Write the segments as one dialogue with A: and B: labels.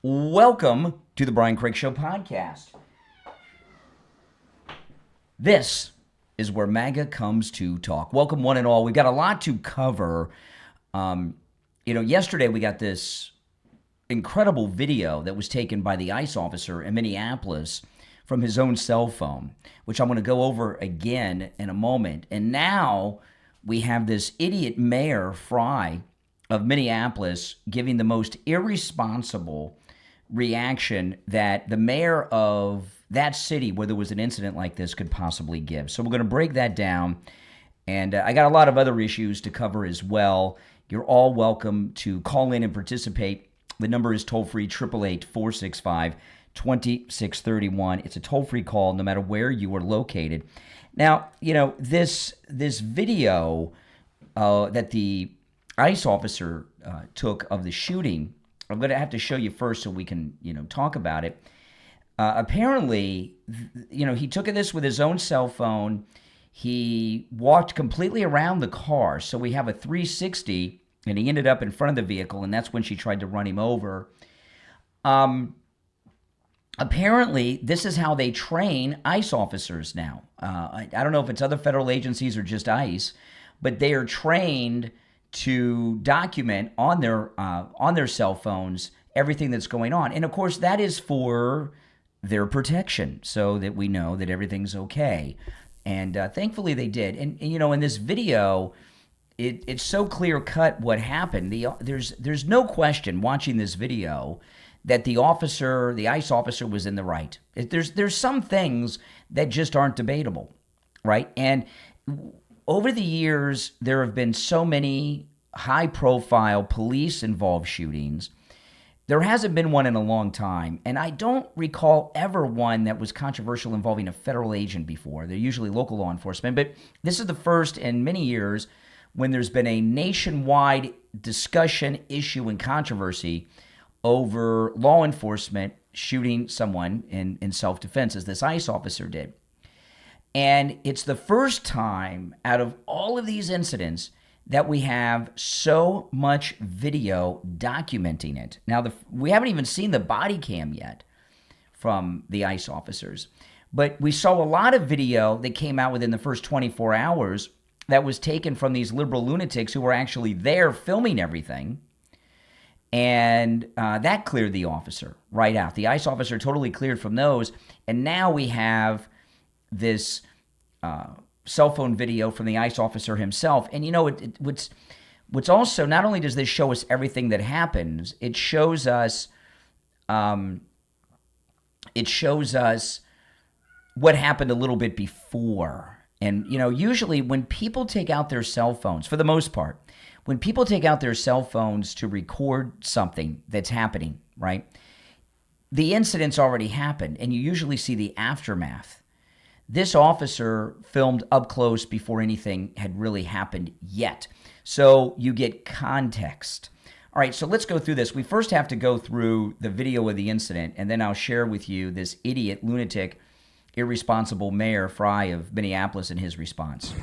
A: Welcome to the Brian Craig Show podcast. This is where MAGA comes to talk. Welcome, one and all. We've got a lot to cover. Yesterday we got this incredible video that was taken by the ICE officer in Minneapolis from his own cell phone, which I'm going to go over again in a moment. And now we have this idiot Mayor Frey of Minneapolis giving the most irresponsible reaction that the mayor of that city where there was an incident like this could possibly give. So we're going to break that down. And I got a lot of other issues to cover as well. You're all welcome to call in and participate. The number is toll-free, 888-465-2631. It's a toll-free call no matter where you are located. Now, this video that the ICE officer took of the shooting, I'm going to have to show you first so we can, talk about it. Apparently, he took this with his own cell phone. He walked completely around the car. So we have a 360, and he ended up in front of the vehicle, and that's when she tried to run him over. Apparently, this is how they train ICE officers now. I don't know if it's other federal agencies or just ICE, but they are trained to document on their cell phones everything that's going on. And of course, that is for their protection so that we know that everything's okay. And thankfully they did. And in this video, it's so clear cut what happened. There's no question watching this video that the ICE officer was in the right. There's some things that just aren't debatable, right? And over the years, there have been so many high-profile police-involved shootings. There hasn't been one in a long time, and I don't recall ever one that was controversial involving a federal agent before. They're usually local law enforcement, but this is the first in many years when there's been a nationwide discussion, issue, and controversy over law enforcement shooting someone in self-defense, as this ICE officer did. And it's the first time out of all of these incidents that we have so much video documenting it. Now, we haven't even seen the body cam yet from the ICE officers, but we saw a lot of video that came out within the first 24 hours that was taken from these liberal lunatics who were actually there filming everything, and that cleared the officer right out. The ICE officer totally cleared from those, and now we have this cell phone video from the ICE officer himself. And what's also, not only does this show us everything that happens, it shows us what happened a little bit before. And usually when people take out their cell phones, for the most part, when people take out their cell phones to record something that's happening, right, the incident's already happened, and you usually see the aftermath. This officer filmed up close before anything had really happened yet. So you get context. All right, so let's go through this. We first have to go through the video of the incident, and then I'll share with you this idiot, lunatic, irresponsible Mayor Frey of Minneapolis and his response.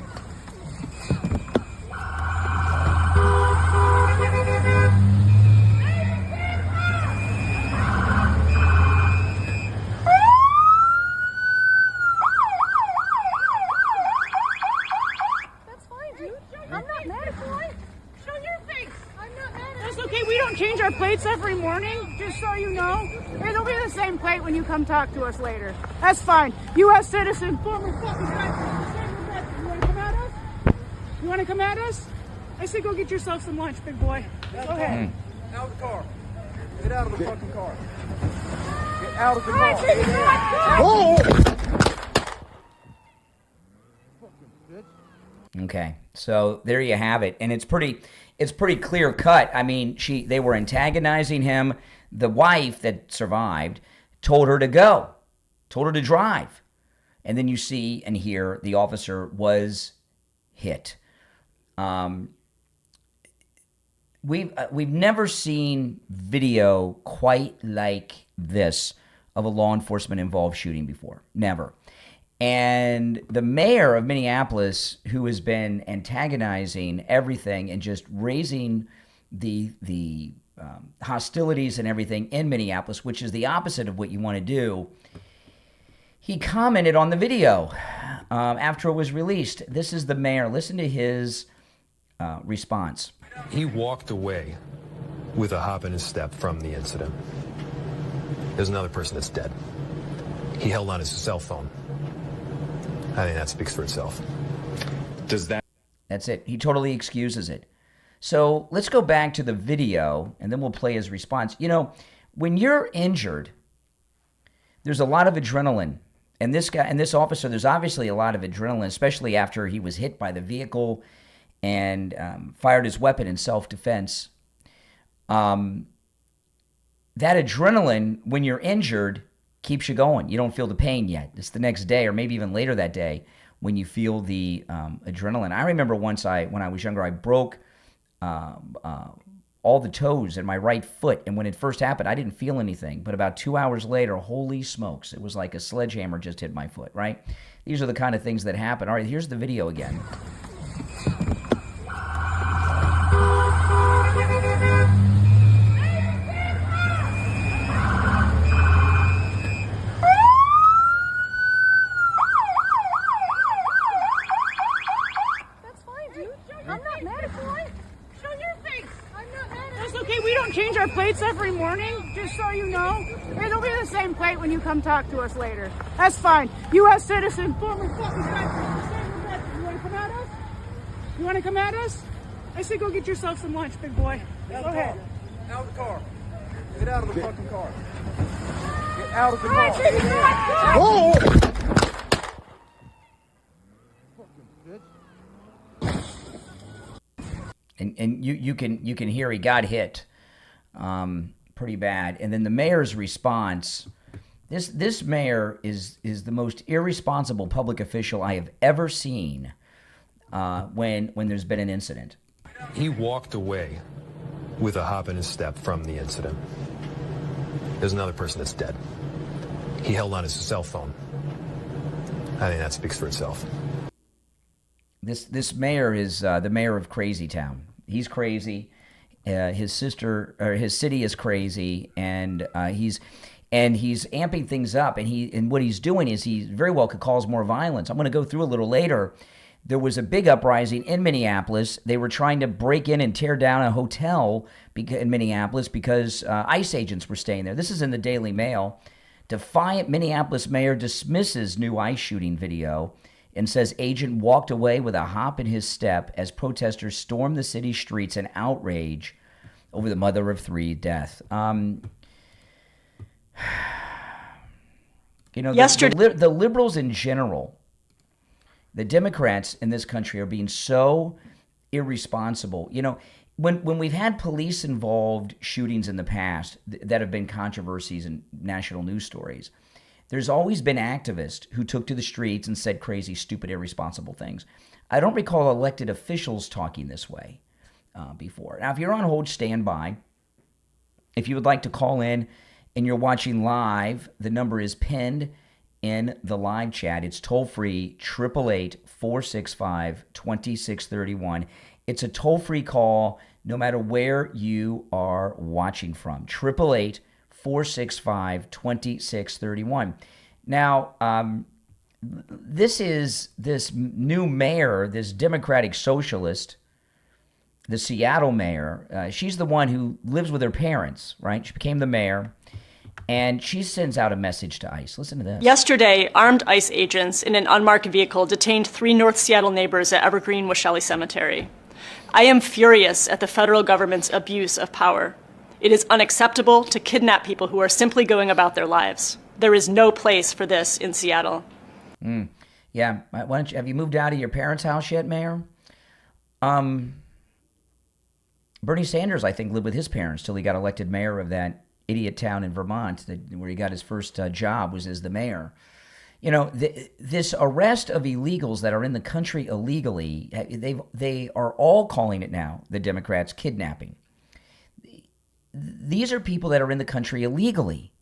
B: Change our plates every morning, just so you know. It'll be the same plate when you come talk to us later. That's fine. U.S. citizen, former fucking veteran. You want to come at us? You want to come at us? I say go get yourself some lunch, big boy. Go ahead.
C: Out of the car. Get out of the fucking car. Get out of the car.
A: Okay, so there you have it, and it's pretty clear cut. I mean, they were antagonizing him. The wife that survived told her to go, told her to drive, and then you see and hear the officer was hit. We've never seen video quite like this of a law enforcement involved shooting before. Never. And the mayor of Minneapolis, who has been antagonizing everything and just raising the hostilities and everything in Minneapolis, which is the opposite of what you want to do. He commented on the video after it was released. This is the mayor. Listen to his response.
D: He walked away with a hop in his step from the incident. There's another person that's dead. He held on his cell phone. I think that speaks for itself.
A: That's it. He totally excuses it. So let's go back to the video, and then we'll play his response. You know, when you're injured, there's a lot of adrenaline. And this guy and this officer, there's obviously a lot of adrenaline, especially after he was hit by the vehicle and fired his weapon in self-defense. That adrenaline, when you're injured, keeps you going. You don't feel the pain yet. It's the next day or maybe even later that day when you feel the adrenaline. I remember once when I was younger, I broke all the toes in my right foot. And when it first happened, I didn't feel anything. But about 2 hours later, holy smokes, it was like a sledgehammer just hit my foot, right? These are the kind of things that happen. All right, here's the video again.
B: That's fine, dude. I'm not mad at you. Show your face. I'm not mad at you. That's okay. We don't change our plates every morning, just so you know. It'll be the same plate when you come talk to us later. That's fine. U.S. citizen, former fucking veteran. You want to come at us? You want to come at us? I say go get yourself some lunch, big boy. Go ahead.
C: Out of the car. Get out of the fucking car. Get out of the
B: All right,
C: car.
B: take it back.
C: Whoa!
A: And you can hear he got hit pretty bad. And then the mayor's response. This mayor is the most irresponsible public official I have ever seen when there's been an incident.
D: He walked away with a hop in his step from the incident. There's another person that's dead. He held on his cell phone. I think that speaks for itself.
A: This mayor is the mayor of Crazy Town. He's crazy. His city is crazy, and he's amping things up. And what he's doing is he very well could cause more violence. I'm going to go through a little later. There was a big uprising in Minneapolis. They were trying to break in and tear down a hotel in Minneapolis because ICE agents were staying there. This is in the Daily Mail. Defiant Minneapolis mayor dismisses new ICE shooting video and says agent walked away with a hop in his step as protesters stormed the city streets in outrage over the mother of three death. You know, the liberals in general, the Democrats in this country are being so irresponsible. You know, when we've had police-involved shootings in the past that have been controversies and national news stories, there's always been activists who took to the streets and said crazy, stupid, irresponsible things. I don't recall elected officials talking this way before. Now, if you're on hold, stand by. If you would like to call in and you're watching live, the number is pinned in the live chat. It's toll-free, 888-465-2631. It's a toll-free call no matter where you are watching from. 888-465-2631. Now, this new mayor, this Democratic socialist, the Seattle mayor, she's the one who lives with her parents, right? She became the mayor, and she sends out a message to ICE. Listen to this.
E: Yesterday, armed ICE agents in an unmarked vehicle detained 3 North Seattle neighbors at Evergreen-Washelli Cemetery. I am furious at the federal government's abuse of power. It is unacceptable to kidnap people who are simply going about their lives. There is no place for this in Seattle.
A: Yeah. Why don't you, have you moved out of your parents' house yet, Mayor? Bernie Sanders, I think, lived with his parents till he got elected mayor of that idiot town in Vermont where he got his first job was as the mayor. You know, this arrest of illegals that are in the country illegally, they are all calling it now, the Democrats, kidnapping. These are people that are in the country illegally.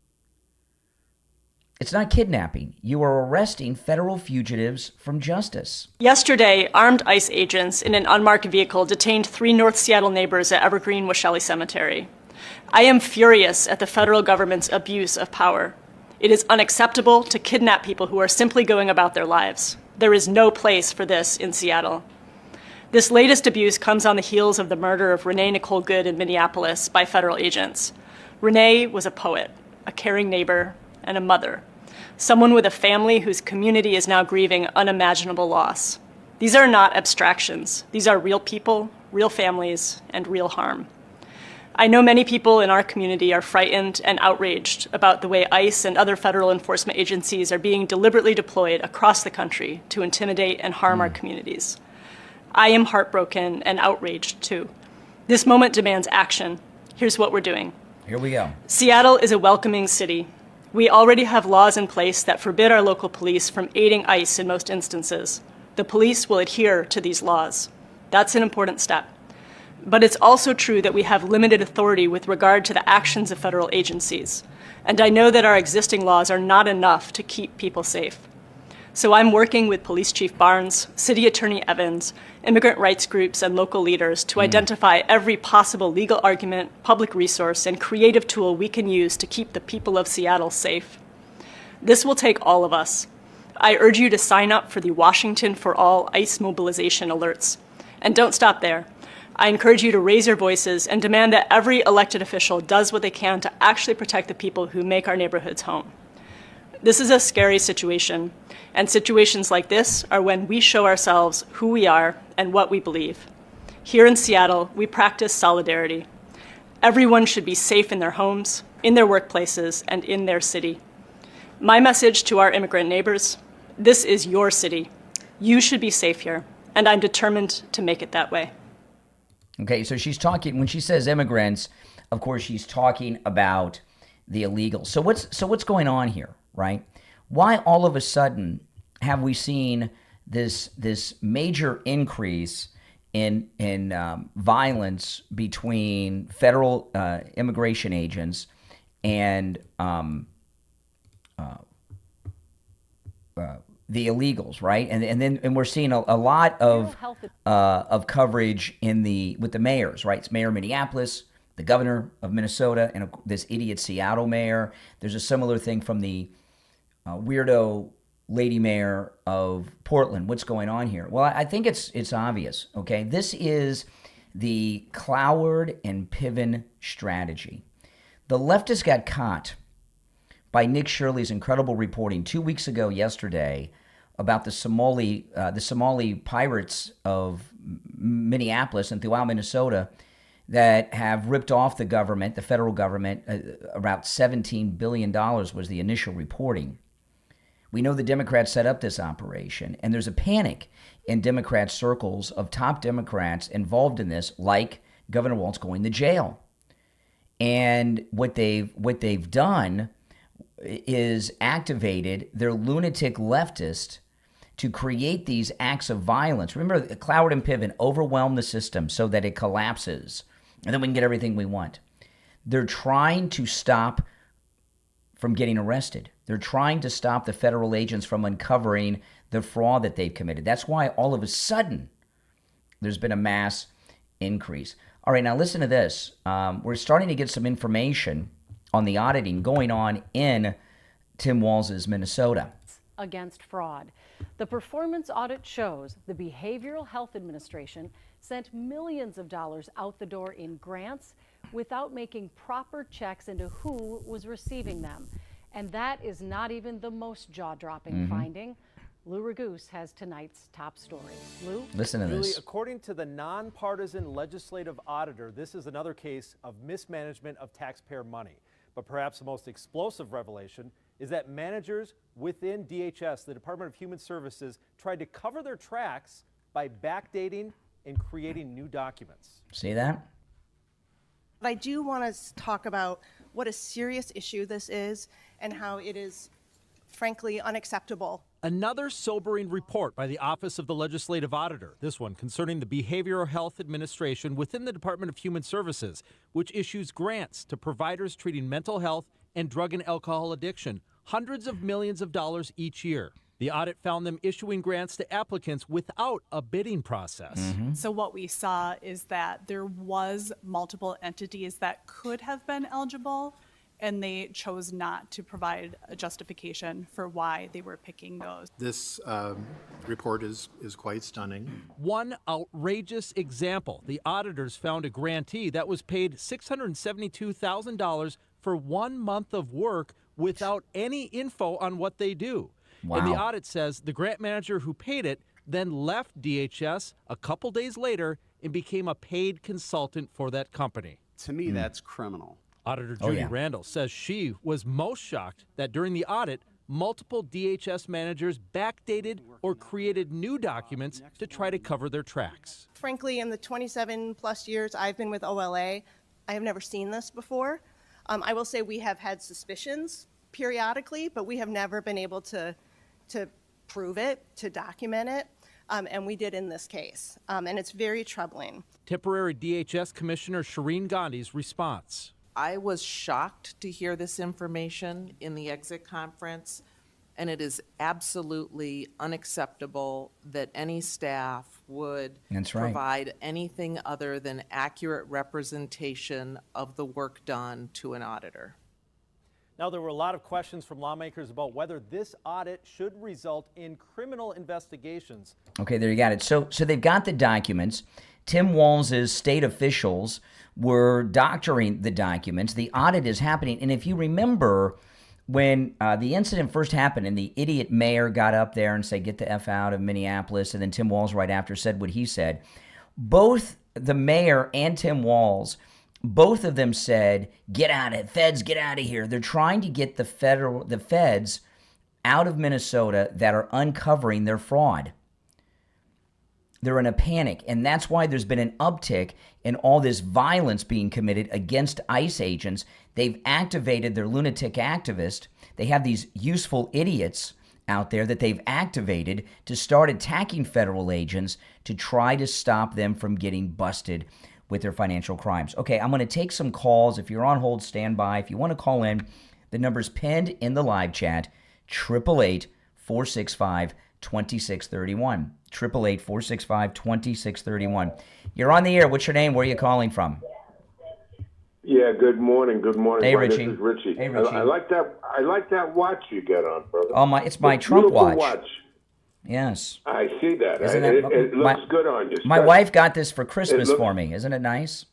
A: It's not kidnapping. You are arresting federal fugitives from justice.
E: Yesterday, armed ICE agents in an unmarked vehicle detained 3 North Seattle neighbors at Evergreen-Washelli Cemetery. I am furious at the federal government's abuse of power. It is unacceptable to kidnap people who are simply going about their lives. There is no place for this in Seattle. This latest abuse comes on the heels of the murder of Renee Nicole Good in Minneapolis by federal agents. Renee was a poet, a caring neighbor, and a mother, someone with a family whose community is now grieving unimaginable loss. These are not abstractions. These are real people, real families, and real harm. I know many people in our community are frightened and outraged about the way ICE and other federal enforcement agencies are being deliberately deployed across the country to intimidate and harm our communities. I am heartbroken and outraged too. This moment demands action. Here's what we're doing.
A: Here we go.
E: Seattle is a welcoming city. We already have laws in place that forbid our local police from aiding ICE in most instances. The police will adhere to these laws. That's an important step. But it's also true that we have limited authority with regard to the actions of federal agencies. And I know that our existing laws are not enough to keep people safe. So I'm working with Police Chief Barnes, City Attorney Evans, immigrant rights groups, and local leaders to identify every possible legal argument, public resource, and creative tool we can use to keep the people of Seattle safe. This will take all of us. I urge you to sign up for the Washington for All ICE mobilization alerts. And don't stop there. I encourage you to raise your voices and demand that every elected official does what they can to actually protect the people who make our neighborhoods home. This is a scary situation, and situations like this are when we show ourselves who we are and what we believe. Here in Seattle, we practice solidarity. Everyone should be safe in their homes, in their workplaces, and in their city. My message to our immigrant neighbors: this is your city. You should be safe here, and I'm determined to make it that way.
A: Okay, so she's talking, when she says immigrants, of course, she's talking about the illegals. So what's going on here, right? Why all of a sudden have we seen this major increase in violence between federal immigration agents and the illegals, right? And we're seeing a lot of coverage with the mayors, right? It's Mayor of Minneapolis, the governor of Minnesota, and this idiot Seattle mayor. There's a similar thing from the weirdo lady mayor of Portland. What's going on here? Well, I think it's obvious, okay? This is the Cloward and Piven strategy. The leftists got caught by Nick Shirley's incredible reporting 2 weeks ago yesterday about the Somali pirates of Minneapolis and throughout Minnesota that have ripped off the government, the federal government. About $17 billion was the initial reporting. We know the Democrats set up this operation, and there's a panic in Democrat circles of top Democrats involved in this, like Governor Walz going to jail. And what they've done is activated their lunatic leftist to create these acts of violence. Remember, Cloward and Piven overwhelm the system so that it collapses, and then we can get everything we want. They're trying to stop from getting arrested. They're trying to stop the federal agents from uncovering the fraud that they've committed. That's why all of a sudden there's been a mass increase. All right, now listen to this. We're starting to get some information on the auditing going on in Tim Walz's Minnesota.
F: Against fraud. The performance audit shows the Behavioral Health Administration sent millions of dollars out the door in grants without making proper checks into who was receiving them. And that is not even the most jaw-dropping finding. Lou Raguse has tonight's top story. Lou?
A: Listen to this.
C: Julie, according to the nonpartisan legislative auditor, this is another case of mismanagement of taxpayer money. But perhaps the most explosive revelation is that managers within DHS, the Department of Human Services, tried to cover their tracks by backdating and creating new documents.
A: See that?
G: But I do want to talk about what a serious issue this is and how it is, frankly, unacceptable.
H: Another sobering report by the Office of the Legislative Auditor, this one concerning the Behavioral Health Administration within the Department of Human Services, which issues grants to providers treating mental health and drug and alcohol addiction, hundreds of millions of dollars each year. The audit found them issuing grants to applicants without a bidding process.
I: So what we saw is that there was multiple entities that could have been eligible, and they chose not to provide a justification for why they were picking those.
J: This report is quite stunning.
H: One outrageous example, the auditors found a grantee that was paid $672,000 for 1 month of work without any info on what they do.
A: Wow.
H: And the audit says the grant manager who paid it then left DHS a couple days later and became a paid consultant for that company.
K: To me, that's criminal.
H: Auditor Judy Randall says she was most shocked that during the audit, multiple DHS managers backdated or created new documents to try to cover their tracks.
G: Frankly, in the 27 plus years I've been with OLA, I have never seen this before. I will say we have had suspicions periodically, but we have never been able to prove it, to document it, and we did in this case. And it's very troubling.
H: Temporary DHS Commissioner Shireen Gandhi's response.
L: I was shocked to hear this information in the exit conference, and it is absolutely unacceptable that any staff would provide anything other than accurate representation of the work done to an auditor.
C: Now, there were a lot of questions from lawmakers about whether this audit should result in criminal investigations.
A: Okay, there you got it. So they've got the documents. Tim Walz's state officials were doctoring the documents. The audit is happening. And if you remember when the incident first happened and the idiot mayor got up there and said, get the F out of Minneapolis, and then Tim Walz right after said what he said, both the mayor and Tim Walz, both of them said, get out of it, feds, get out of here. They're trying to get the feds out of Minnesota that are uncovering their fraud. They're in a panic, and that's why there's been an uptick in all this violence being committed against ICE agents. They've activated their lunatic activists. They have these useful idiots out there that they've activated to start attacking federal agents to try to stop them from getting busted with their financial crimes. Okay, I'm going to take some calls. If you're on hold, stand by. If you want to call in, the number's pinned in the live chat, 888-465-2631. 888-465-2631. You're on the air. What's your name? Where are you calling from?
M: Yeah, good morning. Good morning.
A: Hey, Richie.
M: This is Richie.
A: Hey, Richie.
M: I like that watch you get on, brother.
A: Oh, it's my Trump watch.
M: Watch.
A: Yes.
M: I see that. It looks good on you.
A: My wife got this for Christmas for me. Isn't it nice?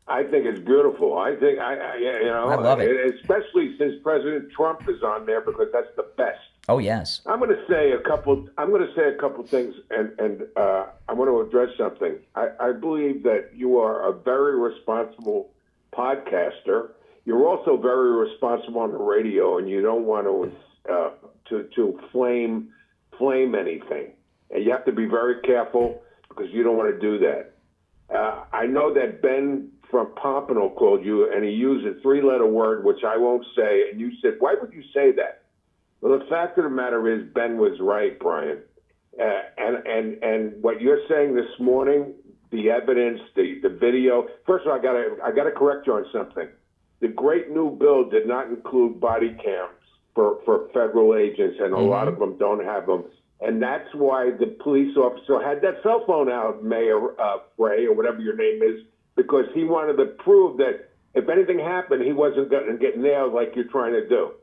M: I think it's beautiful. I
A: love it.
M: Especially since President Trump is on there, because that's the best.
A: Oh, yes.
M: I'm going to say a couple things, and I want to address something. I believe that you are a very responsible podcaster. You're also very responsible on the radio, and you don't want to flame anything. And you have to be very careful because you don't want to do that. I know that Ben from Pompano called you, and he used a 3-letter word, which I won't say, and you said, why would you say that? Well, the fact of the matter is Ben was right, Brian. And what you're saying this morning, the evidence, the video. First of all, I gotta correct you on something. The great new bill did not include body cams for federal agents, and a lot of them don't have them. And that's why the police officer had that cell phone out, Mayor Frey, or whatever your name is, because he wanted to prove that if anything happened, he wasn't going to get nailed like you're trying to do.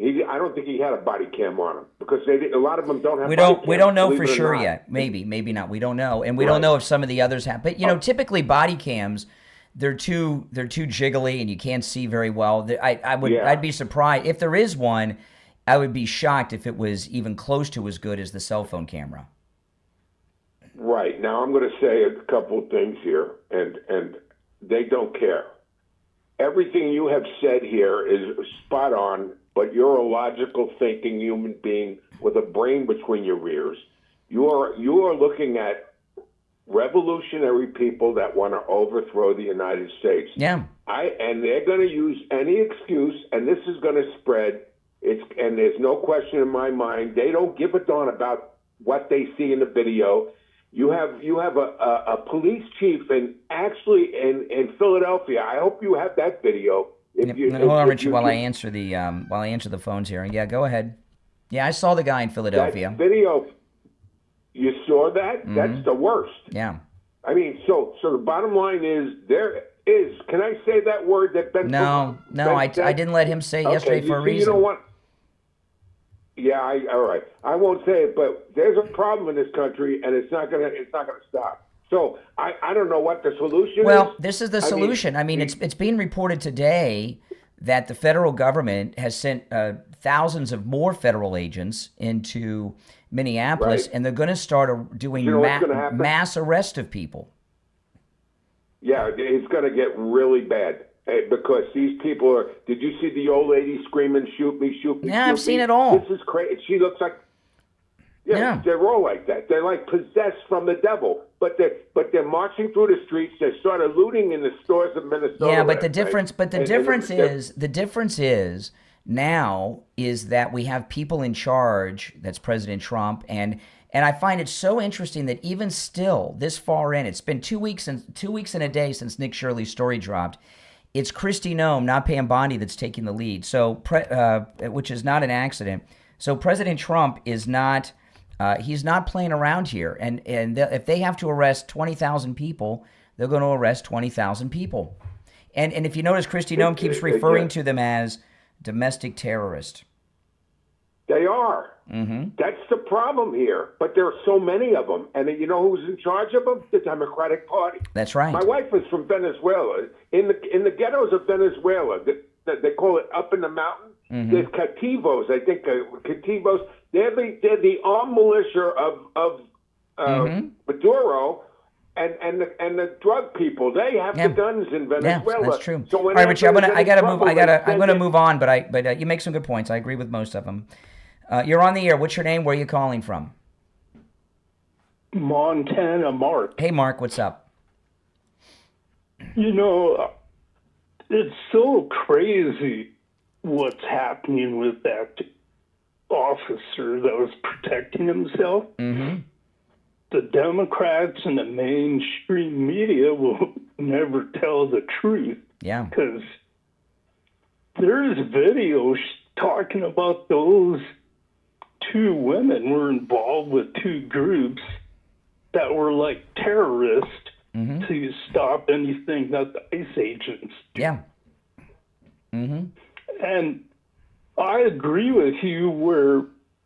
M: I don't think he had a body cam on him because a lot of them don't have.
A: We don't know for sure yet. Maybe not. We don't know, and we don't know if some of the others have. But typically body cams, they're too jiggly, and you can't see very well. I'd be surprised if there is one. I would be shocked if it was even close to as good as the cell phone camera.
M: Right. Now I'm going to say a couple of things here, and they don't care. Everything you have said here is spot on. But you're a logical thinking human being with a brain between your ears. You are looking at revolutionary people that want to overthrow the United States.
A: Yeah.
M: And they're going to use any excuse, and this is going to spread. And there's no question in my mind. They don't give a darn about what they see in the video. You have a police chief in Philadelphia. I hope you have that video.
A: Hold on, Richie, while I answer the phones here. Yeah, go ahead. Yeah, I saw the guy in Philadelphia.
M: That video, you saw that?
A: Mm-hmm.
M: That's the worst.
A: Yeah.
M: I mean, so the bottom line is can I say that word that Ben?
A: No, I didn't let him say it yesterday for a reason.
M: You don't want. Yeah, all right. I won't say it, but there's a problem in this country, and it's not gonna stop. So I don't know what the solution is.
A: Well, this is the solution. I mean, it's being reported today that the federal government has sent thousands of more federal agents into Minneapolis, and they're going to start doing mass arrest of people.
M: Yeah, it's going to get really bad because these people are. Did you see the old lady screaming, "Shoot me, shoot me"?
A: Yeah,
M: shoot
A: I've seen
M: me?
A: it all.
M: This is crazy. She looks like. Yeah, they're all like that. They're like possessed from the devil. But they're marching through the streets. They started looting in the stores of Minnesota.
A: Yeah, but the difference is now is that we have people in charge. That's President Trump, and I find it so interesting that even still this far in, it's been 2 weeks and a day since Nick Shirley's story dropped. It's Kristi Noem, not Pam Bondi, that's taking the lead. So, which is not an accident. So President Trump is not. He's not playing around here, and if they have to arrest 20,000 people, they're going to arrest 20,000 people. And if you notice, Kristi Noem keeps referring to them as domestic terrorists.
M: They are.
A: Mm-hmm.
M: That's the problem here. But there are so many of them, and you know who's in charge of them? The Democratic Party.
A: That's right.
M: My wife is from Venezuela. In the ghettos of Venezuela, they call it up in the mountain. Mm-hmm. There's cativos. I think cativos. They're the armed militia of Maduro and the drug people. They have the guns in Venezuela.
A: Yeah, that's true.
M: So
A: all right, Richie, I'm gonna move on, but you make some good points. I agree with most of them. You're on the air. What's your name? Where are you calling from?
K: Montana, Mark.
A: Hey, Mark. What's up?
K: You know, it's so crazy what's happening with that officer that was protecting himself.
A: Mm-hmm.
K: The Democrats and the mainstream media will never tell the truth.
A: Yeah.
K: Because there's videos talking about those two women were involved with two groups that were like terrorists to stop anything that the ICE agents do.
A: Yeah. Mm-hmm.
K: And I agree with you where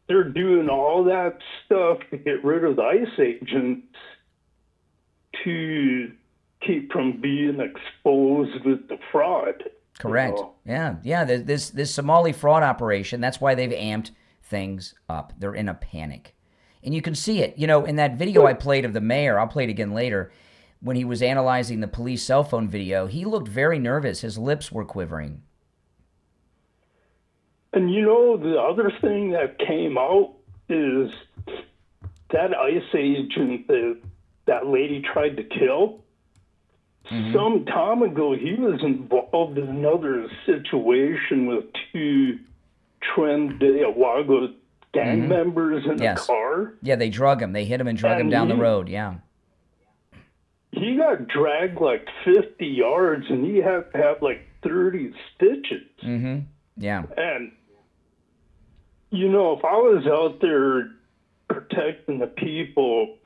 K: they're doing all that stuff to get rid of the ICE agents to keep from being exposed with the fraud.
A: Correct. Yeah. This Somali fraud operation, that's why they've amped things up. They're in a panic. And you can see it. You know, in that video I played of the mayor, I'll play it again later, when he was analyzing the police cell phone video, he looked very nervous. His lips were quivering.
K: And you know, the other thing that came out is that ICE agent that lady tried to kill, some time ago, he was involved in another situation with two Trinidad gang members in a car.
A: Yeah, they drug him. They hit him and drug him down the road, yeah.
K: He got dragged like 50 yards, and he had to have like 30 stitches.
A: Mm-hmm. Yeah.
K: And you know, if I was out there protecting the people,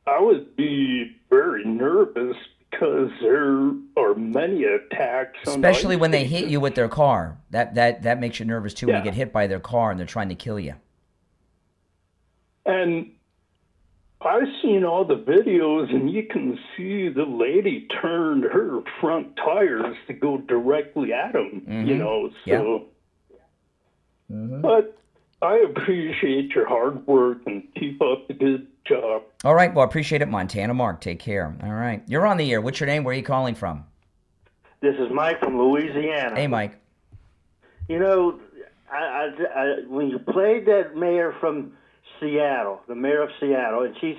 K: I would be very nervous because there are many attacks.
A: Especially when they hit you with their car. That makes you nervous too when you get hit by their car and they're trying to kill you.
K: And I've seen all the videos, and you can see the lady turned her front tires to go directly at him, you know, so. Yeah. But I appreciate your hard work and keep up the good job.
A: All right. Well, I appreciate it, Montana. Mark, take care. All right. You're on the air. What's your name? Where are you calling from?
N: This is Mike from Louisiana.
A: Hey, Mike.
N: You know, I when you played that mayor from Seattle, the mayor of Seattle, and she's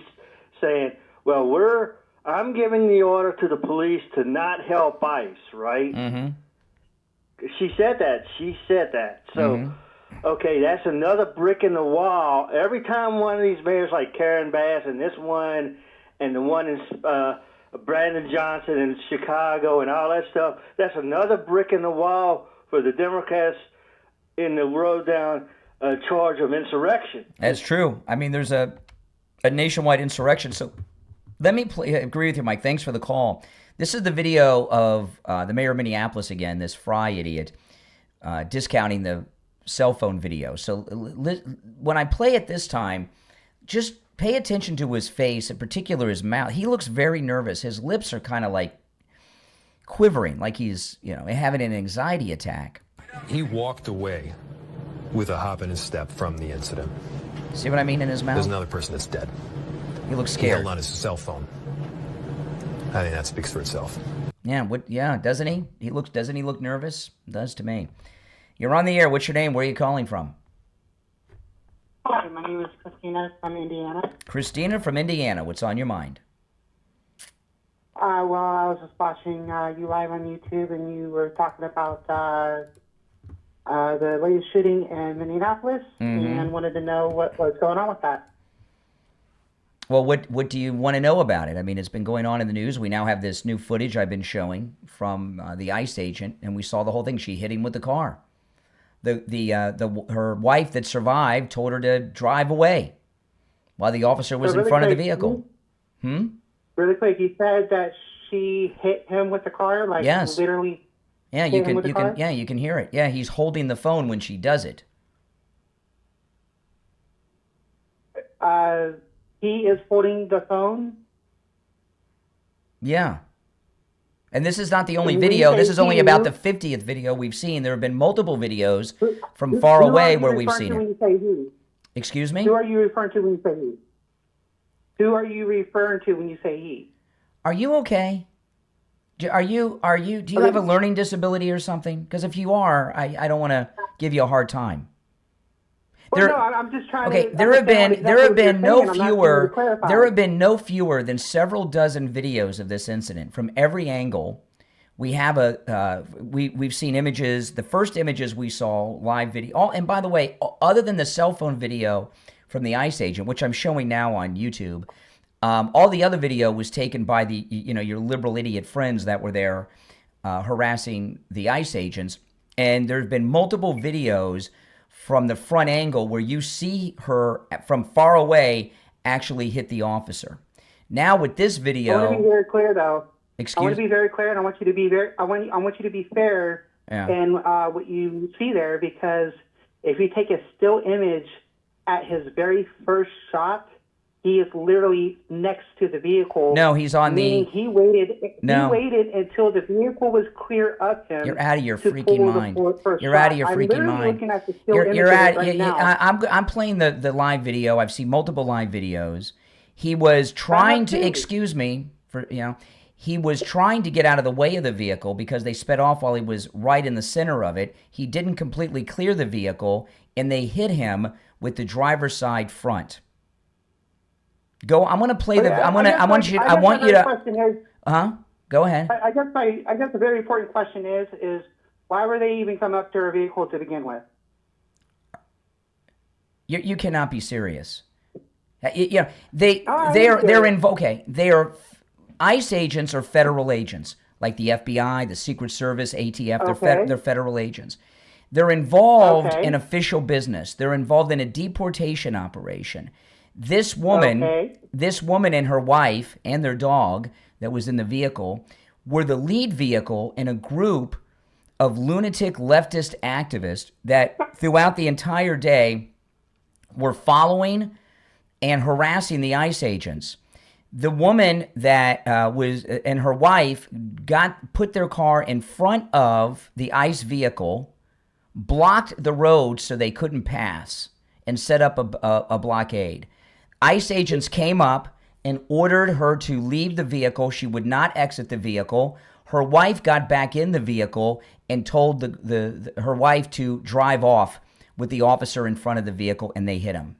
N: saying, well, I'm giving the order to the police to not help ICE, right?
A: Mm-hmm.
N: She said that. So, okay, that's another brick in the wall. Every time one of these mayors like Karen Bass and this one and the one in Brandon Johnson in Chicago and all that stuff, that's another brick in the wall for the Democrats in the road down charge of insurrection.
A: That's true. I mean, there's a nationwide insurrection. So let me agree with you, Mike. Thanks for the call. This is the video of the mayor of Minneapolis again, this Frey idiot, discounting the cell phone video. So when I play it this time, just pay attention to his face, in particular his mouth. He looks very nervous. His lips are kind of like quivering, like he's, having an anxiety attack.
D: He walked away with a hop in his step from the incident.
A: See what I mean in his mouth?
D: There's another person that's dead.
A: He looks
D: He
A: scared.
D: held on his cell phone. I think that speaks for itself.
A: Yeah, doesn't he? Doesn't he look nervous? Does to me. You're on the air. What's your name? Where are you calling from?
O: Hi, my name is Christina from Indiana.
A: Christina from Indiana. What's on your mind?
O: Well, I was just watching you live on YouTube, and you were talking about the latest shooting in Minneapolis, and wanted to know what was going on with that.
A: Well, what do you want to know about it? I mean, it's been going on in the news. We now have this new footage I've been showing from the ICE agent, and we saw the whole thing. She hit him with the car. Her wife that survived told her to drive away while the officer was in front of the vehicle.
O: Really quick, you said that she hit him with the car, like
A: yes.
O: literally.
A: Yeah, you can hear it. Yeah, he's holding the phone when she does it.
O: He is holding the phone.
A: Yeah. And this is not the only video. This is only about the 50th video we've seen. There have been multiple videos from far away where we've seen it. Excuse me?
O: Who are you referring to when you say he? Who are you referring to when you say he?
A: Are you okay? Do you have a learning disability or something? Because if you are, I don't want to give you a hard time.
O: Well, no, I'm just trying
A: to.
O: There have
A: been no fewer than several dozen videos of this incident from every angle. We have we've seen images. The first images we saw live video. And by the way, other than the cell phone video from the ICE agent, which I'm showing now on YouTube, all the other video was taken by your liberal idiot friends that were there harassing the ICE agents. And there's been multiple videos from the front angle where you see her from far away actually hit the officer. Now with this video,
O: I want to be very clear though.
A: I
O: want to be very clear, and I want you to be I want you to be fair in what you see there, because if you take a still image at his very first shot, he is literally next to the vehicle.
A: No, he's on
O: He waited.
A: No.
O: He waited until the vehicle was clear of him.
A: You're out of your freaking mind. You're out of your freaking mind.
O: Looking at the still images now.
A: I'm playing the live video. I've seen multiple live videos. He was trying to he was trying to get out of the way of the vehicle because they sped off while he was right in the center of it. He didn't completely clear the vehicle, and they hit him with the driver's side front. I'm going to play the. I want you to. Go ahead.
O: I guess the very important question is why were they even come up to our vehicle to begin with?
A: You cannot be serious. They are ICE agents or federal agents like the FBI, the Secret Service, ATF. They're federal agents. They're involved in official business. They're involved in a deportation operation. This woman and her wife and their dog that was in the vehicle were the lead vehicle in a group of lunatic leftist activists that throughout the entire day were following and harassing the ICE agents. The woman that and her wife put their car in front of the ICE vehicle, blocked the road so they couldn't pass, and set up a blockade. ICE agents came up and ordered her to leave the vehicle. She would not exit the vehicle. Her wife got back in the vehicle and told her wife to drive off with the officer in front of the vehicle, and they hit him.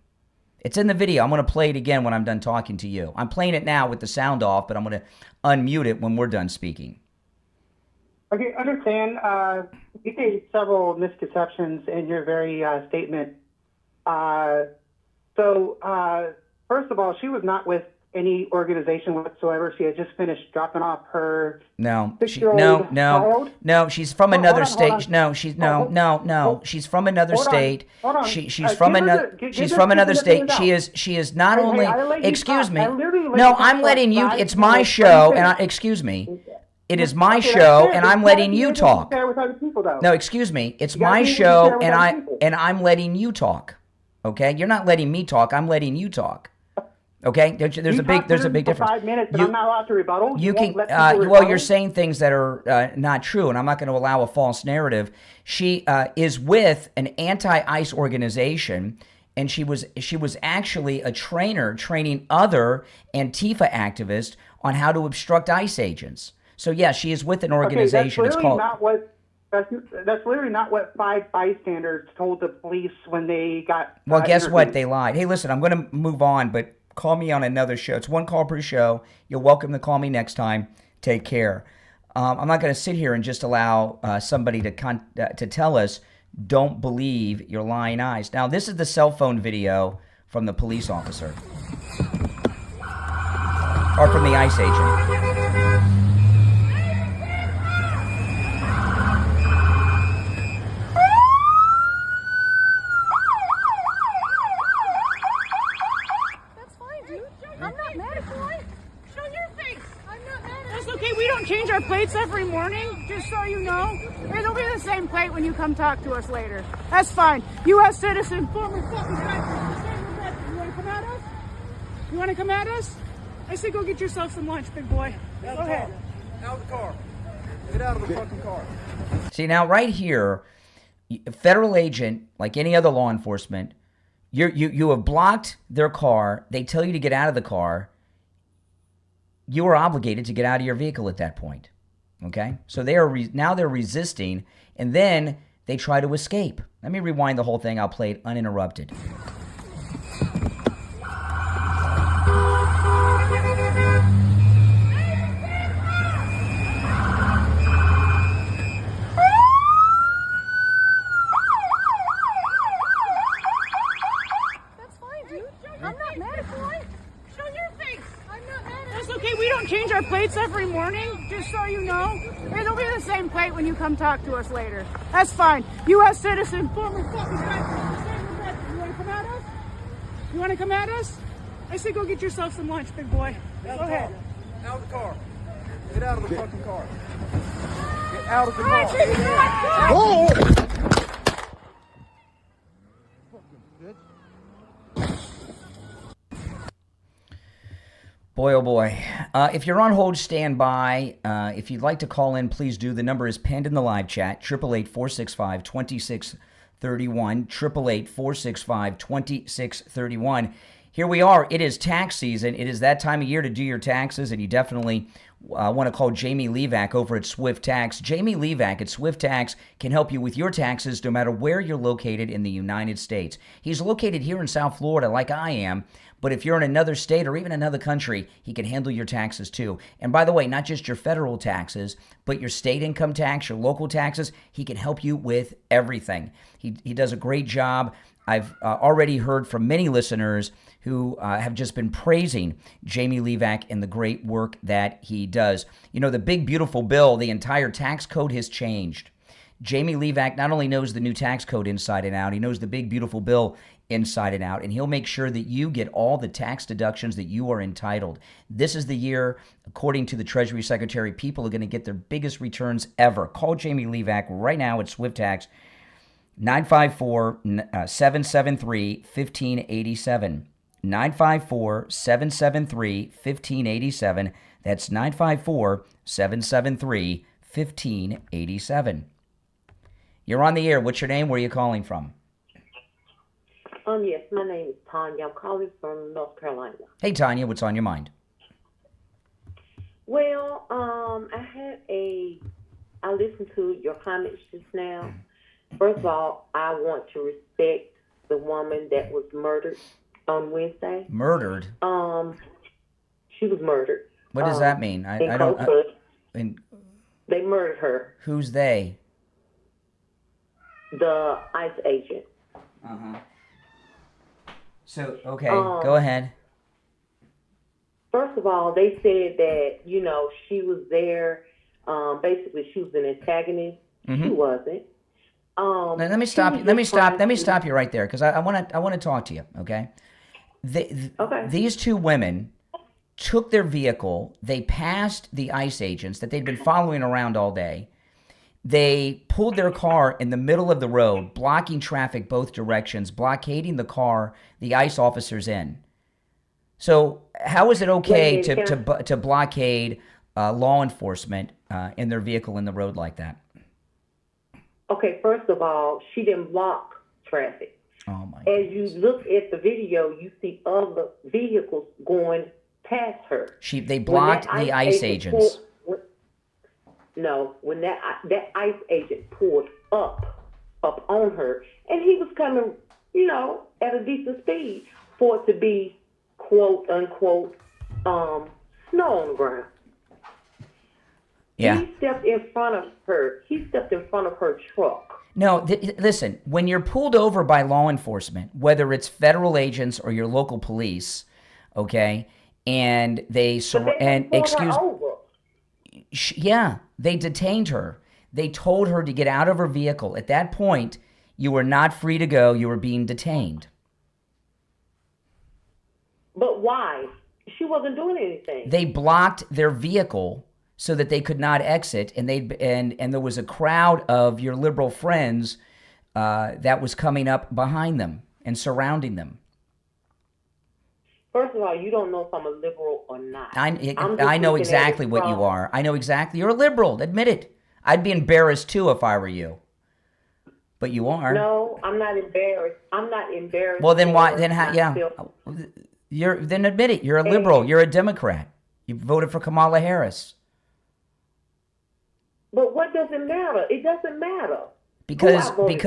A: It's in the video. I'm going to play it again when I'm done talking to you. I'm playing it now with the sound off, but I'm going to unmute it when we're done speaking.
O: Okay, understand. You made several misconceptions in your very statement. First of all, she was not with any organization whatsoever. She had just finished dropping off her
A: No,
O: six-year-old child.
A: no. She's from
O: Hold
A: another
O: on,
A: state.
O: hold on.
A: No, she's no. She's from another
O: Hold on,
A: state.
O: hold on.
A: She's from another. She's from another state. She is not
O: Hey,
A: only.
O: I let you
A: Excuse
O: talk.
A: me.
O: I literally let
A: No,
O: you talk
A: I'm
O: for
A: letting you.
O: 5
A: It's my
O: minutes.
A: show,
O: Let me
A: and
O: finish.
A: excuse me. It is my
O: Okay, that's
A: show,
O: fair,
A: and
O: but
A: I'm
O: you
A: letting
O: gotta
A: you
O: be able to be
A: talk.
O: fair with other people, though.
A: No, excuse me. It's
O: You gotta
A: my
O: be able to be
A: show,
O: fair with other people.
A: and I'm letting you talk. Okay, you're not letting me talk. I'm letting you talk. Okay, there's
O: You
A: a big
O: talked for
A: difference.
O: 5 minutes, and I'm not allowed to rebuttal.
A: You
O: won't
A: can,
O: let people
A: well,
O: rebuttal?
A: you're saying things that are not true, and I'm not going to allow a false narrative. She is with an anti-ICE organization, and she was actually a trainer training other Antifa activists on how to obstruct ICE agents. So yeah, she is with an organization.
O: Okay, that's
A: It's
O: literally
A: called.
O: not what. That's literally not what 5 bystanders told the police when they got.
A: Well, guess what?
O: interviewed.
A: They lied. Hey, listen, I'm going to move on, but call me on another show. It's one call per show. You're welcome to call me next time. Take care. I'm not going to sit here and just allow somebody to tell us, don't believe your lying eyes. Now, this is the cell phone video from the police officer. Or from the ICE agent.
B: That's okay. We don't change our plates every morning, just so you know. It'll be the same plate when you come talk to us later. That's fine. U.S. citizen, former fucking veteran. You want to come at us? You want to come at us? I say go get yourself some lunch, big boy. Go ahead.
P: Out of the car. Get out of the fucking car.
A: See, now right here, a federal agent, like any other law enforcement, you have blocked their car. They tell you to get out of the car. You are obligated to get out of your vehicle at that point. Okay? So they are now they're resisting, and then they try to escape. Let me rewind the whole thing. I'll play it uninterrupted.
B: Change our plates every morning, just so you know. It'll be the same plate when you come talk to us later. That's fine. U.S. citizen, former fucking veteran. You want to come at us? You want to come at us? I say go get yourself some lunch, big boy. Go ahead.
P: Out of the car. Get out of the fucking car. Get out of the car.
B: Whoa!
A: Boy, oh boy. If you're on hold, stand by. If you'd like to call in, please do. The number is penned in the live chat, 888-465-2631, 888-465-2631. Here we are. It is tax season. It is that time of year to do your taxes, and you definitely want to call Jamie Levac over at Swift Tax. Jamie Levac at Swift Tax can help you with your taxes no matter where you're located in the United States. He's located here in South Florida like I am, but if you're in another state or even another country, he can handle your taxes too. And by the way, not just your federal taxes, but your state income tax, your local taxes, he can help you with everything. He does a great job. I've already heard from many listeners who have just been praising Jamie Levac and the great work that he does. You know, the big, beautiful bill, the entire tax code has changed. Jamie Levac not only knows the new tax code inside and out, he knows the big, beautiful bill inside and out, and he'll make sure that you get all the tax deductions that you are entitled. This is the year, according to the Treasury Secretary, people are going to get their biggest returns ever. Call Jamie Levac right now at Swift Tax, 954-773-1587. 954-773-1587. That's 954-773-1587. You're on the air. What's your name? Where are you calling from?
Q: Yes, my name is Tanya. I'm calling from North Carolina.
A: Hey, Tanya, what's on your mind?
Q: Well, I listened to your comments just now. First of all, I want to respect the woman that was murdered on Wednesday.
A: Murdered?
Q: She was murdered.
A: What does that mean? I don't.
Q: They murdered her.
A: Who's they?
Q: The ICE agent.
A: So, okay, go ahead.
Q: First of all, they said that, she was there. Basically, she was an antagonist. She wasn't.
A: Now, let me stop you right there, because I want to talk to you. Okay. These two women took their vehicle. They passed the ICE agents that they'd been following around all day. They pulled their car in the middle of the road, blocking traffic both directions, blockading the car, the ICE officers in. So how is it okay to blockade law enforcement in their vehicle in the road like that?
Q: Okay, first of all, she didn't block traffic.
A: Oh my!
Q: As you look at the video, you see other vehicles going past her.
A: They blocked the ICE agents.
Q: When that ICE agent pulled up on her, and he was coming, at a decent speed for it to be quote unquote snow on the ground.
A: Yeah.
Q: He stepped in front of her. He stepped in front of her truck.
A: No, listen, when you're pulled over by law enforcement, whether it's federal agents or your local police, okay, and they they detained her. They told her to get out of her vehicle. At that point, you were not free to go. You were being detained.
Q: But why? She wasn't doing anything.
A: They blocked their vehicle so that they could not exit, and there was a crowd of your liberal friends that was coming up behind them and surrounding them.
Q: First of all, you don't know if I'm a liberal or not.
A: I know exactly what you are. I know exactly. You're a liberal. Admit it. I'd be embarrassed too if I were you. But you are.
Q: No, I'm not embarrassed. I'm not embarrassed.
A: Well, then why? Then how? Yeah. Then admit it. You're a liberal. You're a Democrat. You voted for Kamala Harris.
Q: But what does it matter? It doesn't matter.
A: Because
Q: right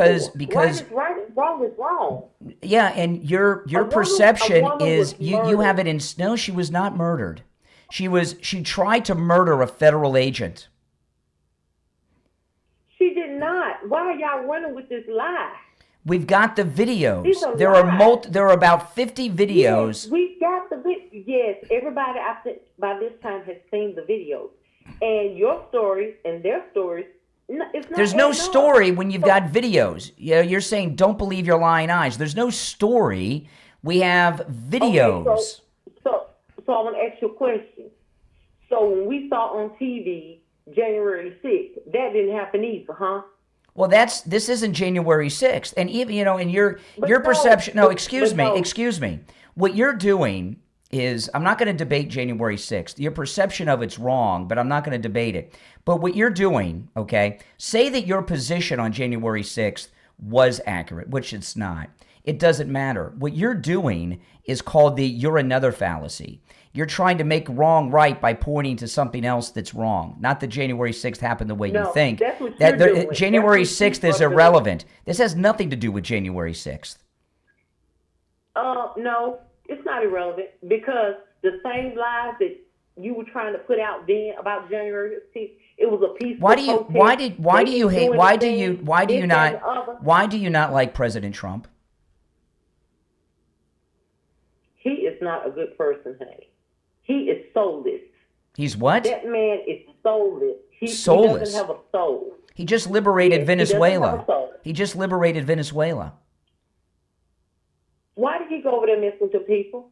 Q: is right, wrong is wrong.
A: Yeah, and your perception is you have it in. No, she was not murdered. She tried to murder a federal agent.
Q: She did not. Why are y'all running with this lie?
A: We've got the videos. There are about 50 videos.
Q: Yes, we got the videos. Yes, everybody I think by this time has seen the videos. And your stories and their stories, it's not.
A: There's no story when you've got videos. You're saying don't believe your lying eyes. There's no story. We have videos.
Q: Okay, so I want to ask you a question. So when we saw on TV January 6th, that didn't happen either, huh?
A: Well, this isn't January 6th. And even, in your perception, excuse me. What you're doing is, I'm not going to debate January 6th. Your perception of it's wrong, but I'm not going to debate it. But what you're doing, okay, say that your position on January 6th was accurate, which it's not. It doesn't matter. What you're doing is called the you're another fallacy. You're trying to make wrong right by pointing to something else that's wrong. Not that January 6th happened the way you think.
Q: That's what you're doing.
A: January 6th is irrelevant. This has nothing to do with January 6th.
Q: No, it's not irrelevant, because the same lies that you were trying to put out then about January 6th, it was a peaceful protest.
A: Why do you not like President Trump?
Q: He is not a good person, honey. He is soulless.
A: He's what?
Q: That man is soulless.
A: Soulless.
Q: He doesn't have a soul.
A: He just liberated Venezuela.
Q: He doesn't have a soul.
A: He just liberated Venezuela.
Q: Why did he go over there messing with people?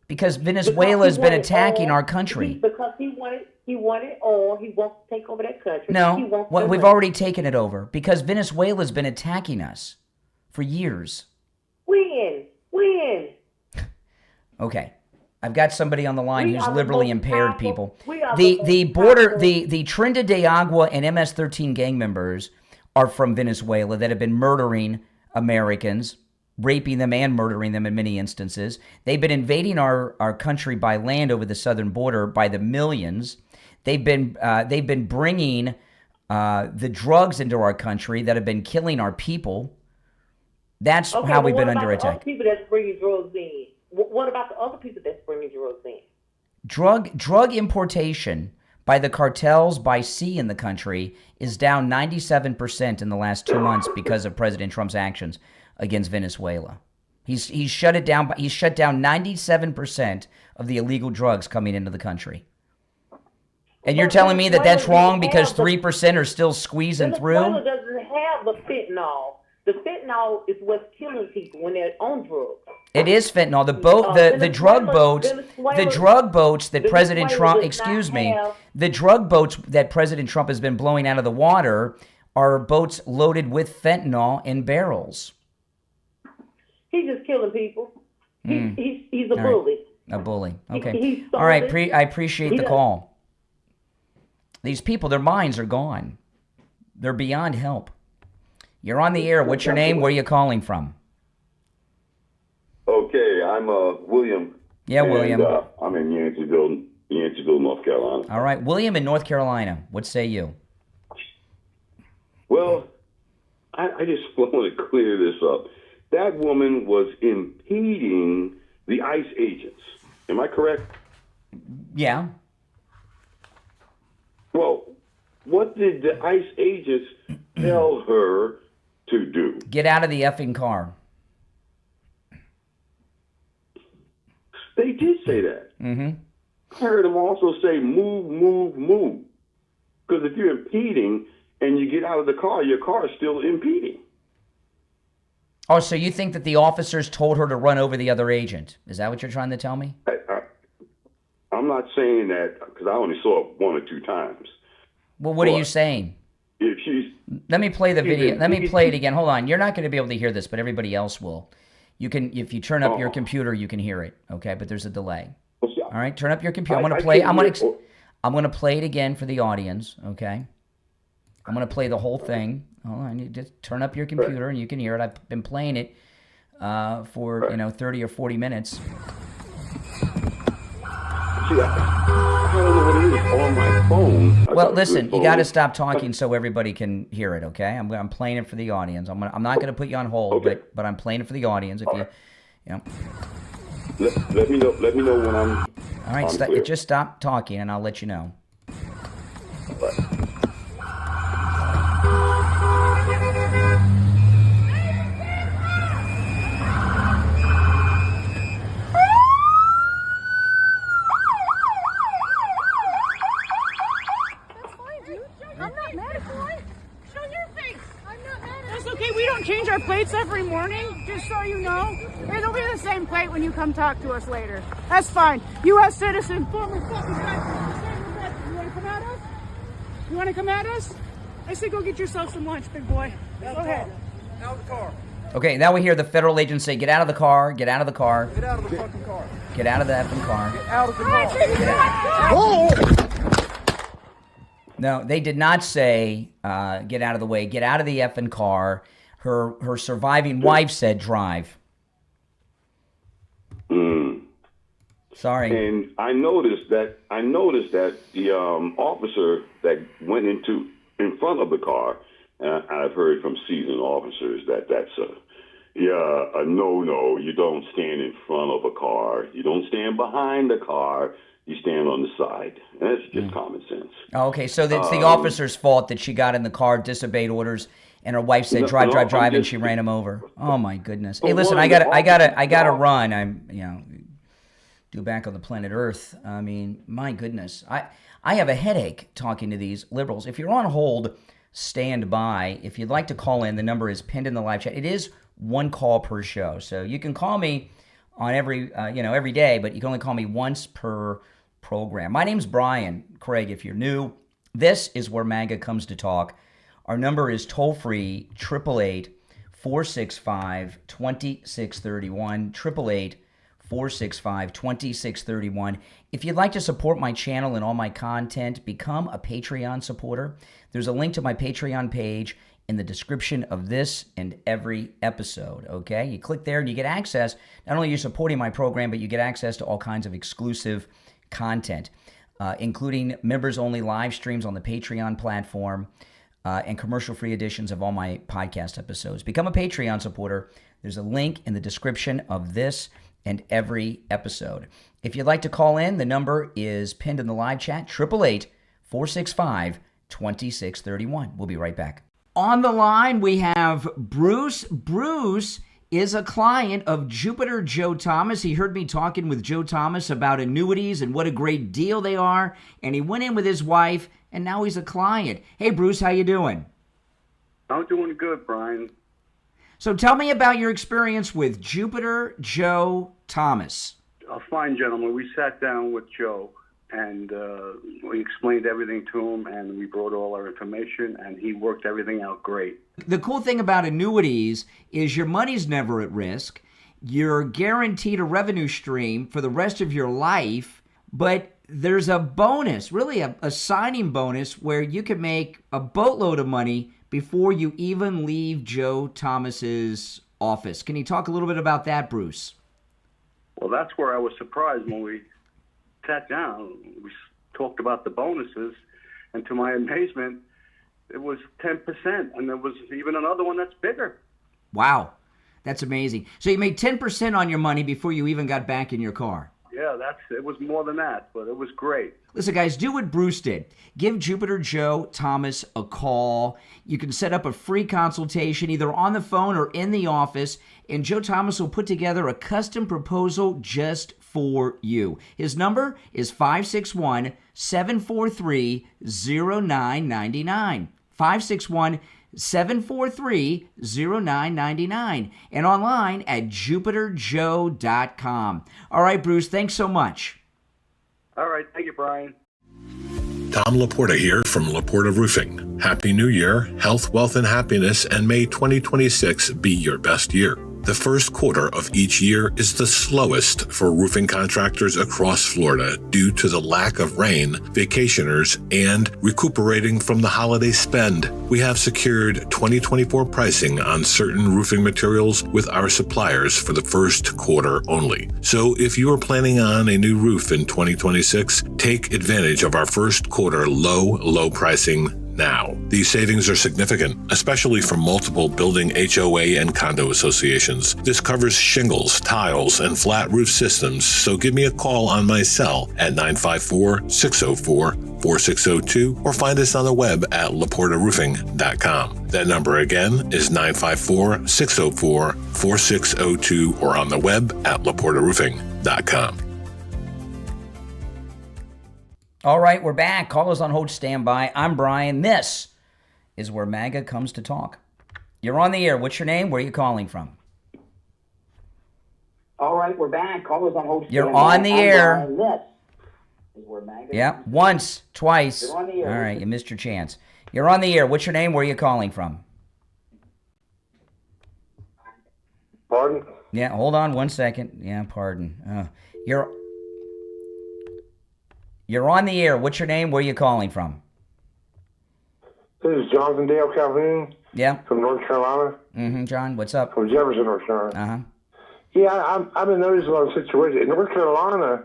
A: Because Venezuela has been attacking our country.
Q: Because he wanted oil. He wants to take over that country.
A: No, we've already taken it over. Because Venezuela has been attacking us for years.
Q: When?
A: Okay. I've got somebody on the line who's liberally impaired, people. The Trinidad de Agua and MS-13 gang members are from Venezuela that have been murdering Americans, raping them and murdering them in many instances. They've been invading our country by land over the southern border by the millions. They've been bringing the drugs into our country that have been killing our people. That's how we've been under attack.
Q: Other people that's bringing drugs in? What about the other people that's bringing drugs in?
A: Drug importation by the cartels by sea in the country is down 97% in the last 2 months because of President Trump's actions against Venezuela. He's shut it down. He's shut down 97% of the illegal drugs coming into the country. And you're telling me that that's wrong because 3% are still squeezing through?
Q: Venezuela doesn't have the fentanyl. The fentanyl is what's killing people when they're on drugs.
A: It is fentanyl. The drug boats, that President Trump, the drug boats that President Trump has been blowing out of the water are boats loaded with fentanyl in barrels.
Q: He's just killing people. He's a bully.
A: A bully. Okay. All right. I appreciate the call. These people, their minds are gone. They're beyond help. You're on the air. What's your name? Where are you calling from?
R: Okay, I'm William.
A: Yeah, William.
R: I'm in Yanceyville, North Carolina.
A: All right, William in North Carolina. What say you?
R: Well, I just want to clear this up. That woman was impeding the ICE agents. Am I correct?
A: Yeah.
R: Well, what did the ICE agents tell her to do?
A: Get out of the effing car.
R: They did say that.
A: Mm-hmm.
R: I heard them also say, move, move, move. Because if you're impeding and you get out of the car, your car is still impeding.
A: Oh, so you think that the officers told her to run over the other agent? Is that what you're trying to tell me?
R: I'm not saying that because I only saw it 1 or 2 times.
A: Well, what are you saying?
R: If she's...
A: Let me play the video. Let me play it again. Hold on. You're not going to be able to hear this, but everybody else will. You can, if you turn up your computer, you can hear it. Okay, but there's a delay. All right, turn up your computer. I'm going to play. I'm going to play it again for the audience. Okay, I'm going to play the whole thing. Hold on. You just turn up your computer and you can hear it. I've been playing it for 30 or 40 minutes.
R: See, I don't know what it is on my phone.
A: Well, listen, you got to stop talking so everybody can hear it. Okay, I'm playing it for the audience. I'm not going to put you on hold, but I'm playing it for the audience. If
R: let me know when I'm.
A: All right, just stop talking, and I'll let you know.
B: Change our plates every morning, just so you know. It'll be the same plate when you come talk to us later. That's fine. U.S. citizen, former fucking veteran. You want to come at us? You want to come at us? I say go get yourself some lunch, big boy. Go ahead.
P: Out of the car.
A: Okay, now we hear the federal agents say, get out of the car, get out of the car.
P: Get out of the fucking car.
A: Get out of the effing car.
P: Get out of the car.
A: No, they did not say, get out of the way. Get out of the effing car. Her surviving wife said drive. Sorry.
R: And I noticed that the officer that went in front of the car, I've heard from seasoned officers that's a no. You don't stand in front of a car. You don't stand behind the car. You stand on the side. And that's just common sense.
A: Oh, okay, so it's the officer's fault that she got in the car, disobeyed orders, and her wife said drive, and she ran him over. Oh my goodness! Hey, listen, I gotta run. I'm due back on the planet Earth. I mean, my goodness, I have a headache talking to these liberals. If you're on hold, stand by. If you'd like to call in, the number is pinned in the live chat. It is 1 call per show, so you can call me on every day, but you can only call me once per program. My name's Brian Craig. If you're new, this is where MAGA comes to talk. Our number is toll-free, 888-465-2631, 888-465-2631. If you'd like to support my channel and all my content, become a Patreon supporter. There's a link to my Patreon page in the description of this and every episode, okay? You click there and you get access. Not only are you supporting my program, but you get access to all kinds of exclusive content, including members-only live streams on the Patreon platform, and commercial-free editions of all my podcast episodes. Become a Patreon supporter. There's a link in the description of this and every episode. If you'd like to call in, the number is pinned in the live chat, 888-465-2631. We'll be right back. On the line, we have Bruce. Bruce is a client of Jupiter Joe Thomas. He heard me talking with Joe Thomas about annuities and what a great deal they are, and he went in with his wife, and now he's a client. Hey, Bruce, how you doing?
S: I'm doing good, Brian.
A: So tell me about your experience with Jupiter Joe Thomas.
S: A fine gentleman. We sat down with Joe, and we explained everything to him, and we brought all our information, and he worked everything out great.
A: The cool thing about annuities is your money's never at risk. You're guaranteed a revenue stream for the rest of your life, but there's a bonus, really a signing bonus, where you can make a boatload of money before you even leave Joe Thomas's office. Can you talk a little bit about that, Bruce?
S: Well, that's where I was surprised when we sat down. We talked about the bonuses, and to my amazement, it was 10%, and there was even another one that's bigger.
A: Wow, that's amazing. So you made 10% on your money before you even got back in your car.
S: Yeah, it was more than that, but it was great.
A: Listen, guys, do what Bruce did. Give Jupiter Joe Thomas a call. You can set up a free consultation either on the phone or in the office, and Joe Thomas will put together a custom proposal just for you. His number is 561-743-0999. 561-743-0999 and online at jupiterjoe.com. All right, Bruce, thanks so much.
S: All right, thank you, Brian.
T: Tom Laporta here from Laporta Roofing. Happy New Year, health, wealth, and happiness, and may 2026 be your best year. The first quarter of each year is the slowest for roofing contractors across Florida due to the lack of rain, vacationers, and recuperating from the holiday spend. We have secured 2024 pricing on certain roofing materials with our suppliers for the first quarter only. So if you are planning on a new roof in 2026, take advantage of our first quarter low pricing now. These savings are significant, especially for multiple building HOA and condo associations. This covers shingles, tiles, and flat roof systems, so give me a call on my cell at 954-604-4602 or find us on the web at laportaroofing.com. That number again is 954-604-4602 or on the web at laportaroofing.com.
A: All right, we're back. Callers on hold, stand by. I'm Brian. This is where MAGA comes to talk. You're on the air. What's your name? Where are you calling from?
U: All right, we're back. Callers on hold.
A: You're on the air.
U: This is where MAGA.
A: Yeah, once, twice.
U: You're on the air.
A: All right, you missed your chance. You're on the air. What's your name? Where are you calling from?
U: Pardon?
A: Yeah, hold on one second. Yeah, pardon. You're on the air. What's your name? Where are you calling from?
U: This is Jonathan Dale Calhoun.
A: Yeah.
U: From North Carolina.
A: Mm-hmm, John, what's up?
U: From Jefferson, North Carolina.
A: Uh-huh.
U: Yeah, I've been noticing a lot of situations. In North Carolina,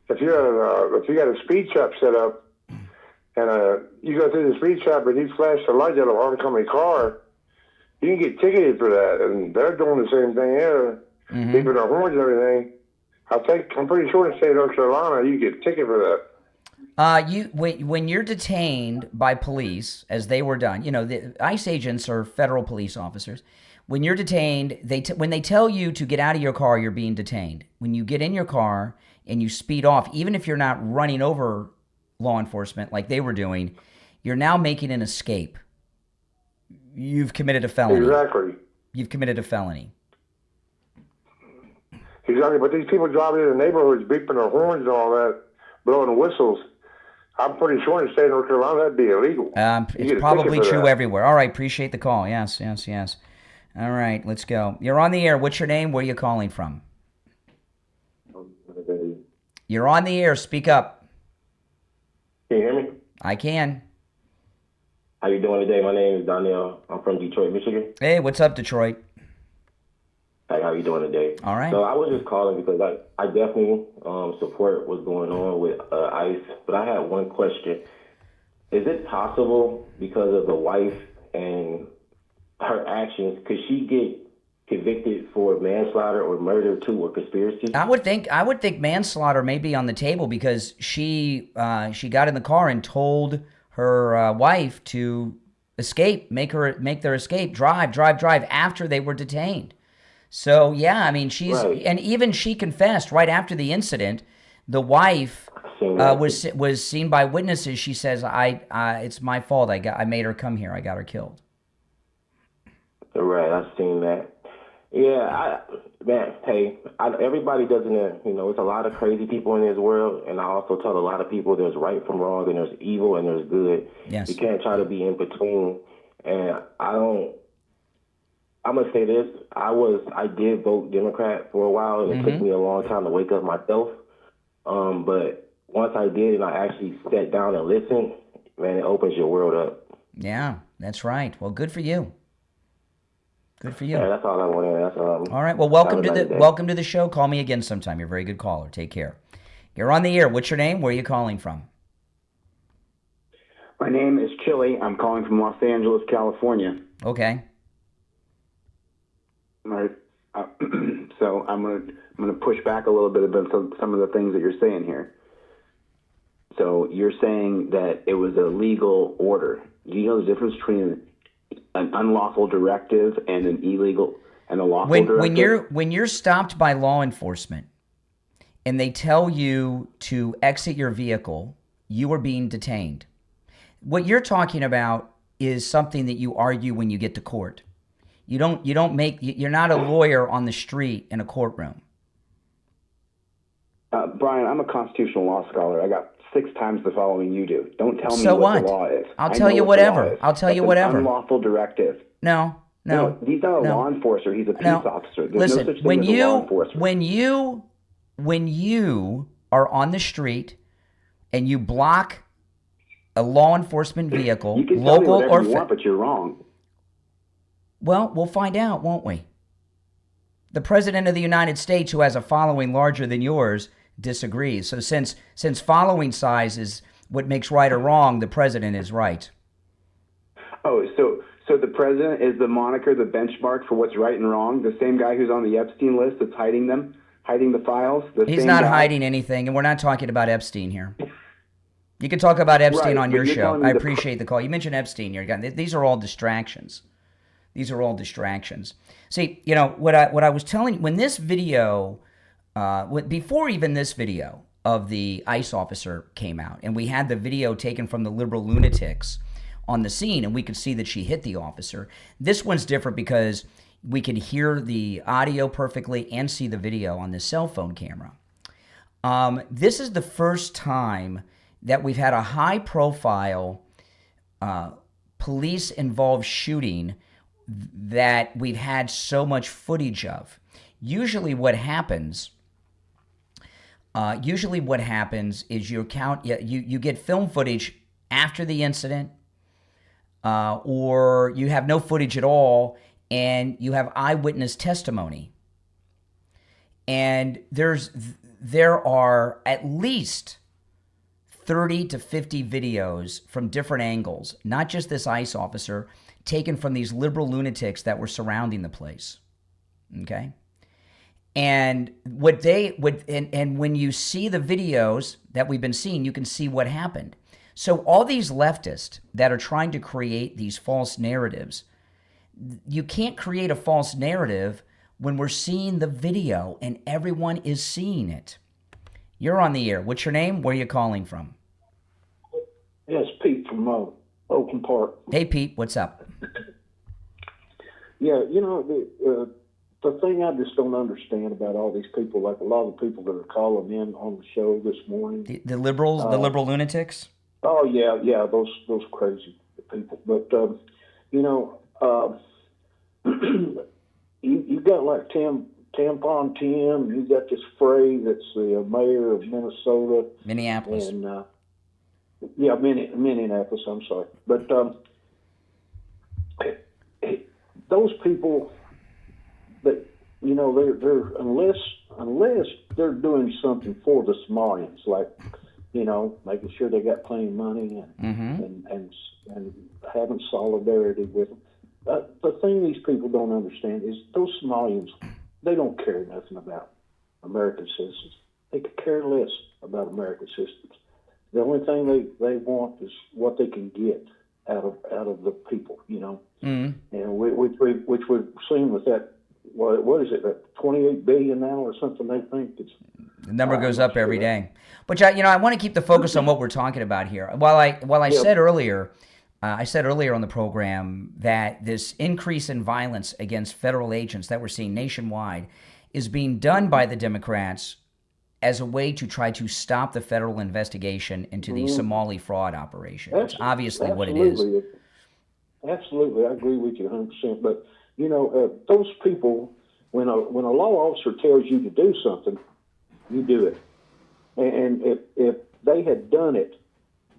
U: if you got a speed trap set up, and you go through the speed trap and you flash the light at an oncoming car, you can get ticketed for that. And they're doing the same thing here, beeping their horns and everything. I'm pretty sure in the state of North Carolina, you get ticketed for that.
A: When you're detained by police, as they were done, the ICE agents are federal police officers. When you're detained, when they tell you to get out of your car, you're being detained. When you get in your car and you speed off, even if you're not running over law enforcement like they were doing, you're now making an escape. You've committed a felony.
U: Exactly.
A: You've committed a felony.
U: Exactly, but these people driving in the neighborhoods, beeping their horns and all that, blowing whistles, I'm pretty sure in the state of North Carolina that'd be illegal.
A: It's probably true everywhere. All right, appreciate the call. Yes. All right, let's go. You're on the air. What's your name? Where are you calling from? You're on the air. Speak up.
U: Can you hear me?
A: I can.
U: How you doing today? My name is Donnell. I'm from Detroit, Michigan.
A: Hey, what's up, Detroit?
U: Hey, how you doing today?
A: All right.
U: So I was just calling because I definitely support what's going on with ICE, but I had one question. Is it possible because of the wife and her actions, could she get convicted for manslaughter or murder too, or conspiracy?
A: I would think manslaughter may be on the table because she got in the car and told her wife to escape, make their escape, drive after they were detained. So yeah, I mean, she's
E: Right.
A: and even she confessed right after the incident. The wife was seen by witnesses. She says, it's my fault. I made her come here. I got her killed."
E: Right, I've seen that. Yeah, everybody doesn't, there's a lot of crazy people in this world, and I also tell a lot of people there's right from wrong, and there's evil, and there's good.
A: Yes.
E: You can't try to be in between, and I'm going to say this, I did vote Democrat for a while, and it took me a long time to wake up myself, but once I did, and I actually sat down and listened, man, it opens your world up.
A: Yeah, that's right. Well, good for you. Good for you.
E: Yeah, that's all I wanted. That's all.
A: All right. Well, welcome to the show. Call me again sometime. You're a very good caller. Take care. You're on the air. What's your name? Where are you calling from?
V: My name is Chili. I'm calling from Los Angeles, California.
A: Okay.
V: All right. So I'm gonna push back a little bit about some of the things that you're saying here. So you're saying that it was a legal order. Do you know the difference between an unlawful directive and an illegal and a lawful directive?
A: When you're stopped by law enforcement and they tell you to exit your vehicle, you are being detained. What you're talking about is something that you argue when you get to court. You're not a lawyer on the street in a courtroom.
V: Brian, I'm a constitutional law scholar. I got 6 times the following you do. Don't tell me
A: So
V: what
A: what?
V: the law is.
A: I'll tell you whatever. I'll tell you whatever.
V: An unlawful directive.
A: No.
V: He's not a law enforcer. He's a peace officer. There's
A: Listen,
V: no such thing as a law enforcer.
A: when you are on the street and you block a law enforcement vehicle,
V: you can
A: local
V: tell me whatever
A: or
V: you want, but you're wrong.
A: Well, we'll find out, won't we? The President of the United States, who has a following larger than yours, disagrees. So since following size is what makes right or wrong, the President is right.
V: Oh, so the President is the moniker, the benchmark for what's right and wrong? The same guy who's on the Epstein list that's hiding the files?
A: He's not hiding anything, and we're not talking about Epstein here. You can talk about Epstein on your show. I appreciate the call. You mentioned Epstein here. These are all distractions. These are all distractions. See, what I was telling you, when this video, before even this video of the ICE officer came out, and we had the video taken from the liberal lunatics on the scene, and we could see that she hit the officer. This one's different because we can hear the audio perfectly and see the video on the cell phone camera. This is the first time that we've had a high-profile police-involved shooting that we've had so much footage of. Usually what happens is you get film footage after the incident, or you have no footage at all, and you have eyewitness testimony. And there are at least 30 to 50 videos from different angles, not just this ICE officer, taken from these liberal lunatics that were surrounding the place. Okay? And when you see the videos that we've been seeing, you can see what happened. So all these leftists that are trying to create these false narratives, you can't create a false narrative when we're seeing the video and everyone is seeing it. You're on the air. What's your name? Where are you calling from?
W: Yes, Pete from Oakland Park.
A: Hey, Pete. What's up?
W: Yeah, the thing I just don't understand about all these people, like a lot of the people that are calling in on the show this morning.
A: The liberals, the liberal lunatics?
W: Oh, yeah, those crazy people. But, you got like Tampon Tim, you got this Frey that's the mayor of Minnesota.
A: Minneapolis.
W: And, Minneapolis, I'm sorry. But those people that, they're unless they're doing something for the Somalians, like, making sure they got plenty of money and having solidarity with them. The thing these people don't understand is those Somalians, they don't care nothing about American citizens. They could care less about American citizens. The only thing they want is what they can get out of the people, and which we've seen with that what is it, 28 billion now or something? They think it's
A: the number goes up every day. But I want to keep the focus on what we're talking about here. While I said earlier, on the program that this increase in violence against federal agents that we're seeing nationwide is being done by the Democrats as a way to try to stop the federal investigation into the Somali fraud operation. It's obviously what it is.
W: Absolutely, I agree with you 100%. But those people, when a law officer tells you to do something, you do it. And if they had done it,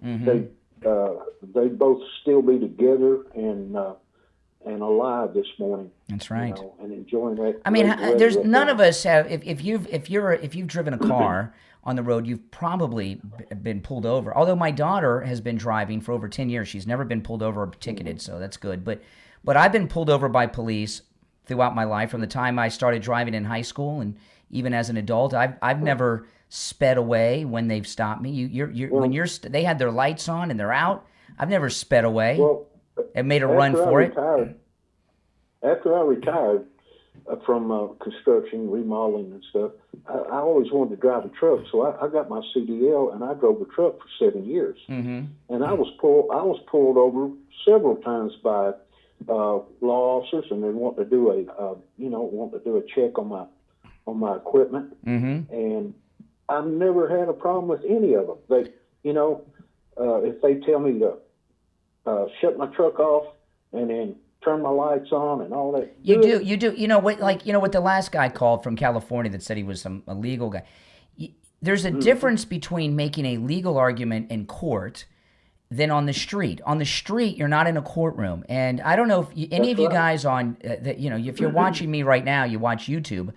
W: they'd both still be together and alive this morning.
A: That's right.
W: And enjoying that.
A: I mean, there's none of us have. If you've driven a car on the road, you've probably been pulled over. Although my daughter has been driving for over 10 years, she's never been pulled over or ticketed, so that's good. But I've been pulled over by police throughout my life, from the time I started driving in high school and even as an adult. I've never sped away when they've stopped me. They had their lights on and they're out. I've never sped away and made a run for it.
W: After I retired from construction, remodeling and stuff, I always wanted to drive a truck. So I got my CDL and I drove the truck for 7 years. And I was pulled over several times by law officers, and they want to do a check on my equipment. And I've never had a problem with any of them. They, if they tell me to shut my truck off and then turn my lights on and all that.
A: You do. You know what the last guy called from California that said he was some illegal guy. There's a difference between making a legal argument in court than on the street. On the street, you're not in a courtroom. And I don't know if any of you guys on, if you're watching me right now, you watch YouTube.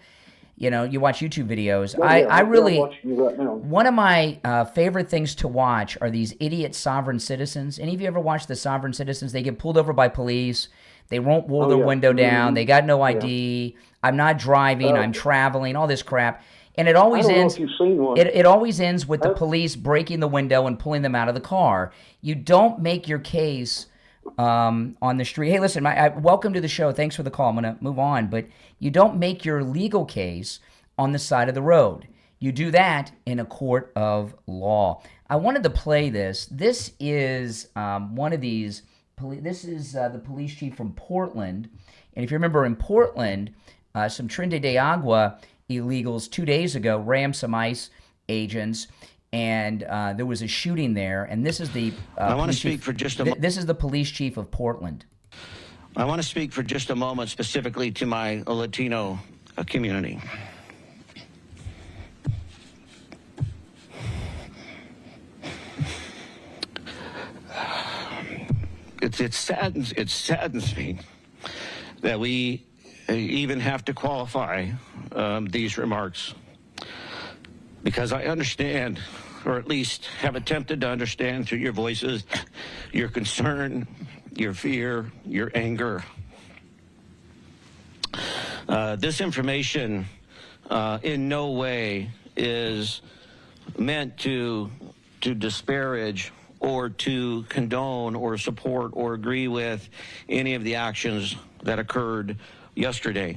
A: You watch YouTube videos. I really, right now. One of my favorite things to watch are these idiot sovereign citizens. Any of you ever watch the sovereign citizens? They get pulled over by police. They won't roll their window down. They got no ID. I'm not driving. I'm traveling. All this crap. And it always ends. It always ends with the police breaking the window and pulling them out of the car. You don't make your case on the street. Hey, listen, welcome to the show. Thanks for the call. I'm going to move on. But you don't make your legal case on the side of the road. You do that in a court of law. I wanted to play this. This is one of these. This is the police chief from Portland. And if you remember, in Portland, some Trinidad de Agua illegals 2 days ago rammed some ICE agents, and there was a shooting there. And this is the
F: I want to speak for just a moment.
A: This is the police chief of Portland.
F: I want to speak for just a moment specifically to my Latino community. It saddens me that we even have to qualify these remarks, because I understand, or at least have attempted to understand through your voices, your concern, your fear, your anger. This information in no way is meant to disparage or to condone or support or agree with any of the actions that occurred yesterday.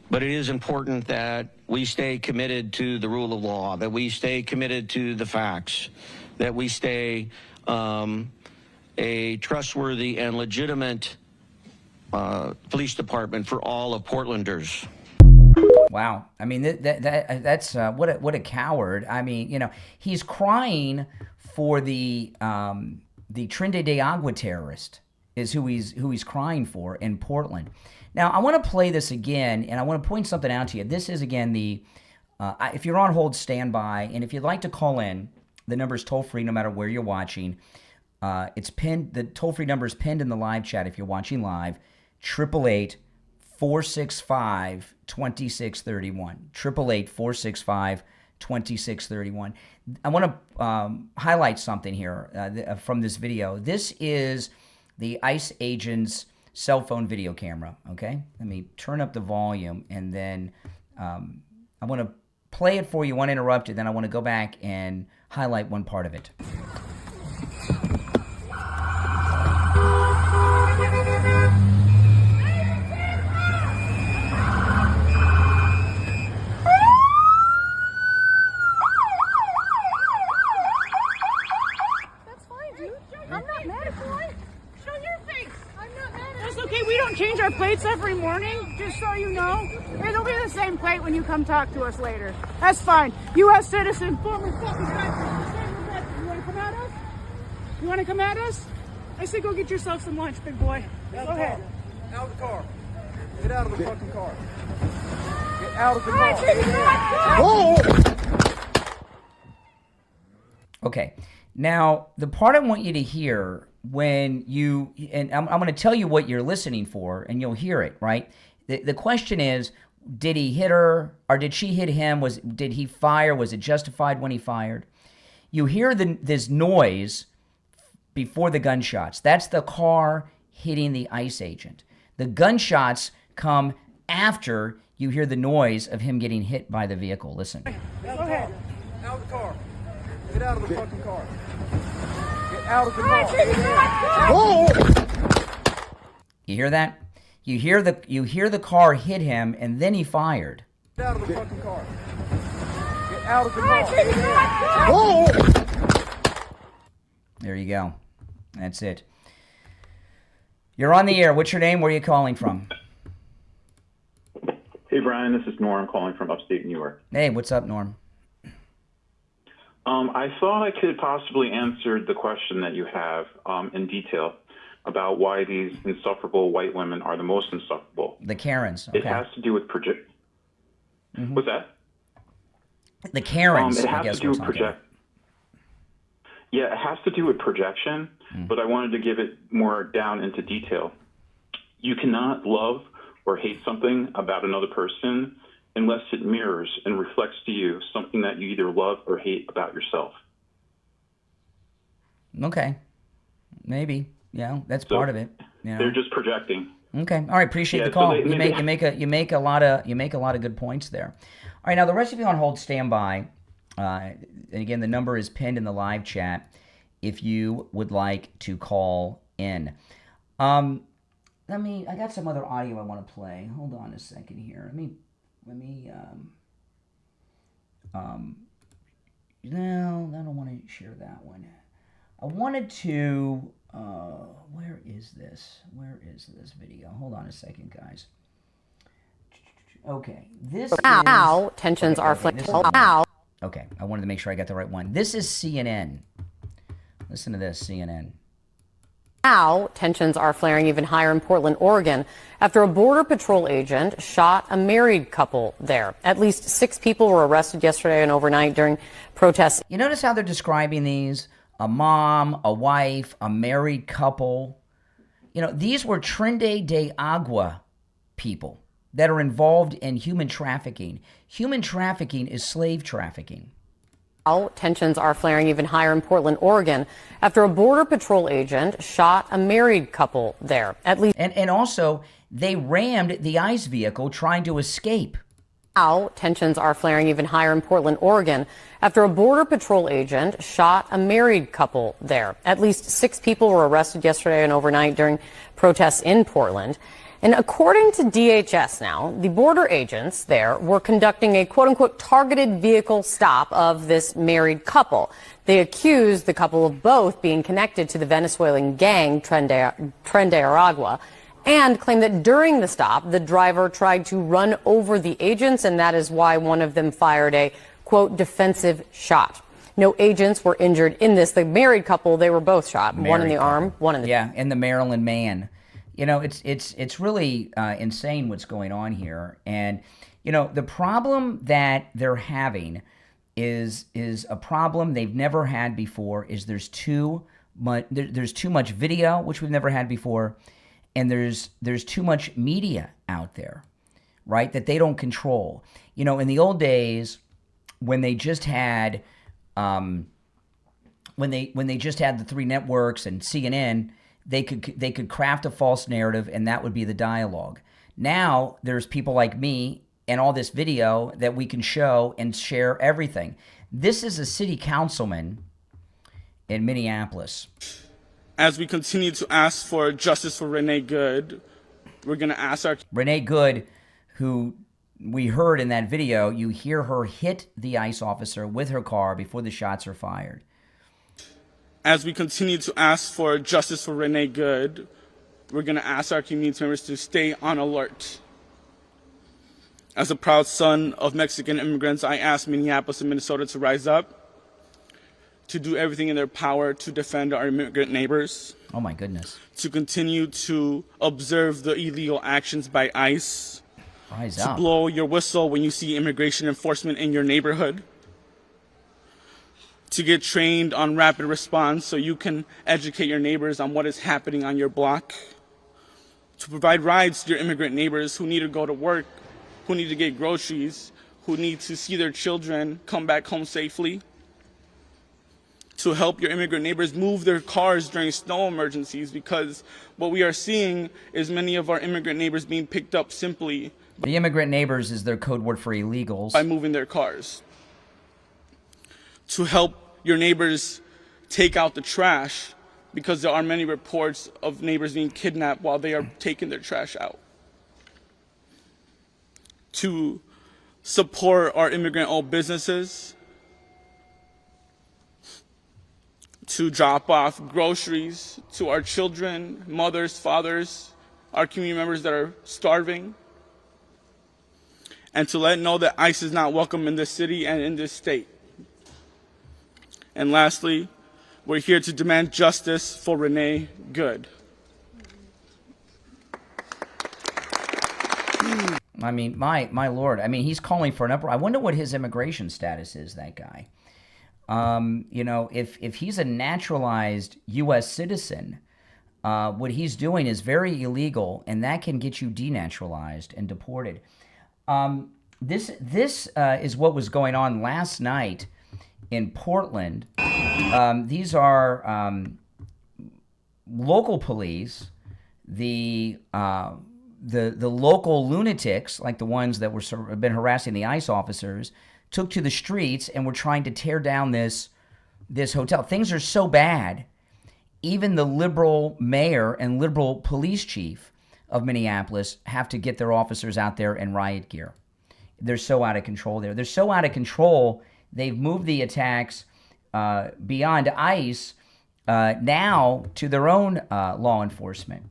F: But it is important that we stay committed to the rule of law, that we stay committed to the facts, that we stay a trustworthy and legitimate police department for all of Portlanders.
A: Wow. I mean, that's what a coward. I mean, he's crying for the Trinidad de Agua terrorist is who he's crying for in Portland. Now, I want to play this again, and I want to point something out to you. This is, again, if you're on hold, stand by. And if you'd like to call in, the number is toll-free no matter where you're watching. It's pinned. The toll-free number is pinned in the live chat if you're watching live. 888-465-2631. 888-465-2631. I want to highlight something here from this video. This is the ICE agent's cell phone video camera, okay? Let me turn up the volume, and then I want to play it for you uninterrupted, then I want to go back and highlight one part of it.
B: just so you know. It'll be the same plate when you come talk to us later. That's fine. U.S. citizen, former fucking veteran. You want to come at us? You want to come at us? I say go get yourself some lunch, big boy. Go ahead.
P: Out of the car. Get out of the fucking car. Get out of the car.
A: Okay. Now, the part I want you to hear when you, and I'm going to tell you what you're listening for, and you'll hear it, right? The question is, did he hit her, or did she hit him? Did he fire? Was it justified when he fired? You hear this noise before the gunshots. That's the car hitting the ICE agent. The gunshots come after you hear the noise of him getting hit by the vehicle. Listen.
P: Go ahead. Out of the car. Get out of the fucking car. Get out of the car.
A: You hear that? You hear the car hit him, and then he fired.
P: Get out of the fucking car. Get out of the car.
A: There you go. That's it. You're on the air. What's your name? Where are you calling from?
G: Hey, Brian. This is Norm calling from upstate New York.
A: Hey, what's up, Norm?
G: I thought I could possibly answer the question that you have in detail about why these insufferable white women are the most insufferable.
A: The Karens. Okay.
G: It has to do with project.
A: Mm-hmm.
G: What's that?
A: The Karens.
G: It has
A: I guess
G: to do with project. Yeah, it has to do with projection, but I wanted to give it more down into detail. You cannot love or hate something about another person unless it mirrors and reflects to you something that you either love or hate about yourself.
A: Okay. Maybe. Yeah, that's part of it. You know?
G: They're just projecting.
A: Okay. All right. Appreciate the call. You make a lot of good points there. All right. Now the rest of you on hold, stand by. And again, the number is pinned in the live chat if you would like to call in. I got some other audio I want to play. Hold on a second here. No, I don't want to share that one. I wanted to, where is this video? Hold on a second, guys. Okay, this
I: now tensions are flaring. Now.
A: Okay, I wanted to make sure I got the right one. This is CNN. Listen to this, CNN.
I: Now, tensions are flaring even higher in Portland, Oregon, after a Border Patrol agent shot a married couple there. At least 6 people were arrested yesterday and overnight during protests.
A: You notice how they're describing these? A mom, a wife, a married couple. You know, these were Trinidad de Agua people that are involved in human trafficking. Human trafficking is slave trafficking.
I: Now, tensions are flaring even higher in Portland, Oregon, after a Border Patrol agent shot a married couple there. At least,
A: and also, they rammed the ICE vehicle trying to escape.
I: Now, tensions are flaring even higher in Portland, Oregon, after a Border Patrol agent shot a married couple there. At least 6 people were arrested yesterday and overnight during protests in Portland. And according to DHS now, the border agents there were conducting a quote-unquote targeted vehicle stop of this married couple. They accused the couple of both being connected to the Venezuelan gang Tren de Aragua and claimed that during the stop, the driver tried to run over the agents, and that is why one of them fired a quote defensive shot. No agents were injured in this. The married couple, they were both shot, one in the arm, one in the...
A: Yeah, and the Maryland man. You know, it's really insane what's going on here. And, you know, the problem that they're having is a problem they've never had before, is there's too much video, which we've never had before, and there's too much media out there, right, that they don't control. You know, in the old days, when they just had when they just had the 3 networks and CNN, they could craft a false narrative, and that would be the dialogue. Now there's people like me and all this video that we can show and share everything. This is a city councilman in Minneapolis.
J: As we continue to ask for justice for Renee Good, we're going to ask our...
A: Renee Good, who we heard in that video, you hear her hit the ICE officer with her car before the shots are fired.
J: As we continue to ask for justice for Renee Good, we're going to ask our community members to stay on alert. As a proud son of Mexican immigrants, I ask Minneapolis and Minnesota to rise up, to do everything in their power to defend our immigrant neighbors.
A: Oh my goodness.
J: To continue to observe the illegal actions by ICE.
A: Rise
J: to
A: up.
J: blow your whistle when you see immigration enforcement in your neighborhood. To get trained on rapid response so you can educate your neighbors on what is happening on your block. To provide rides to your immigrant neighbors who need to go to work, who need to get groceries, who need to see their children come back home safely. To help your immigrant neighbors move their cars during snow emergencies, because what we are seeing is many of our immigrant neighbors being picked up simply
A: The immigrant neighbors is their code word for illegals.
J: by moving their cars. To help your neighbors take out the trash, because there are many reports of neighbors being kidnapped while they are taking their trash out. To support our immigrant-owned businesses. To drop off groceries to our children, mothers, fathers, our community members that are starving. And to let know that ICE is not welcome in this city and in this state. And lastly, we're here to demand justice for Renee Good.
A: I mean, my Lord. I mean, he's calling for an uproar. I wonder what his immigration status is, that guy. You know, if he's a naturalized U.S. citizen, what he's doing is very illegal, and that can get you denaturalized and deported. This is what was going on last night in Portland. These are local police, the local lunatics, like the ones that have been harassing the ICE officers, took to the streets and were trying to tear down this hotel. Things are so bad, even the liberal mayor and liberal police chief of Minneapolis have to get their officers out there in riot gear. They're so out of control there. They're so out of control, they've moved the attacks beyond ICE now to their own law enforcement.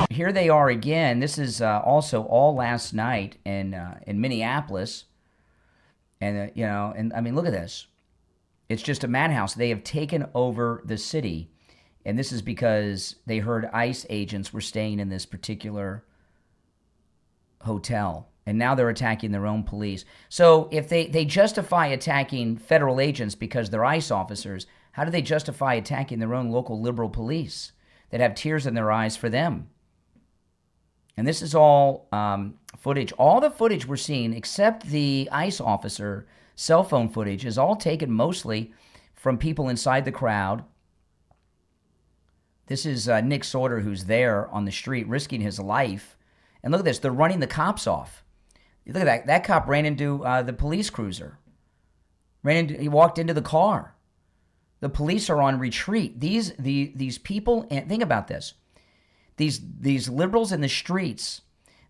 A: Here they are again. This is also all last night in Minneapolis. And, you know, and I mean, look at this. It's just a madhouse. They have taken over the city. And this is because they heard ICE agents were staying in this particular hotel. And now they're attacking their own police. So if they justify attacking federal agents because they're ICE officers, how do they justify attacking their own local liberal police that have tears in their eyes for them? And this is all footage. All the footage we're seeing, except the ICE officer cell phone footage, is all taken mostly from people inside the crowd. This is Nick Sorter, who's there on the street risking his life. And look at this. They're running the cops off. Look at that. That cop ran into the police cruiser. He walked into the car. The police are on retreat. These people, and think about this. These liberals in the streets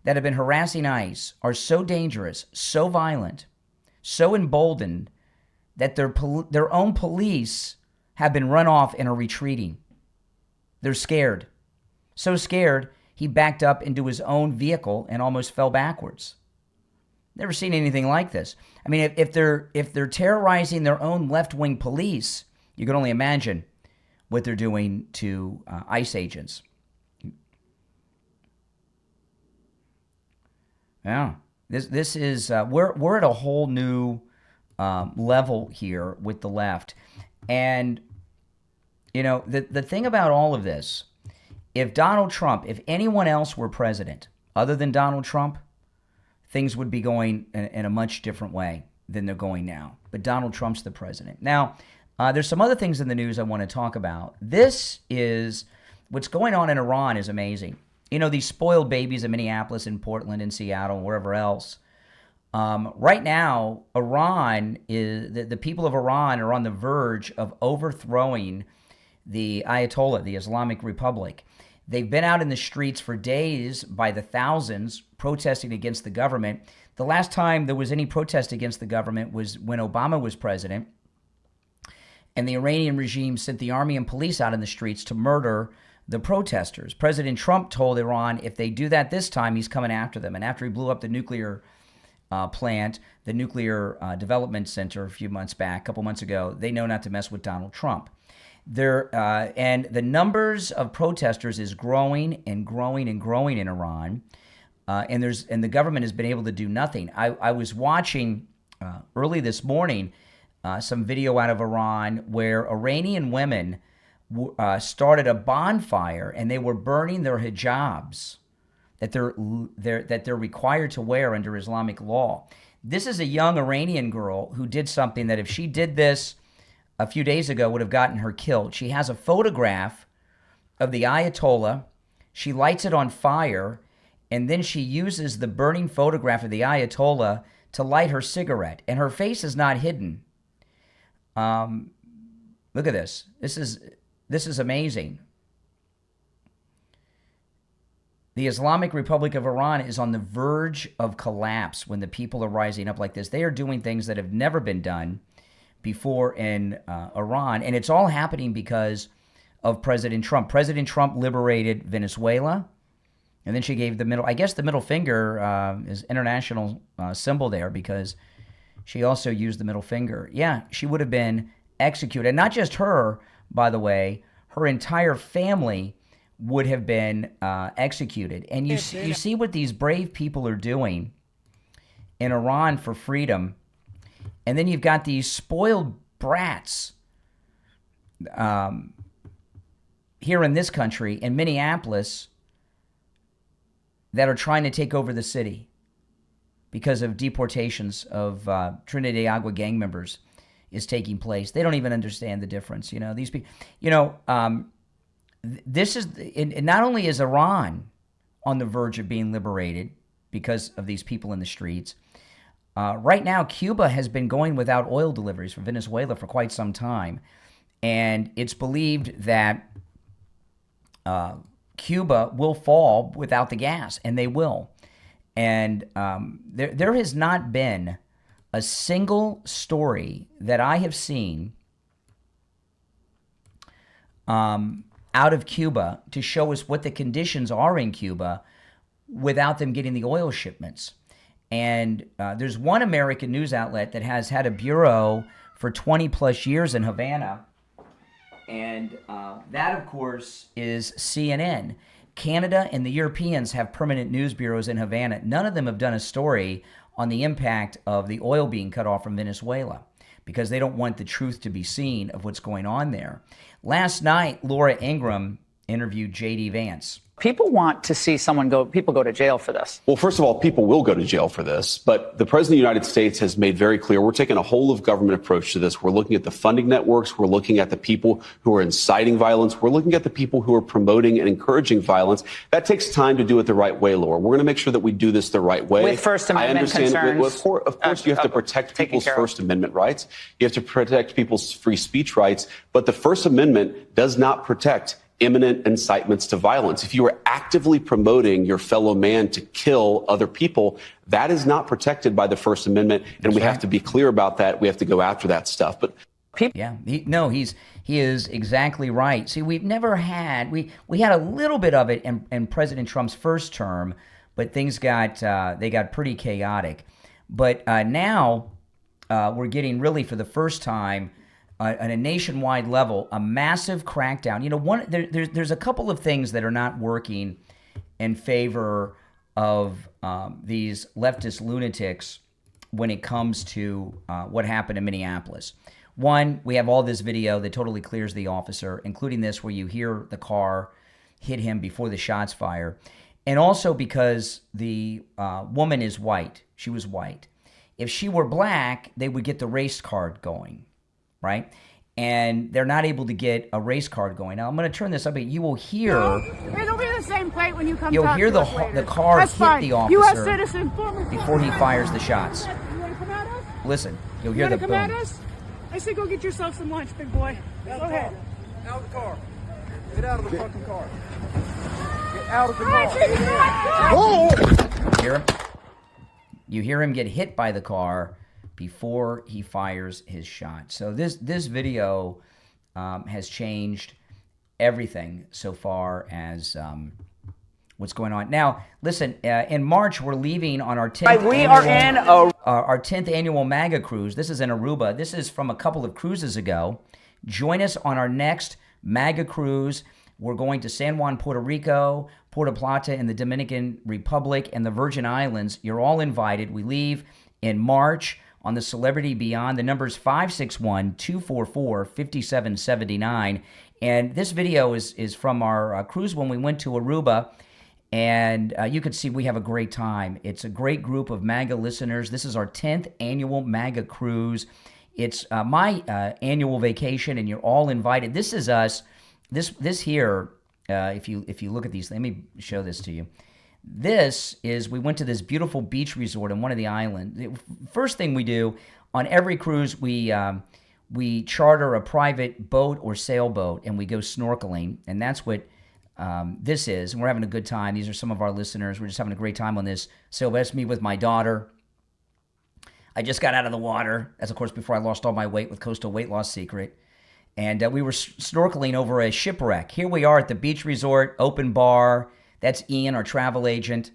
A: that have been harassing ICE are so dangerous, so violent, so emboldened that their own police have been run off and are retreating. They're scared. So scared, he backed up into his own vehicle and almost fell backwards. Never seen anything like this. I mean, if they're terrorizing their own left-wing police, you can only imagine what they're doing to ICE agents. Yeah, this is we're at a whole new level here with the left, and you know the thing about all of this, if Donald Trump, if anyone else were president other than Donald Trump, things would be going in a much different way than they're going now. But Donald Trump's the president now. There's some other things in the news I want to talk about. This is what's going on in Iran is amazing. You know, these spoiled babies in Minneapolis and Portland and Seattle and wherever else. Right now, Iran is the people of Iran are on the verge of overthrowing the Ayatollah, the Islamic Republic. They've been out in the streets for days by the thousands protesting against the government. The last time there was any protest against the government was when Obama was president. And the Iranian regime sent the army and police out in the streets to murder the protesters. President Trump told Iran if they do that this time, he's coming after them. And after he blew up the nuclear plant, the nuclear development center a couple months ago, they know not to mess with Donald Trump. And the numbers of protesters is growing and growing and growing in Iran, and the government has been able to do nothing. I was watching early this morning some video out of Iran where Iranian women started a bonfire and they were burning their hijabs that they're required to wear under Islamic law. This is a young Iranian girl who did something that if she did this a few days ago would have gotten her killed. She has a photograph of the Ayatollah. She lights it on fire, and then she uses the burning photograph of the Ayatollah to light her cigarette, and her face is not hidden. Look at this. This is amazing. The Islamic Republic of Iran is on the verge of collapse when the people are rising up like this. They are doing things that have never been done before in Iran, and it's all happening because of President Trump. President Trump liberated Venezuela, and then she gave the middle finger is international symbol there because she also used the middle finger. Yeah, she would have been executed. And not just her, by the way, her entire family would have been executed. And you see what these brave people are doing in Iran for freedom. And then you've got these spoiled brats here in this country, in Minneapolis, that are trying to take over the city because of deportations of Trinidad Agua gang members is taking place. They don't even understand the difference. These people, this is, not only is Iran on the verge of being liberated because of these people in the streets, right now Cuba has been going without oil deliveries from Venezuela for quite some time. And it's believed that Cuba will fall without the gas, and they will. And there has not been a single story that I have seen out of Cuba to show us what the conditions are in Cuba without them getting the oil shipments. And there's one American news outlet that has had a bureau for 20 plus years in Havana. And that, of course, is CNN. Canada and the Europeans have permanent news bureaus in Havana. None of them have done a story on the impact of the oil being cut off from Venezuela because they don't want the truth to be seen of what's going on there. Last night, Laura Ingraham interviewed J.D. Vance.
C: People want to see people go to jail for this.
H: Well, first of all, people will go to jail for this. But the President of the United States has made very clear we're taking a whole of government approach to this. We're looking at the funding networks. We're looking at the people who are inciting violence. We're looking at the people who are promoting and encouraging violence. That takes time to do it the right way, Laura. We're going to make sure that we do this the right way.
C: With First Amendment concerns.
H: Of course, you have to protect people's First Amendment rights. You have to protect people's free speech rights. But the First Amendment does not protect imminent incitements to violence. If you are actively promoting your fellow man to kill other people, that is not protected by the First Amendment, and we have to be clear about that. We have to go after that stuff. But
A: yeah, he is exactly right. See, we've never had we had a little bit of it in President Trump's first term, but things got pretty chaotic. But now we're getting really for the first time on a nationwide level, a massive crackdown. There's a couple of things that are not working in favor of these leftist lunatics when it comes to what happened in Minneapolis. One, we have all this video that totally clears the officer, including this where you hear the car hit him before the shots fire. And also because the woman is white. She was white. If she were black, they would get the race card going. Right? And they're not able to get a race card going. Now, I'm going to turn this up, but you will hear...
B: It'll be the same plate when you come
A: You'll
B: talk
A: hear
B: to us later.
A: the car
B: That's
A: hit
B: fine.
A: the officer
B: U.S. citizen,
A: before he fires the shots.
B: You want to come at us?
A: Listen, you'll
B: You
A: hear
B: want
A: the
B: to come
A: boom.
B: at us? I say go get yourself some lunch, big boy. Go ahead.
P: Out of the car. Get out of the fucking car. Get out of the car.
A: You hear him get hit by the car before he fires his shot. So this video has changed everything so far as what's going on. Now, listen, in March, we're leaving on our 10th our 10th annual MAGA cruise. This is in Aruba. This is from a couple of cruises ago. Join us on our next MAGA cruise. We're going to San Juan, Puerto Rico, Puerto Plata in the Dominican Republic, and the Virgin Islands. You're all invited. We leave in March on the Celebrity Beyond. The number is 561-244-5779. And this video is from our cruise when we went to Aruba. And you can see we have a great time. It's a great group of MAGA listeners. This is our 10th annual MAGA cruise. It's my annual vacation, and you're all invited. This is us. This here, if you look at these, let me show this to you. This is, we went to this beautiful beach resort on one of the islands. First thing we do on every cruise, we charter a private boat or sailboat, and we go snorkeling, and that's what this is. And we're having a good time. These are some of our listeners. We're just having a great time on this sailboat. That's me with my daughter. I just got out of the water. That's, of course, before I lost all my weight with Coastal Weight Loss Secret. And we were snorkeling over a shipwreck. Here we are at the beach resort, open bar. That's Ian, our travel agent,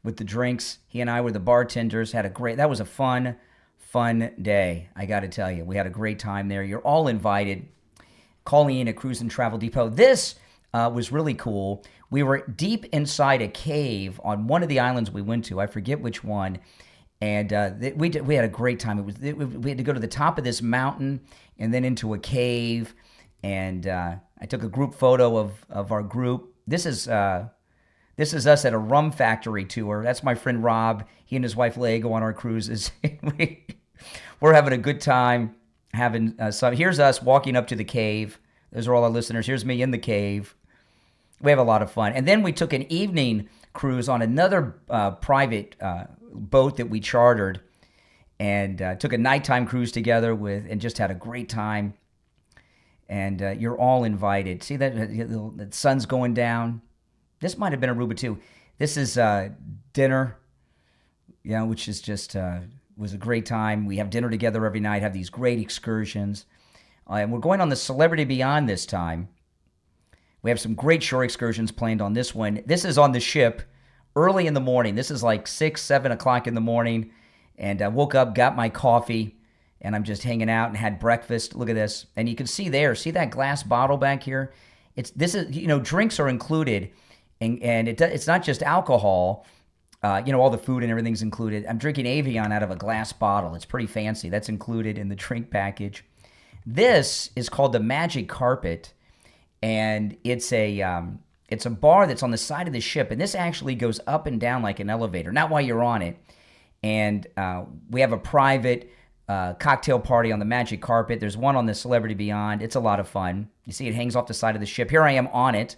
A: with the drinks. He and I were the bartenders. That was a fun day, I got to tell you. We had a great time there. You're all invited. Call Ian at Cruise and Travel Depot. This was really cool. We were deep inside a cave on one of the islands we went to. I forget which one. And we had a great time. We had to go to the top of this mountain and then into a cave. And I took a group photo of our group. This is us at a rum factory tour. That's my friend Rob. He and his wife Leigh go on our cruises. We're having a good time. Here's us walking up to the cave. Those are all our listeners. Here's me in the cave. We have a lot of fun. And then we took an evening cruise on another private boat that we chartered, and took a nighttime cruise together and just had a great time. And you're all invited. See that the sun's going down. This might have been Aruba too. This is dinner, which is just was a great time. We have dinner together every night. Have these great excursions, and we're going on the Celebrity Beyond this time. We have some great shore excursions planned on this one. This is on the ship early in the morning. This is like 6, 7 o'clock in the morning. And I woke up, got my coffee, and I'm just hanging out and had breakfast. Look at this. And you can see that glass bottle back here? Drinks are included, and it's not just alcohol. All the food and everything's included. I'm drinking Evian out of a glass bottle. It's pretty fancy. That's included in the drink package. This is called the Magic Carpet. And it's a bar that's on the side of the ship, and this actually goes up and down like an elevator, not while you're on it. And we have a private cocktail party on the Magic Carpet. There's one on the Celebrity Beyond. It's a lot of fun. You see it hangs off the side of the ship. Here I am on it,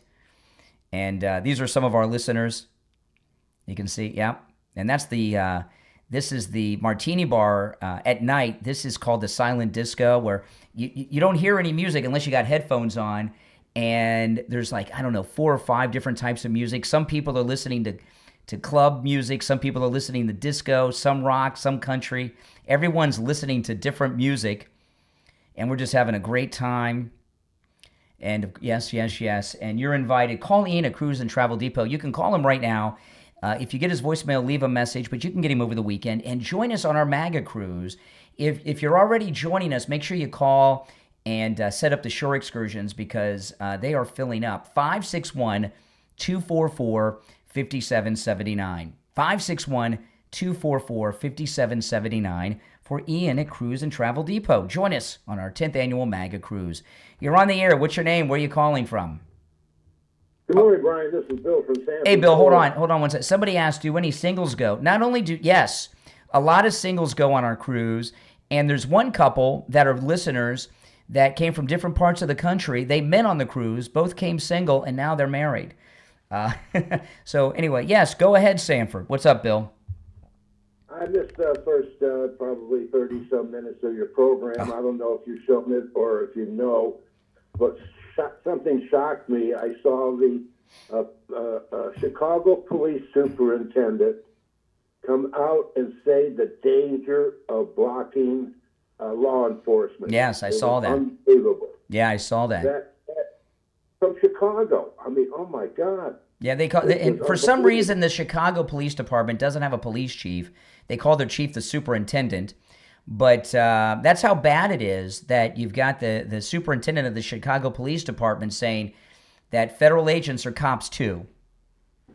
A: and these are some of our listeners. You can see, yeah. And that's this is the Martini Bar at night. This is called the Silent Disco, where you don't hear any music unless you got headphones on. And there's 4 or 5 different types of music. Some people are listening to club music. Some people are listening to disco, some rock, some country. Everyone's listening to different music. And we're just having a great time. And yes. And you're invited. Call Ian at Cruise and Travel Depot. You can call him right now. If you get his voicemail, leave a message. But you can get him over the weekend. And join us on our MAGA cruise. If you're already joining us, make sure you call and set up the shore excursions, because they are filling up. 561-244-5779. 561-244-5779 for Ian at Cruise and Travel Depot. Join us on our 10th annual MAGA cruise. You're on the air. What's your name? Where are you calling from?
W: Good morning, Brian. This is Bill from San
A: Hey, Bill, hold on one second. Somebody asked, do any singles go? Not only yes, a lot of singles go on our cruise, and there's one couple that are listeners that came from different parts of the country. They met on the cruise, both came single, and now they're married. So anyway, yes, go ahead, Sanford. What's up, Bill?
W: I missed the first probably 30-some minutes of your program. I don't know if you showed it or if you know, but something shocked me. I saw the Chicago police superintendent come out and say the danger of blocking law enforcement.
A: Yes, I saw that.
W: Unbelievable.
A: Yeah, I saw that.
W: So from Chicago. I mean, oh my God.
A: Yeah, they call and for some reason the Chicago Police Department doesn't have a police chief. They call their chief the superintendent. But that's how bad it is that you've got the superintendent of the Chicago Police Department saying that federal agents are cops too,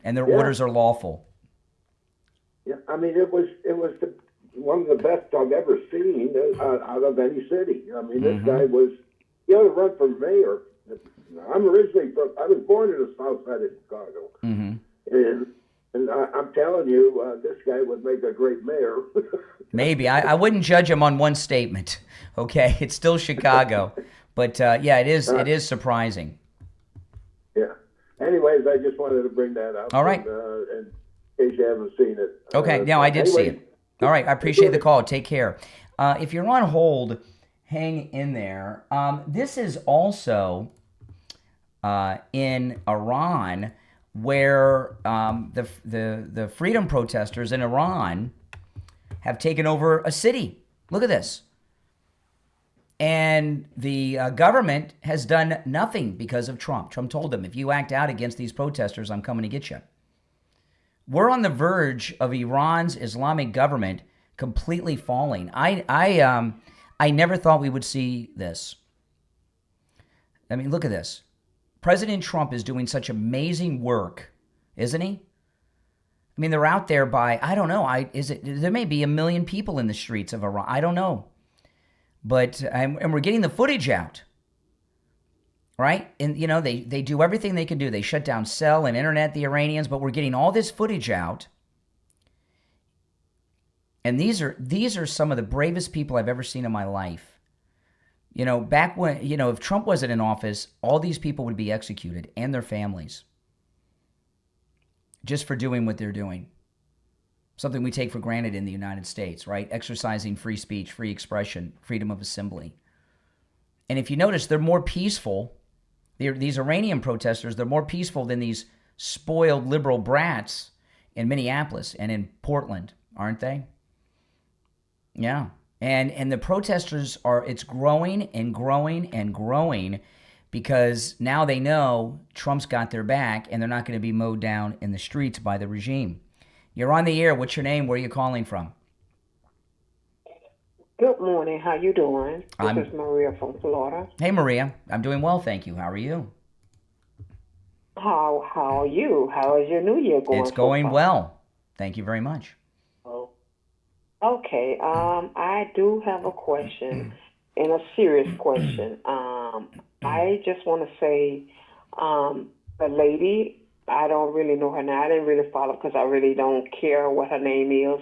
A: and their orders are lawful.
W: Yeah, I mean, it was one of the best I've ever seen out of any city. I mean, this guy was, he ought to run for mayor. I was born in the south side of Chicago. And I'm telling you, this guy would make a great mayor.
A: Maybe. I wouldn't judge him on one statement. Okay, it's still Chicago. But, yeah, it is surprising.
W: Yeah. Anyways, I just wanted to bring that up.
A: All right.
W: And in case you haven't seen it.
A: Okay, now I did see it. All right, I appreciate the call. Take care. If you're on hold, hang in there. This is also in Iran, where the freedom protesters in Iran have taken over a city. Look at this. And the government has done nothing because of Trump. Trump told them, if you act out against these protesters, I'm coming to get you. We're on the verge of Iran's Islamic government completely falling. I never thought we would see this. I mean, look at this. President Trump is doing such amazing work, isn't he? I mean, they're out there by, I don't know, there may be 1 million people in the streets of Iran. I don't know. But, and we're getting the footage out, right? And, you know, they do everything they can do. They shut down cell and internet, the Iranians, but we're getting all this footage out. And these are some of the bravest people I've ever seen in my life. You know, back when, you know, if Trump wasn't in office, all these people would be executed and their families just for doing what they're doing. Something we take for granted in the United States, right? Exercising free speech, free expression, freedom of assembly. And if you notice, they're more peaceful. These Iranian protesters, they're more peaceful than these spoiled liberal brats in Minneapolis and in Portland, aren't they? Yeah. And the protesters it's growing and growing and growing because now they know Trump's got their back and they're not going to be mowed down in the streets by the regime. You're on the air. What's your name? Where are you calling from?
K: Good morning. How you doing? This is Maria from Florida.
A: Hey, Maria. I'm doing well, thank you. How are you?
K: How are you? How is your new year going?
A: It's going well. Thank you very much.
K: Okay, I do have a question, and a serious question. I just want to say, the lady, I don't really know her name. I didn't really follow because I really don't care what her name is.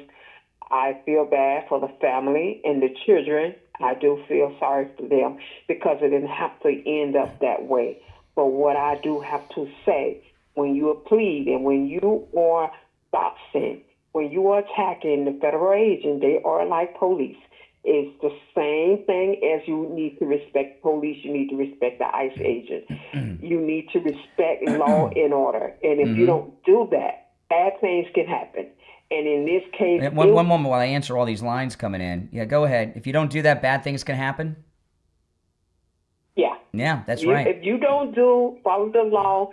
K: I feel bad for the family and the children. I do feel sorry for them because it didn't have to end up that way. But what I do have to say, when you are pleading, when you are boxing, when you are attacking the federal agent, they are like police. It's the same thing as you need to respect police. You need to respect the ICE agent. You need to respect law and order. And if you don't do that, bad things can happen. And in this case...
A: One moment while I answer all these lines coming in. Yeah, go ahead. If you don't do that, bad things can happen?
K: Yeah.
A: Yeah, that's right.
K: If you don't follow the law,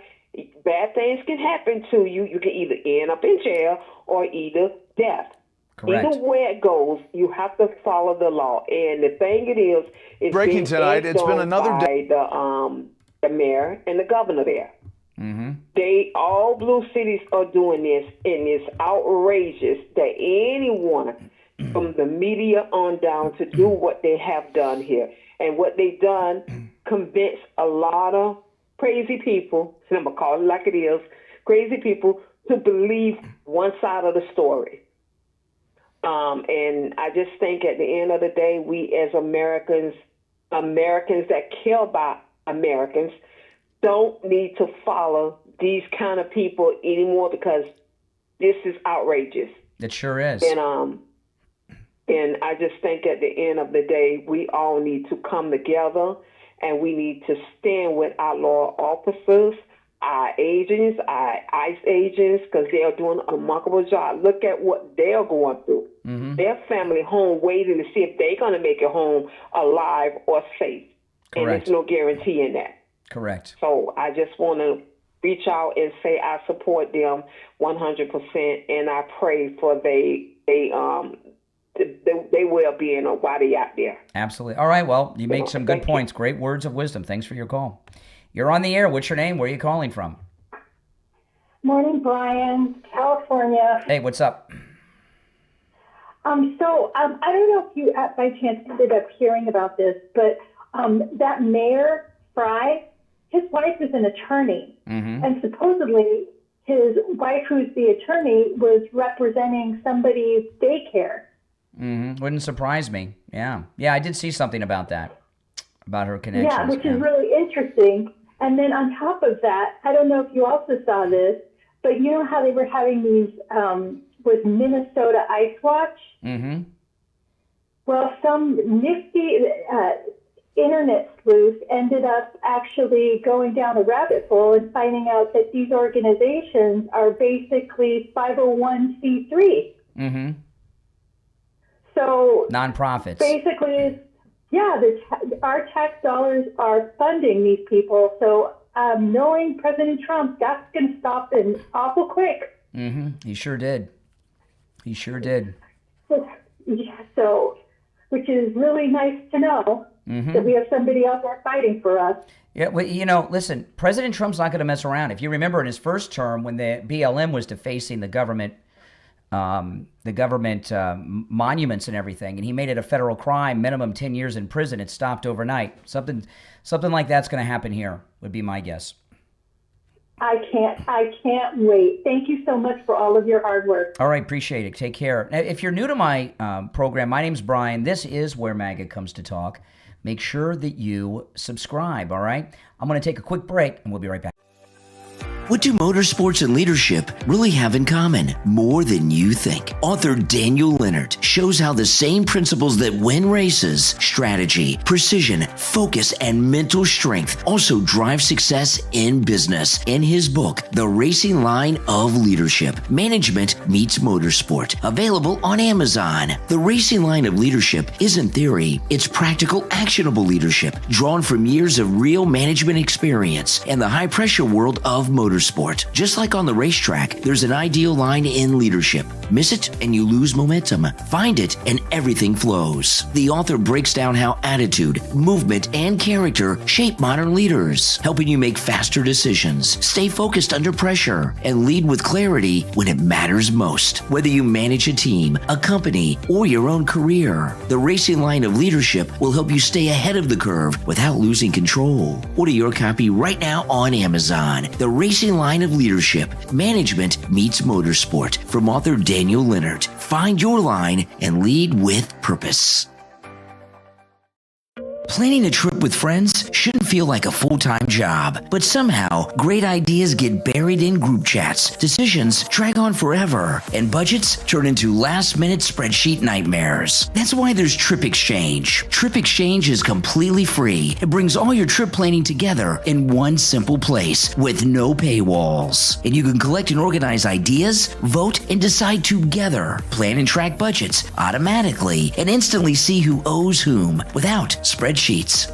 K: bad things can happen to you. You can either end up in jail or either death.
A: Correct.
K: Either way it goes, you have to follow the law. And the thing it is, it's
P: breaking tonight. It's been another day.
K: The mayor and the governor there.
A: Mm-hmm.
K: All blue cities are doing this, and it's outrageous that anyone from the media on down to do what they have done here. And what they've done convinced a lot of crazy people, so I'm going to call it like it is, crazy people to believe one side of the story. And I just think at the end of the day, we as Americans that care about Americans, don't need to follow these kind of people anymore because this is outrageous.
A: It sure is.
K: And I just think at the end of the day, we all need to come together and we need to stand with our law officers, our agents, our ICE agents, because they're doing a remarkable job. Look at what they're going through.
A: Mm-hmm.
K: Their family home waiting to see if they're going to make it home alive or safe.
A: Correct.
K: And there's no guarantee in that.
A: Correct.
K: So I just want to reach out and say I support them 100%, and I pray for they well-being while they out there.
A: Absolutely. All right. Well, you make some good points. Great words of wisdom. Thanks for your call. You're on the air. What's your name? Where are you calling from?
L: Morning, Brian, California.
A: Hey, what's up?
L: I don't know if you, by chance, ended up hearing about this, but that Mayor Frey, his wife is an attorney, and supposedly his wife, who's the attorney, was representing somebody's daycare.
A: Wouldn't surprise me. Yeah. Yeah, I did see something about that, about her connections.
L: Yeah, which is really interesting. And then on top of that, I don't know if you also saw this, but you know how they were having these with Minnesota Ice Watch? Well, some nifty internet sleuth ended up actually going down a rabbit hole and finding out that these organizations are basically 501c3. So
A: nonprofits.
L: Basically, yeah, our tax dollars are funding these people. So knowing President Trump, that's going to stop in awful quick.
A: He sure did. He sure did.
L: Yeah, so, which is really nice to know that we have somebody out there fighting for us.
A: Yeah, well, you know, listen, President Trump's not going to mess around. If you remember in his first term when the BLM was defacing the government monuments and everything, and he made it a federal crime, minimum 10 years in prison, it stopped overnight. Something like that's going to happen here, would be my guess.
L: I can't wait. Thank you so much for all of your hard work.
A: All right, appreciate it. Take care. Now, if you're new to my program, my name's Brian. This is Where MAGA Comes to Talk. Make sure that you subscribe, all right? I'm going to take a quick break, and we'll be right back.
M: What do motorsports and leadership really have in common? More than you think. Author Daniel Leonard shows how the same principles that win races, strategy, precision, focus, and mental strength also drive success in business in his book, The Racing Line of Leadership, Management Meets Motorsport, available on Amazon. The Racing Line of Leadership isn't theory, it's practical, actionable leadership drawn from years of real management experience and the high-pressure world of motorsport. Just like on the racetrack, there's an ideal line in leadership. Miss it and you lose momentum. Find it and everything flows. The author breaks down how attitude, movement, and character shape modern leaders, helping you make faster decisions, stay focused under pressure, and lead with clarity when it matters most. Whether you manage a team, a company, or your own career, the Racing Line of Leadership will help you stay ahead of the curve without losing control. Order your copy right now on Amazon. The Racing Line of Leadership, Management Meets Motorsport, from author Daniel Leonard. Find your line and lead with purpose. Planning a trip with friends shouldn't feel like a full-time job, but somehow great ideas get buried in group chats, decisions drag on forever, and budgets turn into last-minute spreadsheet nightmares. That's why there's Trip Exchange. Trip Exchange is completely free. It brings all your trip planning together in one simple place with no paywalls. And you can collect and organize ideas, vote, and decide together. Plan and track budgets automatically and instantly see who owes whom without spreadsheets.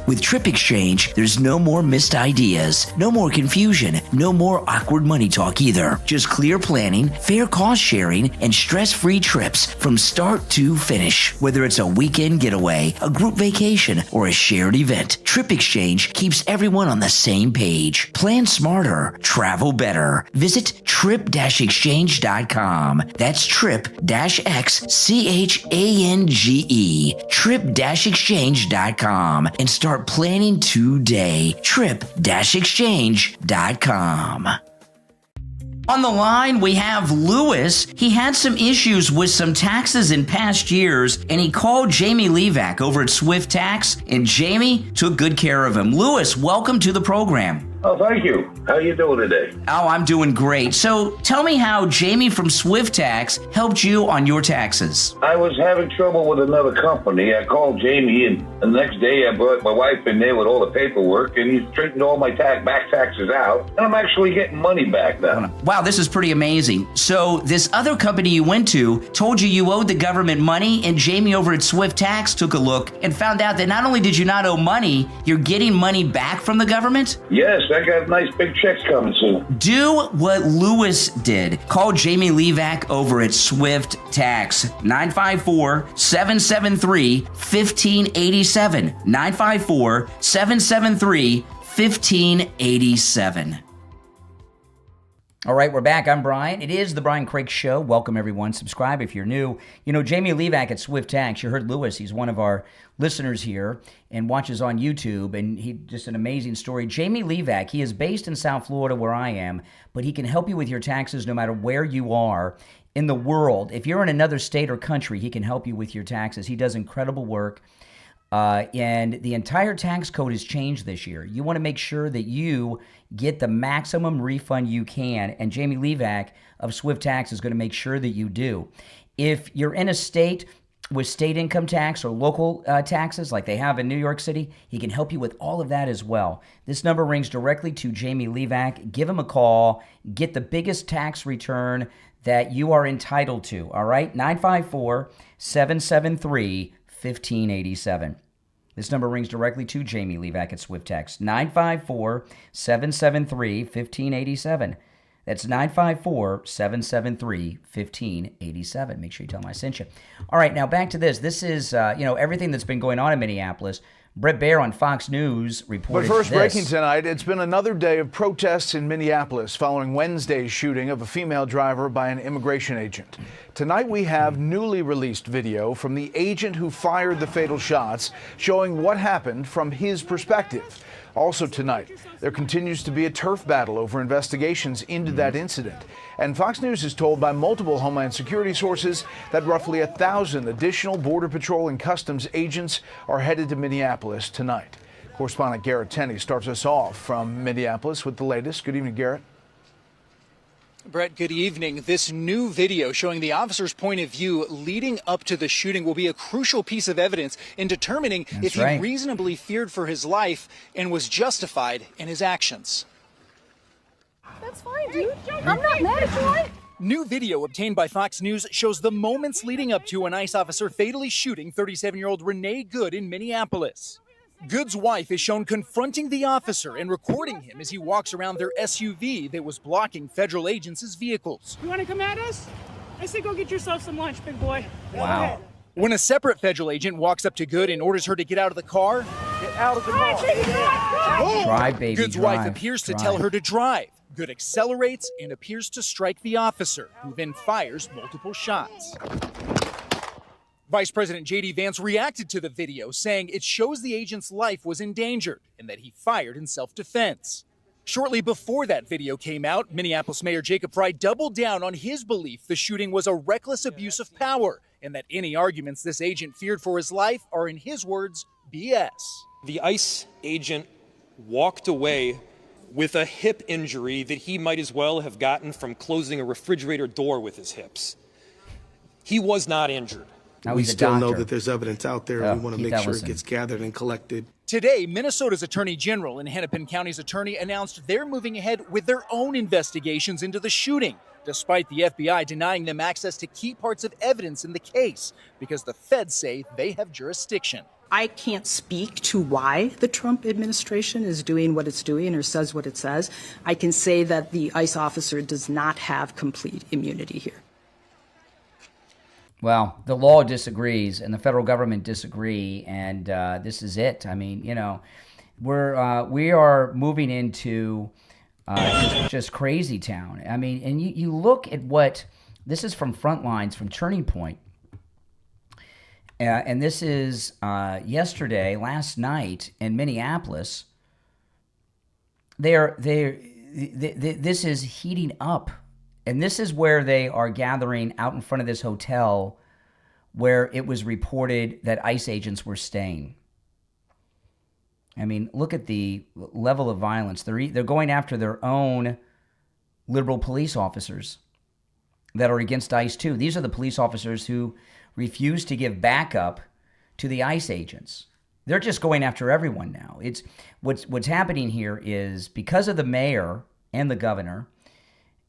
M: With Trip Exchange, there's no more missed ideas, no more confusion, no more awkward money talk either. Just clear planning, fair cost sharing, and stress-free trips from start to finish. Whether it's a weekend getaway, a group vacation, or a shared event, Trip Exchange keeps everyone on the same page. Plan smarter, travel better. Visit trip-exchange.com. That's trip-exchange, trip-exchange.com. And start planning today. Trip-exchange.com. On the line, we have Lewis. He had some issues with some taxes in past years, and he called Jamie Levac over at Swift Tax, and Jamie took good care of him. Lewis, welcome to the program.
D: Oh, thank you. How you doing today?
A: Oh, I'm doing great. So tell me how Jamie from Swift Tax helped you on your taxes.
D: I was having trouble with another company. I called Jamie, and the next day I brought my wife in there with all the paperwork, and he straightened all my back taxes out, and I'm actually getting money back now.
A: Wow, this is pretty amazing. So this other company you went to told you owed the government money, and Jamie over at Swift Tax took a look and found out that not only did you not owe money, you're getting money back from the government?
D: Yes, I got nice big checks coming soon.
A: Do what Lewis did. Call Jamie Levac over at Swift Tax. 954-773-1587. 954-773-1587. All right, we're back. I'm Brian. It is the Brian Craig Show. Welcome, everyone. Subscribe if you're new. You know, Jamie Levac at Swift Tax, you heard Lewis. He's one of our listeners here and watches on YouTube, and he just an amazing story. Jamie Levac, he is based in South Florida where I am, but he can help you with your taxes no matter where you are in the world. If you're in another state or country, he can help you with your taxes. He does incredible work. And the entire tax code has changed this year. You want to make sure that you get the maximum refund you can, and Jamie Levac of Swift Tax is going to make sure that you do. If you're in a state with state income tax or local taxes like they have in New York City, he can help you with all of that as well. This number rings directly to Jamie Levac. Give him a call. Get the biggest tax return that you are entitled to, all right? 954-773-1587. This number rings directly to Jamie Levac at Swift Tax. 954-773-1587. That's 954-773-1587. Make sure you tell them I sent you. All right, now back to this. This is, everything that's been going on in Minneapolis. Brett Baer on Fox News reported
N: But first,
A: this.
N: breaking tonight, it's been another day of protests in Minneapolis following Wednesday's shooting of a female driver by an immigration agent. Tonight, we have newly released video from the agent who fired the fatal shots, showing what happened from his perspective. Also tonight, there continues to be a turf battle over investigations into that incident. And Fox News is told by multiple Homeland Security sources that roughly 1,000 additional Border Patrol and Customs agents are headed to Minneapolis tonight. Correspondent Garrett Tenney starts us off from Minneapolis with the latest. Good evening, Garrett.
O: Brett, good evening. This new video showing the officer's point of view leading up to the shooting will be a crucial piece of evidence in determining if he reasonably feared for his life and was justified in his actions.
B: That's fine, dude. I'm not mad at you.
O: New video obtained by Fox News shows the moments leading up to an ICE officer fatally shooting 37-year-old Renee Good in Minneapolis. Good's wife is shown confronting the officer and recording him as he walks around their SUV that was blocking federal agents' vehicles.
B: You want to come at us? I say go get yourself some lunch, big boy.
O: Wow. When a separate federal agent walks up to Good and orders her to get out of the car,
P: get out of the car.
A: Drive, baby,
O: Good's
A: drive,
O: wife appears to
A: drive.
O: tell her to drive. Good accelerates and appears to strike the officer, who then fires multiple shots. Vice President J.D. Vance reacted to the video, saying it shows the agent's life was endangered and that he fired in self-defense. Shortly before that video came out, Minneapolis Mayor Jacob Frey doubled down on his belief the shooting was a reckless abuse of power and that any arguments this agent feared for his life are, in his words, BS.
X: The ICE agent walked away with a hip injury that he might as well have gotten from closing a refrigerator door with his hips. He was not injured.
A: Now
Y: we
A: he's a
Y: still know
A: doctor.
Y: that there's evidence out there.
A: Oh,
Y: We want to
A: keep
Y: make
A: that
Y: sure
A: listening.
Y: it gets gathered and collected.
O: Today, Minnesota's Attorney General and Hennepin County's attorney announced they're moving ahead with their own investigations into the shooting, despite the FBI denying them access to key parts of evidence in the case, because the feds say they have jurisdiction.
Z: I can't speak to why the Trump administration is doing what it's doing or says what it says. I can say that the ICE officer does not have complete immunity here.
A: Well, the law disagrees and the federal government disagree, and this is it. I mean, we are moving into just crazy town. I mean, and you look at what this is from Frontlines, from Turning Point, and this is last night in Minneapolis. This is heating up. And this is where they are gathering out in front of this hotel where it was reported that ICE agents were staying. I mean, look at the level of violence. They're going after their own liberal police officers that are against ICE too. These are the police officers who refuse to give backup to the ICE agents. They're just going after everyone now. It's what's happening here is because of the mayor and the governor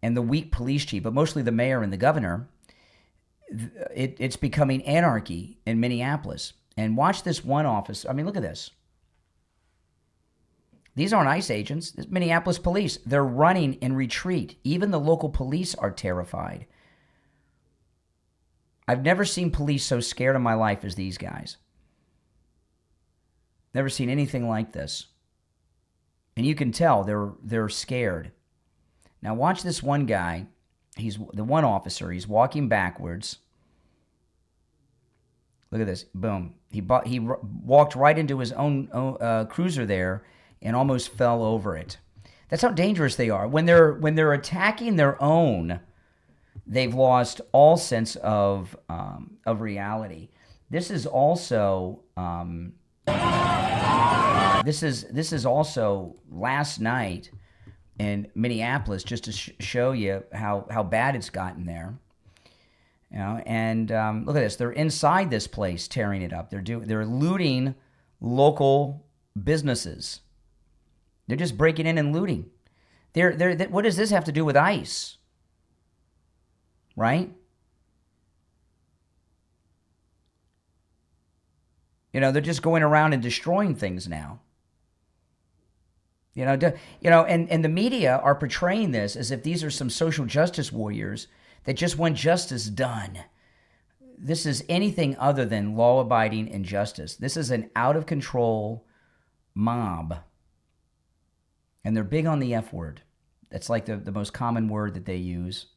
A: and the weak police chief, but mostly the mayor and the governor, it's becoming anarchy in Minneapolis. And watch this one officer. I mean, look at this. These aren't ICE agents. It's Minneapolis police. They're running in retreat. Even the local police are terrified. I've never seen police so scared in my life as these guys. Never seen anything like this. And you can tell they're scared. Now watch this one guy. He's the one officer. He's walking backwards. Look at this. Boom. He walked right into his own cruiser there and almost fell over it. That's how dangerous they are. When they're attacking their own, they've lost all sense of reality. This is also this is also last night in Minneapolis, just to show you how bad it's gotten there. You know, and look at this. They're inside this place, tearing it up. They're looting local businesses. They're just breaking in and looting. What does this have to do with ICE? Right? You know, they're just going around and destroying things now. And the media are portraying this as if these are some social justice warriors that just want justice done. This is anything other than law-abiding injustice. This is an out-of-control mob. And they're big on the F word. That's like the most common word that they use.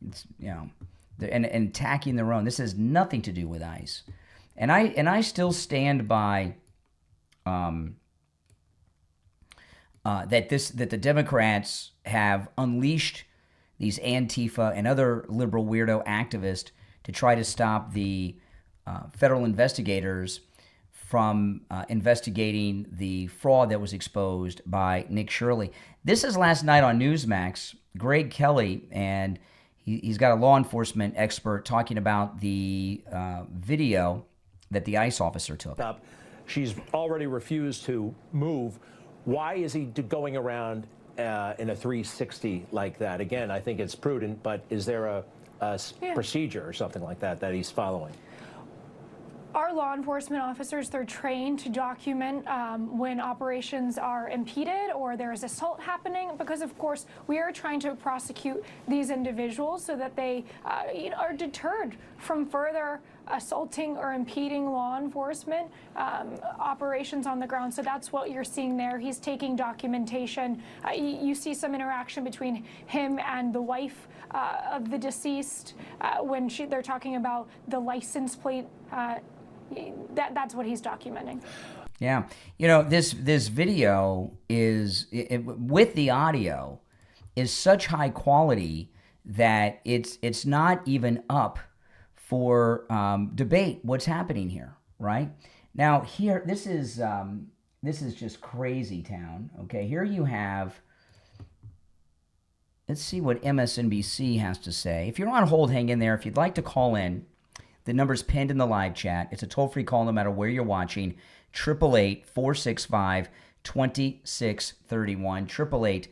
A: It's, and attacking their own. This has nothing to do with ICE. And I still stand by that the Democrats have unleashed these Antifa and other liberal weirdo activists to try to stop the federal investigators from investigating the fraud that was exposed by Nick Shirley. This is last night on Newsmax. Greg Kelly, and he's got a law enforcement expert talking about the video that the ICE officer took.
E: She's already refused to move. Why is he going around in a 360 like that? Again, I think it's prudent, but is there a procedure or something like that he's following?
Q: Our law enforcement officers, they're trained to document when operations are impeded or there is assault happening, because of course we are trying to prosecute these individuals so that they are deterred from further assaulting or impeding law enforcement operations on the ground. So that's what you're seeing there. He's taking documentation. You see some interaction between him and the wife of the deceased when they're talking about the license plate. That's what he's documenting.
A: Yeah. This video is, with the audio, is such high quality that it's not even up for debate what's happening here, right? Now, here, this is just crazy town, okay? Here you have, let's see what MSNBC has to say. If you're on hold, hang in there. If you'd like to call in, the number's pinned in the live chat. It's a toll-free call no matter where you're watching. 888-465-2631.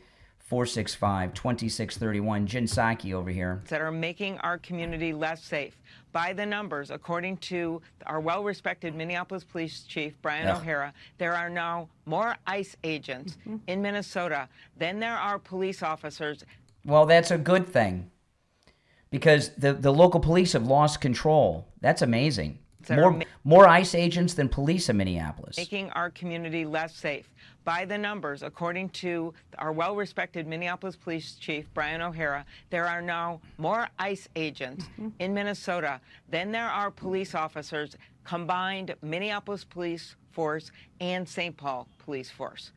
A: 888-465-2631. Jen Psaki over here.
R: That are making our community less safe. By the numbers, according to our well-respected Minneapolis Police Chief, Brian O'Hara, there are now more ICE agents in Minnesota than there are police officers.
A: Well, that's a good thing, because the local police have lost control. That's amazing. More ICE agents than police in Minneapolis.
R: Making our community less safe. By the numbers, according to our well-respected Minneapolis Police Chief, Brian O'Hara, there are now more ICE agents in Minnesota than there are police officers, combined Minneapolis Police Force and St. Paul Police Force.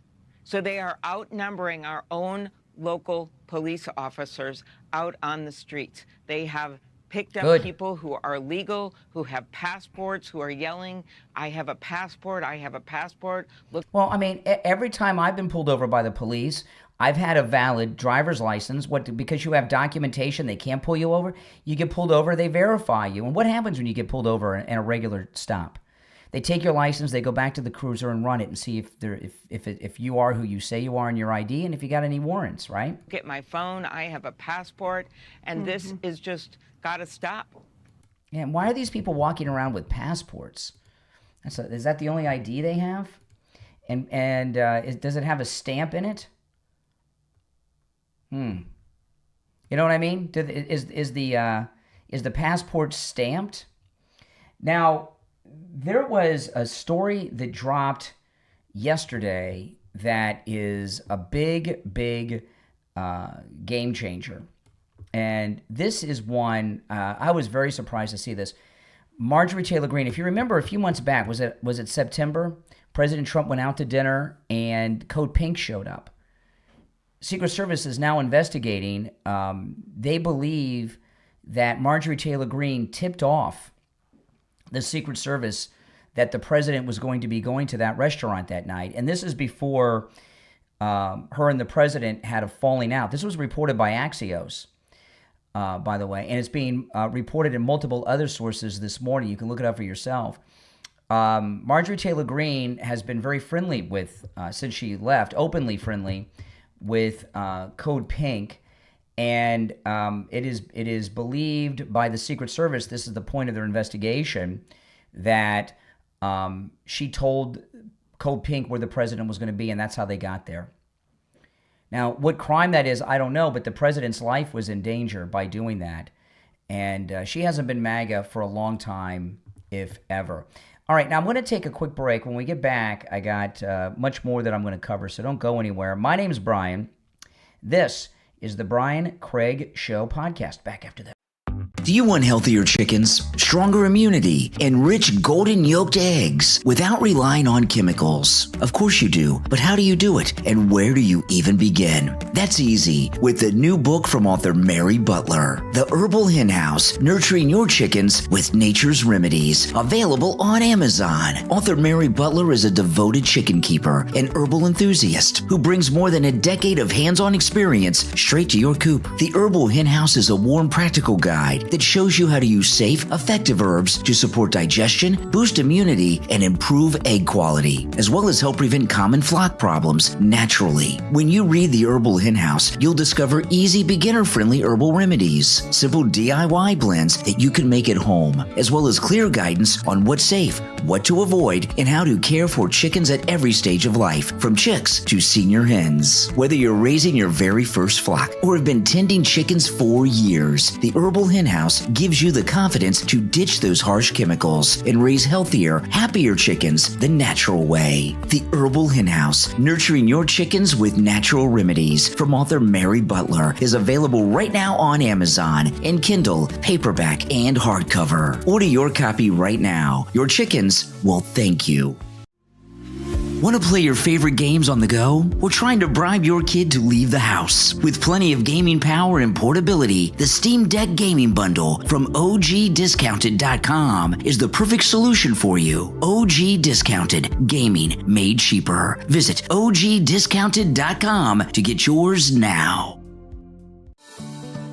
R: So they are outnumbering our own local police officers out on the streets. They have picked up
A: Good.
R: people who are legal, who have passports, who are yelling, I have a passport, I have a passport. Look.
A: Well, I mean, every time I've been pulled over by the police, I've had a valid driver's license. Because you have documentation, they can't pull you over. You get pulled over, they verify you. And what happens when you get pulled over in a regular stop? They take your license, they go back to the cruiser and run it and see if you are who you say you are in your ID and if you got any warrants, right?
R: Get my phone, I have a passport, and this is just got to stop.
A: Yeah, and why are these people walking around with passports? Is that the only ID they have? And does it have a stamp in it? You know what I mean? Is the passport stamped? Now, there was a story that dropped yesterday that is a big game changer. And this is one, I was very surprised to see this. Marjorie Taylor Greene, if you remember a few months back, was it September? President Trump went out to dinner and Code Pink showed up. Secret Service is now investigating. They believe that Marjorie Taylor Greene tipped off the Secret Service that the president was going to be going to that restaurant that night. And this is before her and the president had a falling out. This was reported by Axios, by the way, and it's being reported in multiple other sources this morning. You can look it up for yourself. Marjorie Taylor Greene has been very friendly with, since she left, openly friendly with Code Pink. And it is believed by the Secret Service, this is the point of their investigation, that she told Code Pink where the president was going to be, and that's how they got there. Now, what crime that is, I don't know, but the president's life was in danger by doing that. And she hasn't been MAGA for a long time, if ever. All right, now I'm going to take a quick break. When we get back, I got much more that I'm going to cover, so don't go anywhere. My name is Brian. This is the Brian Craig Show podcast. Back after that.
M: Do you want healthier chickens, stronger immunity, and rich golden yolked eggs without relying on chemicals? Of course you do, but how do you do it, and where do you even begin? That's easy with the new book from author Mary Butler, The Herbal Hen House, Nurturing Your Chickens with Nature's Remedies, available on Amazon. Author Mary Butler is a devoted chicken keeper and herbal enthusiast who brings more than a decade of hands-on experience straight to your coop. The Herbal Hen House is a warm, practical guide that shows you how to use safe, effective herbs to support digestion, boost immunity, and improve egg quality, as well as help prevent common flock problems naturally. When you read The Herbal Hen House, you'll discover easy, beginner-friendly herbal remedies, simple DIY blends that you can make at home, as well as clear guidance on what's safe, what to avoid, and how to care for chickens at every stage of life, from chicks to senior hens. Whether you're raising your very first flock or have been tending chickens for years, The Herbal Hen House gives you the confidence to ditch those harsh chemicals and raise healthier, happier chickens the natural way. The Herbal Hen House, Nurturing Your Chickens with Natural Remedies, from author Mary Butler, is available right now on Amazon in Kindle, paperback, and hardcover. Order your copy right now. Your chickens will thank you. Want to play your favorite games on the go? Or trying to bribe your kid to leave the house? With plenty of gaming power and portability, the Steam Deck Gaming Bundle from OGDiscounted.com is the perfect solution for you. OG Discounted, gaming made cheaper. Visit OGDiscounted.com to get yours now.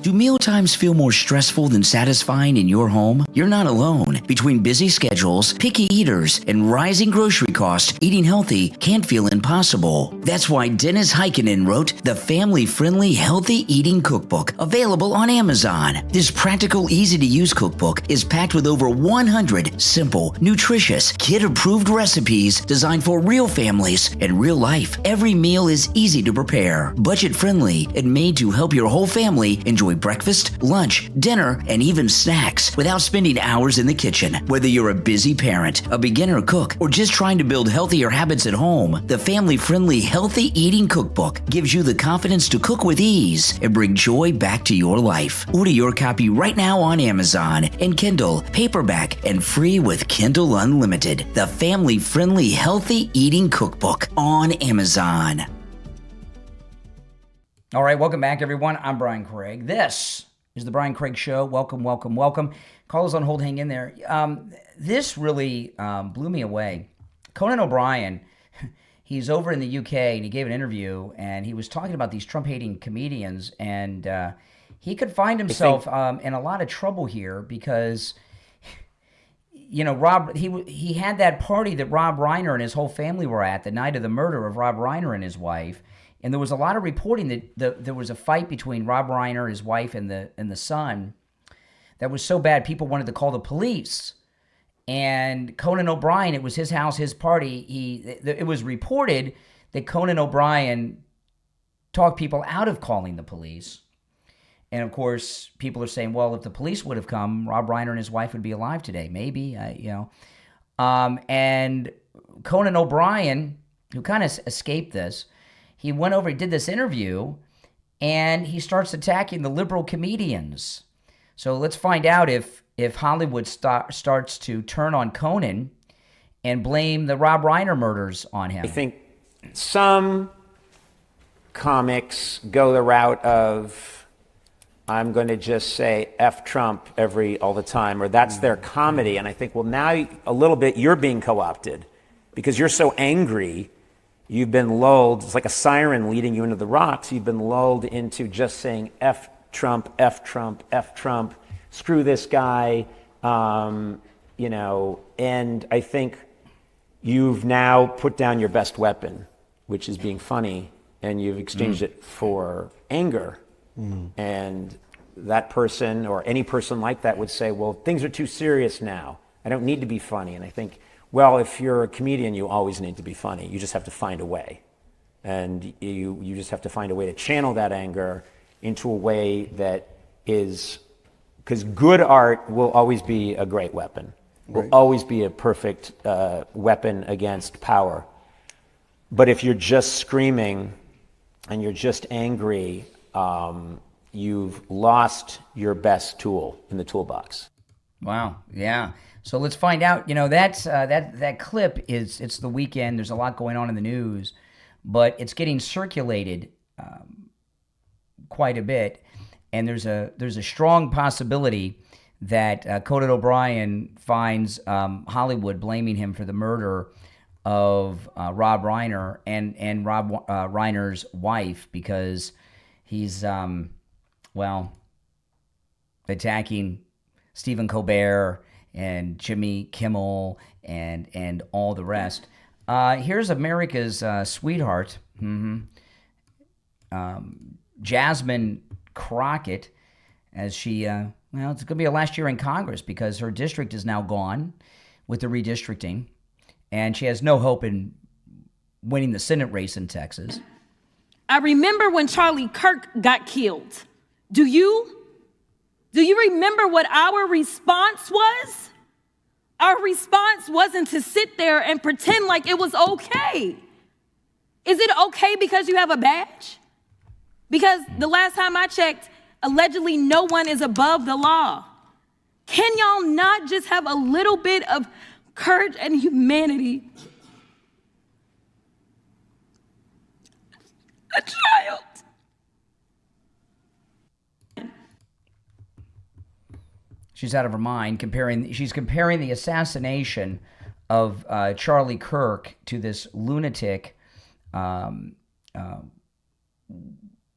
M: Do mealtimes feel more stressful than satisfying in your home? You're not alone. Between busy schedules, picky eaters, and rising grocery costs, eating healthy can't feel impossible. That's why Dennis Heikkinen wrote the family-friendly Healthy Eating Cookbook, available on Amazon. This practical, easy-to-use cookbook is packed with over 100 simple, nutritious, kid-approved recipes designed for real families and real life. Every meal is easy to prepare, budget-friendly, and made to help your whole family enjoy breakfast, lunch, dinner, and even snacks without spending hours in the kitchen. Whether you're a busy parent, a beginner cook, or just trying to build healthier habits at home, the family-friendly Healthy Eating Cookbook gives you the confidence to cook with ease and bring joy back to your life. Order your copy right now on Amazon in Kindle, paperback, and free with Kindle Unlimited. The family-friendly Healthy Eating Cookbook on Amazon.
A: All right, welcome back, everyone. I'm Brian Craig. This is the Brian Craig Show. Welcome, welcome, welcome. Callers on hold, hang in there. This really blew me away. Conan O'Brien, he's over in the UK, and he gave an interview, and he was talking about these Trump-hating comedians, and he could find himself in a lot of trouble here because, you know, he had that party that Rob Reiner and his whole family were at the night of the murder of Rob Reiner and his wife. And there was a lot of reporting that there was a fight between Rob Reiner, his wife, and the son that was so bad people wanted to call the police. And Conan O'Brien, it was his house, his party. It was reported that Conan O'Brien talked people out of calling the police. And of course, people are saying, well, if the police would have come, Rob Reiner and his wife would be alive today. Maybe, and Conan O'Brien, who kind of escaped this, he went over, he did this interview, and he starts attacking the liberal comedians. So let's find out if Hollywood starts to turn on Conan and blame the Rob Reiner murders on him.
F: I think some comics go the route of, I'm going to just say F Trump all the time, or that's their comedy. And I think, well, now a little bit you're being co-opted because you're so angry. You've been lulled, it's like a siren leading you into the rocks. You've been lulled into just saying F Trump, F Trump, F Trump, screw this guy, and I think you've now put down your best weapon, which is being funny, and you've exchanged it for anger. And that person or any person like that would say, well, things are too serious now. I don't need to be funny. And I think, well, if you're a comedian, you always need to be funny. You just have to find a way. And you just have to find a way to channel that anger into a way that is, because good art will always be a great weapon, will always be a perfect weapon against power. But if you're just screaming and you're just angry, you've lost your best tool in the toolbox.
A: Wow. Yeah. So let's find out. That clip it's the weekend. There's a lot going on in the news, but it's getting circulated quite a bit, and there's a strong possibility that Conan O'Brien finds Hollywood blaming him for the murder of Rob Reiner and Rob Reiner's wife because he's attacking Stephen Colbert and Jimmy Kimmel and all the rest. Here's America's sweetheart, Jasmine Crockett, as she, it's going to be her last year in Congress because her district is now gone with the redistricting, and she has no hope in winning the Senate race in Texas.
G: I remember when Charlie Kirk got killed. Do you remember what our response was? Our response wasn't to sit there and pretend like it was okay. Is it okay because you have a badge? Because the last time I checked, allegedly no one is above the law. Can y'all not just have a little bit of courage and humanity? A child.
A: She's out of her mind. She's comparing the assassination of Charlie Kirk to this lunatic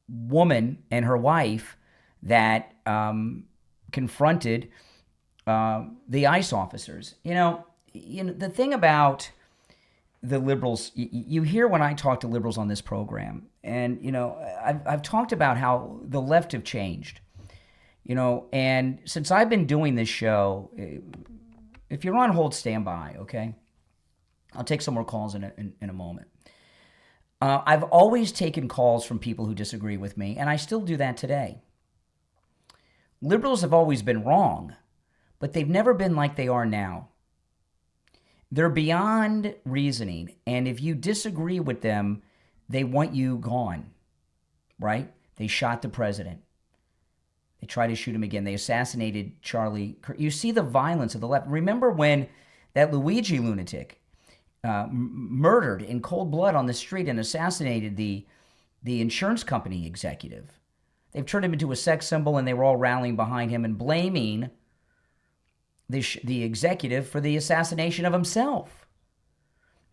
A: woman and her wife that confronted the ICE officers. The thing about the liberals, you hear when I talk to liberals on this program, and I've talked about how the left have changed. And since I've been doing this show, if you're on hold, stand by, okay? I'll take some more calls in a moment. I've always taken calls from people who disagree with me, and I still do that today. Liberals have always been wrong, but they've never been like they are now. They're beyond reasoning, and if you disagree with them, they want you gone, right? They shot the president. They tried to shoot him again. They assassinated Charlie Kirk. You see the violence of the left. Remember when that Luigi lunatic murdered in cold blood on the street and assassinated the insurance company executive? They've turned him into a sex symbol, and they were all rallying behind him and blaming the executive for the assassination of himself.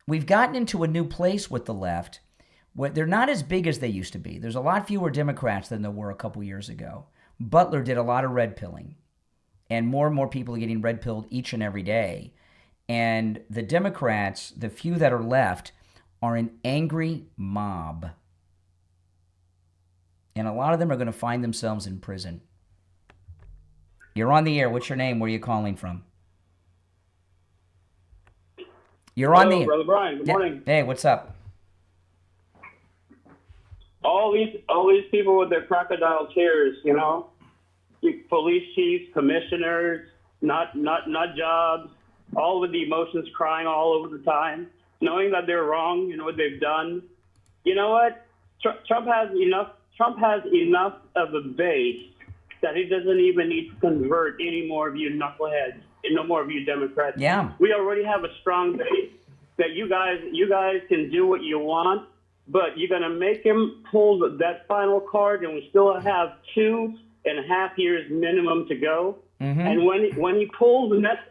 A: We've gotten into a new place with the left. They're not as big as they used to be. There's a lot fewer Democrats than there were a couple years ago. Butler did a lot of red pilling, and more people are getting red pilled each and every day. And the Democrats, the few that are left, are an angry mob. And a lot of them are going to find themselves in prison. You're on the air. What's your name? Where are you calling from? You're on the air.
I: Brother Brian, good morning.
A: Hey, what's up?
I: All these people with their crocodile tears, you know, police chiefs, commissioners, not jobs, all of the emotions crying all over the time, knowing that they're wrong, you know what they've done. You know what? Trump has enough of a base that he doesn't even need to convert any more of you knuckleheads and no more of you Democrats.
A: Yeah.
I: We already have a strong base that you guys can do what you want, but you're going to make him pull that final card, and we still have 2.5 years minimum to go.
A: Mm-hmm.
I: And when he pulls Nest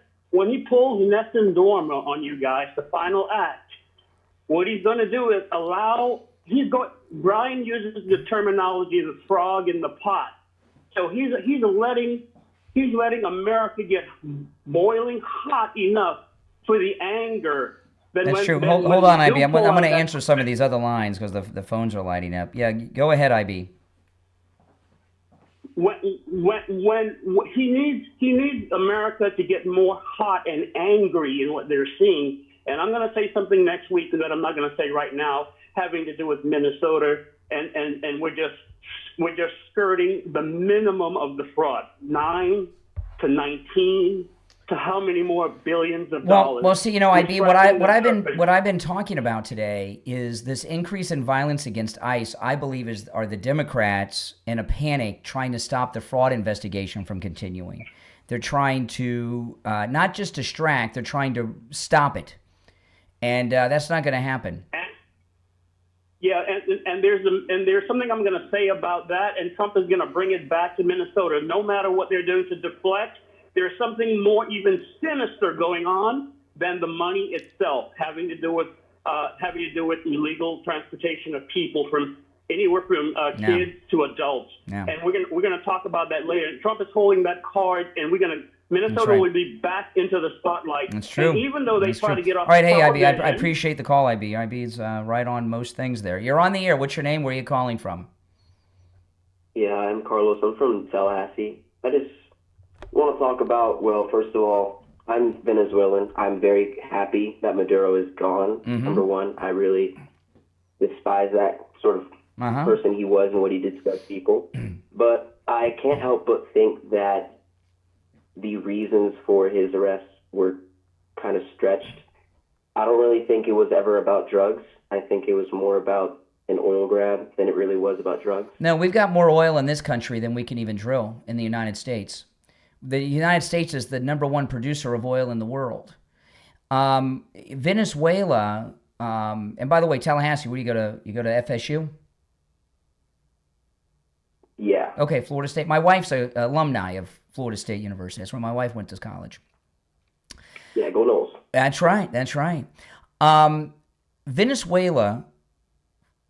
I: and Dorm on you guys, the final act, what he's going to do is Brian uses the terminology the frog in the pot. So he's letting America get boiling hot enough for the anger.
A: That's true. Hold on, IB. I'm going to answer some of these other lines because the phones are lighting up. Yeah, go ahead, IB.
I: When he needs America to get more hot and angry in what they're seeing. And I'm going to say something next week that I'm not going to say right now, having to do with Minnesota, and we're just skirting the minimum of the fraud, 9 to 19 to how many more billions of dollars.
A: Well, see, you know, IB, what I've been talking about today is this increase in violence against ICE. I believe are the Democrats in a panic trying to stop the fraud investigation from continuing. They're trying to not just distract; they're trying to stop it, and that's not going to happen.
I: Yeah, and there's something I'm going to say about that, and Trump is going to bring it back to Minnesota. No matter what they're doing to deflect, there's something more even sinister going on than the money itself, having to do with illegal transportation of people from anywhere from kids to adults.
A: Yeah.
I: And we're gonna talk about that later. And Trump is holding that card, and Minnesota will be back into the spotlight.
A: That's true.
I: And even though they try to get off.
A: All right, hey, IB, I appreciate the call, IB. IB's right on most things there. You're on the air. What's your name? Where are you calling from?
J: Yeah, I'm Carlos. I'm from Tallahassee. I just want to talk about, well, first of all, I'm Venezuelan. I'm very happy that Maduro is gone.
A: Mm-hmm.
J: Number one, I really despise that sort of person he was and what he did to people. But I can't help but think that the reasons for his arrest were kind of stretched. I don't really think it was ever about drugs. I think it was more about an oil grab than it really was about drugs.
A: No, we've got more oil in this country than we can even drill in the United States. The United States is the #1 producer of oil in the world. Venezuela, and by the way, Tallahassee, where do you go to? You go to FSU?
J: Yeah.
A: Okay, Florida State. My wife's an alumni of Florida State University. That's where my wife went to college.
J: Yeah, go Noles.
A: That's right. That's right. Venezuela,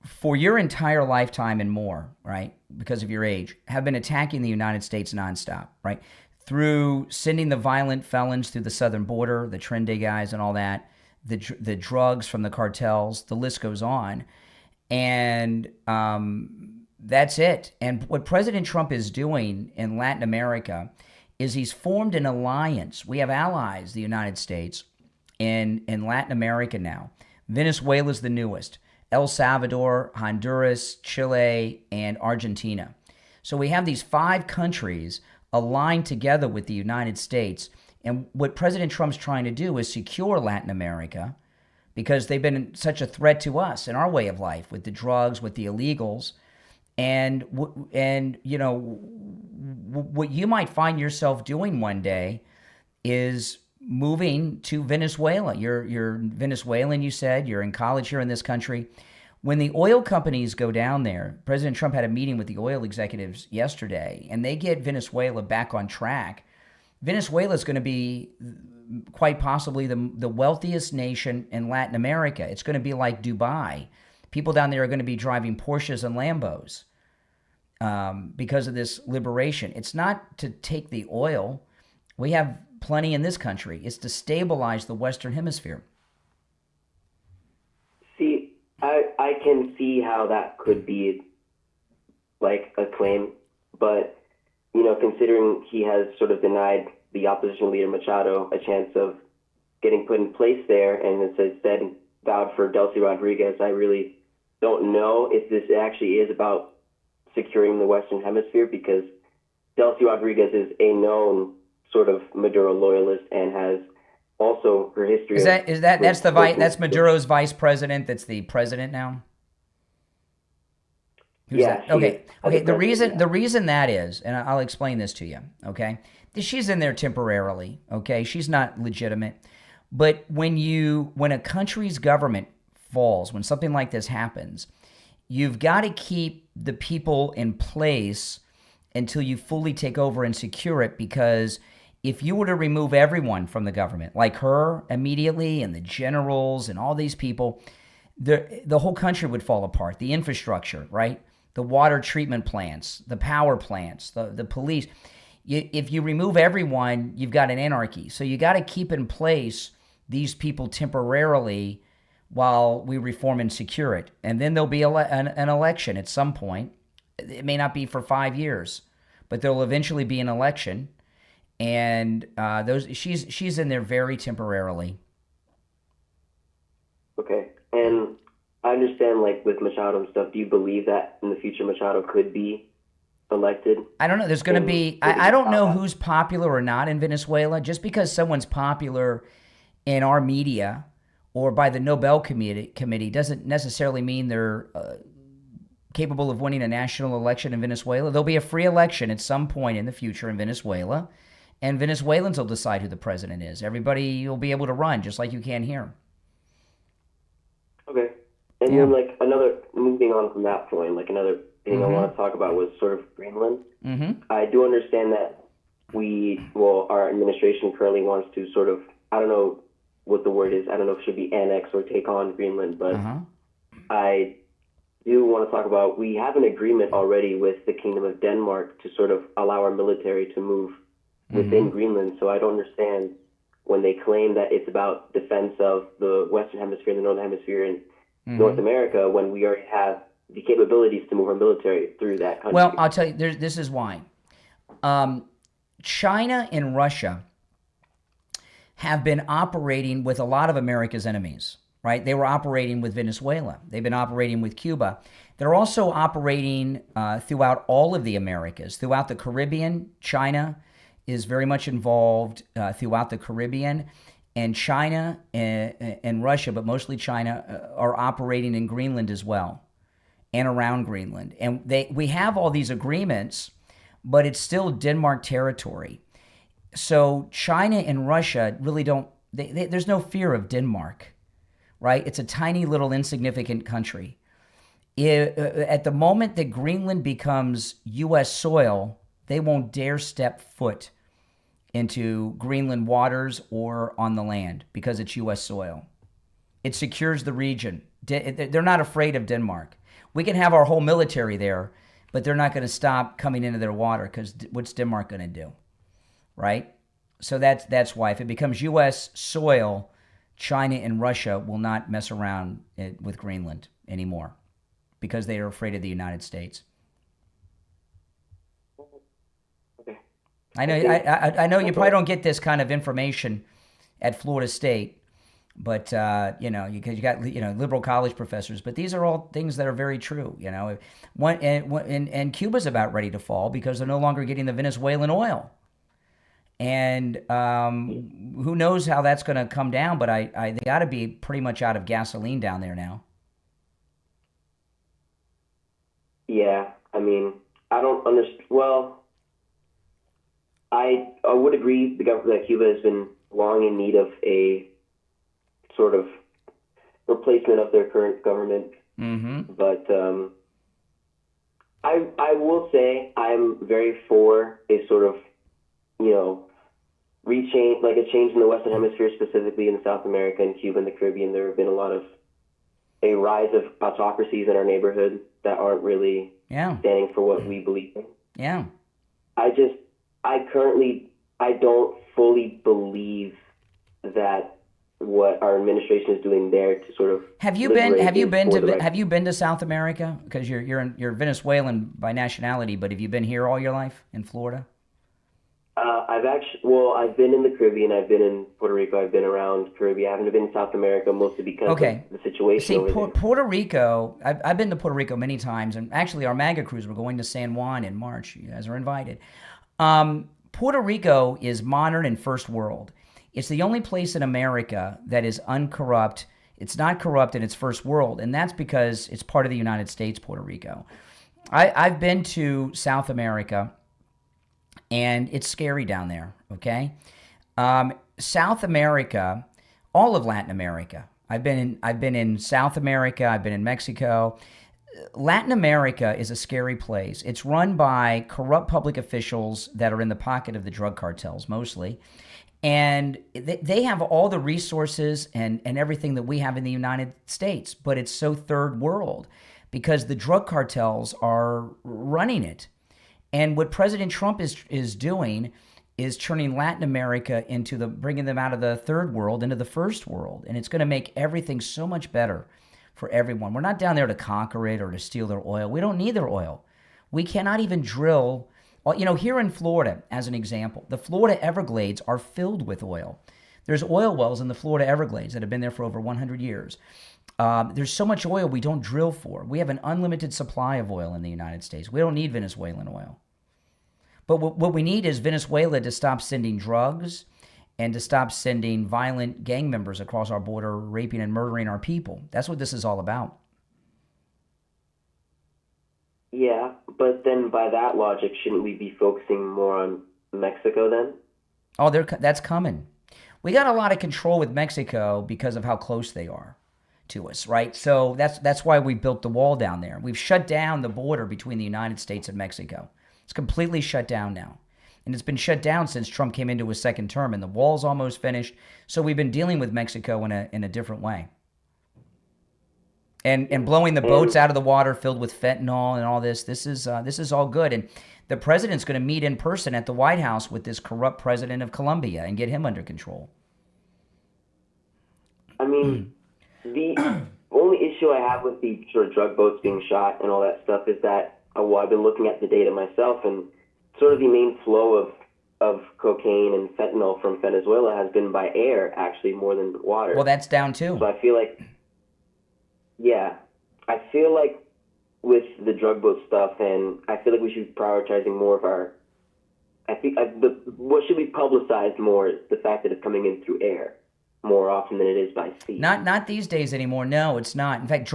A: for your entire lifetime and more, right, because of your age, have been attacking the United States nonstop, right, through sending the violent felons through the southern border, the Trendy guys and all that, the drugs from the cartels, the list goes on. And that's it. And what President Trump is doing in Latin America is he's formed an alliance. We have allies, the United States, in Latin America now. Venezuela's the newest. El Salvador, Honduras, Chile, and Argentina. So we have these 5 countries aligned together with the United States. And what President Trump's trying to do is secure Latin America because they've been such a threat to us in our way of life with the drugs, with the illegals. And you know, what you might find yourself doing one day is moving to Venezuela. You're Venezuelan, you said. You're in college here in this country. When the oil companies go down there, President Trump had a meeting with the oil executives yesterday, and they get Venezuela back on track. Venezuela is going to be quite possibly the wealthiest nation in Latin America. It's going to be like Dubai. People down there are going to be driving Porsches and Lambos because of this liberation. It's not to take the oil. We have plenty in this country. It's to stabilize the Western Hemisphere.
J: See, I can see how that could be like a claim, but, you know, considering he has sort of denied the opposition leader Machado a chance of getting put in place there and has instead vowed for Delcy Rodriguez, I really don't know if this actually is about securing the Western Hemisphere, because Delcy Rodriguez is a known sort of Maduro loyalist and has also her history.
A: That's Maduro's vice president. That's the president now.
J: Yeah.
A: Okay. The reason that is, and I'll explain this to you. Okay. She's in there temporarily. Okay. She's not legitimate. But when a country's government falls, when something like this happens, you've got to keep the people in place until you fully take over and secure it, because if you were to remove everyone from the government, like her immediately, and the generals and all these people, the whole country would fall apart. The infrastructure, right? The water treatment plants, the power plants, the police. If you remove everyone, you've got an anarchy. So you got to keep in place these people temporarily while we reform and secure it. And then there'll be an election at some point. It may not be for 5 years, but there'll eventually be an election. And she's in there very temporarily.
J: Okay. And I understand, like, with Machado and stuff, do you believe that in the future Machado could be elected?
A: I don't know. There's going to be... I don't know who's popular or not in Venezuela. Just because someone's popular in our media or by the Nobel Committee doesn't necessarily mean they're capable of winning a national election in Venezuela. There'll be a free election at some point in the future in Venezuela, and Venezuelans will decide who the president is. Everybody will be able to run, just like you can here.
J: Okay. And then, like, moving on from that point, like, another thing I want to talk about was sort of Greenland.
A: Mm-hmm.
J: I do understand that our administration currently wants to sort of, I don't know what the word is, I don't know if it should be annex or take on Greenland, but I do want to talk about, we have an agreement already with the Kingdom of Denmark to sort of allow our military to move within Greenland, so I don't understand when they claim that it's about defense of the Western Hemisphere and the Northern Hemisphere and North America, when we already have the capabilities to move our military through that country.
A: Well, I'll tell you, this is why. China and Russia have been operating with a lot of America's enemies, right? They were operating with Venezuela. They've been operating with Cuba. They're also operating throughout all of the Americas, throughout the Caribbean. China is very much involved throughout the Caribbean. And China and Russia, but mostly China, are operating in Greenland as well and around Greenland. And we have all these agreements, but it's still Denmark territory. So China and Russia really don't, there's no fear of Denmark, right? It's a tiny little insignificant country. At the moment that Greenland becomes U.S. soil, they won't dare step foot into Greenland waters or on the land because it's U.S. soil. It secures the region. They're not afraid of Denmark. We can have our whole military there, but they're not going to stop coming into their water, because what's Denmark going to do, right? So that's why. If it becomes U.S. soil, China and Russia will not mess around with Greenland anymore because they are afraid of the United States. I know you probably don't get this kind of information at Florida State, but because you got liberal college professors. But these are all things that are very true. And Cuba's about ready to fall because they're no longer getting the Venezuelan oil, and who knows how that's going to come down. But they got to be pretty much out of gasoline down there now.
J: Yeah, I mean, I don't understand. Well, I would agree that Cuba has been long in need of a sort of replacement of their current government. But I will say I'm very for a sort of, rechange, like a change in the Western Hemisphere, specifically in South America and Cuba and the Caribbean. There have been a rise of autocracies in our neighborhood that aren't really standing for what we believe in.
A: Yeah.
J: I don't fully believe that what our administration is doing there to sort of
A: have you been to South America? Because you're Venezuelan by nationality, but have you been here all your life in Florida?
J: I've been in the Caribbean, I've been in Puerto Rico, I've been around Caribbean. I haven't been in South America mostly because of the situation over there.
A: Puerto Rico, I've been to Puerto Rico many times, and actually our MAGA crews were going to San Juan in March. You guys are invited. Puerto Rico is modern and first world. It's the only place in America that is uncorrupt. It's not corrupt in its first world, and that's because it's part of the United States, Puerto Rico. I've been to South America, and it's scary down there, okay? South America, all of Latin America. I've been in South America, I've been in Mexico. Latin America is a scary place. It's run by corrupt public officials that are in the pocket of the drug cartels mostly. And they have all the resources and everything that we have in the United States, but it's so third world because the drug cartels are running it. And what President Trump is doing is turning Latin America bringing them out of the third world into the first world. And it's going to make everything so much better for everyone. We're not down there to conquer it or to steal their oil. We don't need their oil. We cannot even drill. Here in Florida, as an example, the Florida Everglades are filled with oil. There's oil wells in the Florida Everglades that have been there for over 100 years. There's so much oil we don't drill for. We have an unlimited supply of oil in the United States. We don't need Venezuelan oil. But what we need is Venezuela to stop sending drugs and to stop sending violent gang members across our border, raping and murdering our people. That's what this is all about.
J: Yeah, but then by that logic, shouldn't we be focusing more on Mexico then?
A: Oh, that's coming. We got a lot of control with Mexico because of how close they are to us, right? So that's why we built the wall down there. We've shut down the border between the United States and Mexico. It's completely shut down now. And it's been shut down since Trump came into his second term, and the wall's almost finished. So we've been dealing with Mexico in a different way. And blowing the boats out of the water filled with fentanyl and all this. This is all good. And the president's going to meet in person at the White House with this corrupt president of Colombia and get him under control.
J: I mean, the only issue I have with the sort of drug boats being shot and all that stuff is that I've been looking at the data myself, and sort of the main flow of cocaine and fentanyl from Venezuela has been by air, actually, more than water.
A: Well, that's down too.
J: So I feel like, with the drug boat stuff, and I feel like we should be prioritizing more of our, what should be publicized more is the fact that it's coming in through air more often than it is by sea.
A: Not these days anymore. No, it's not. In fact,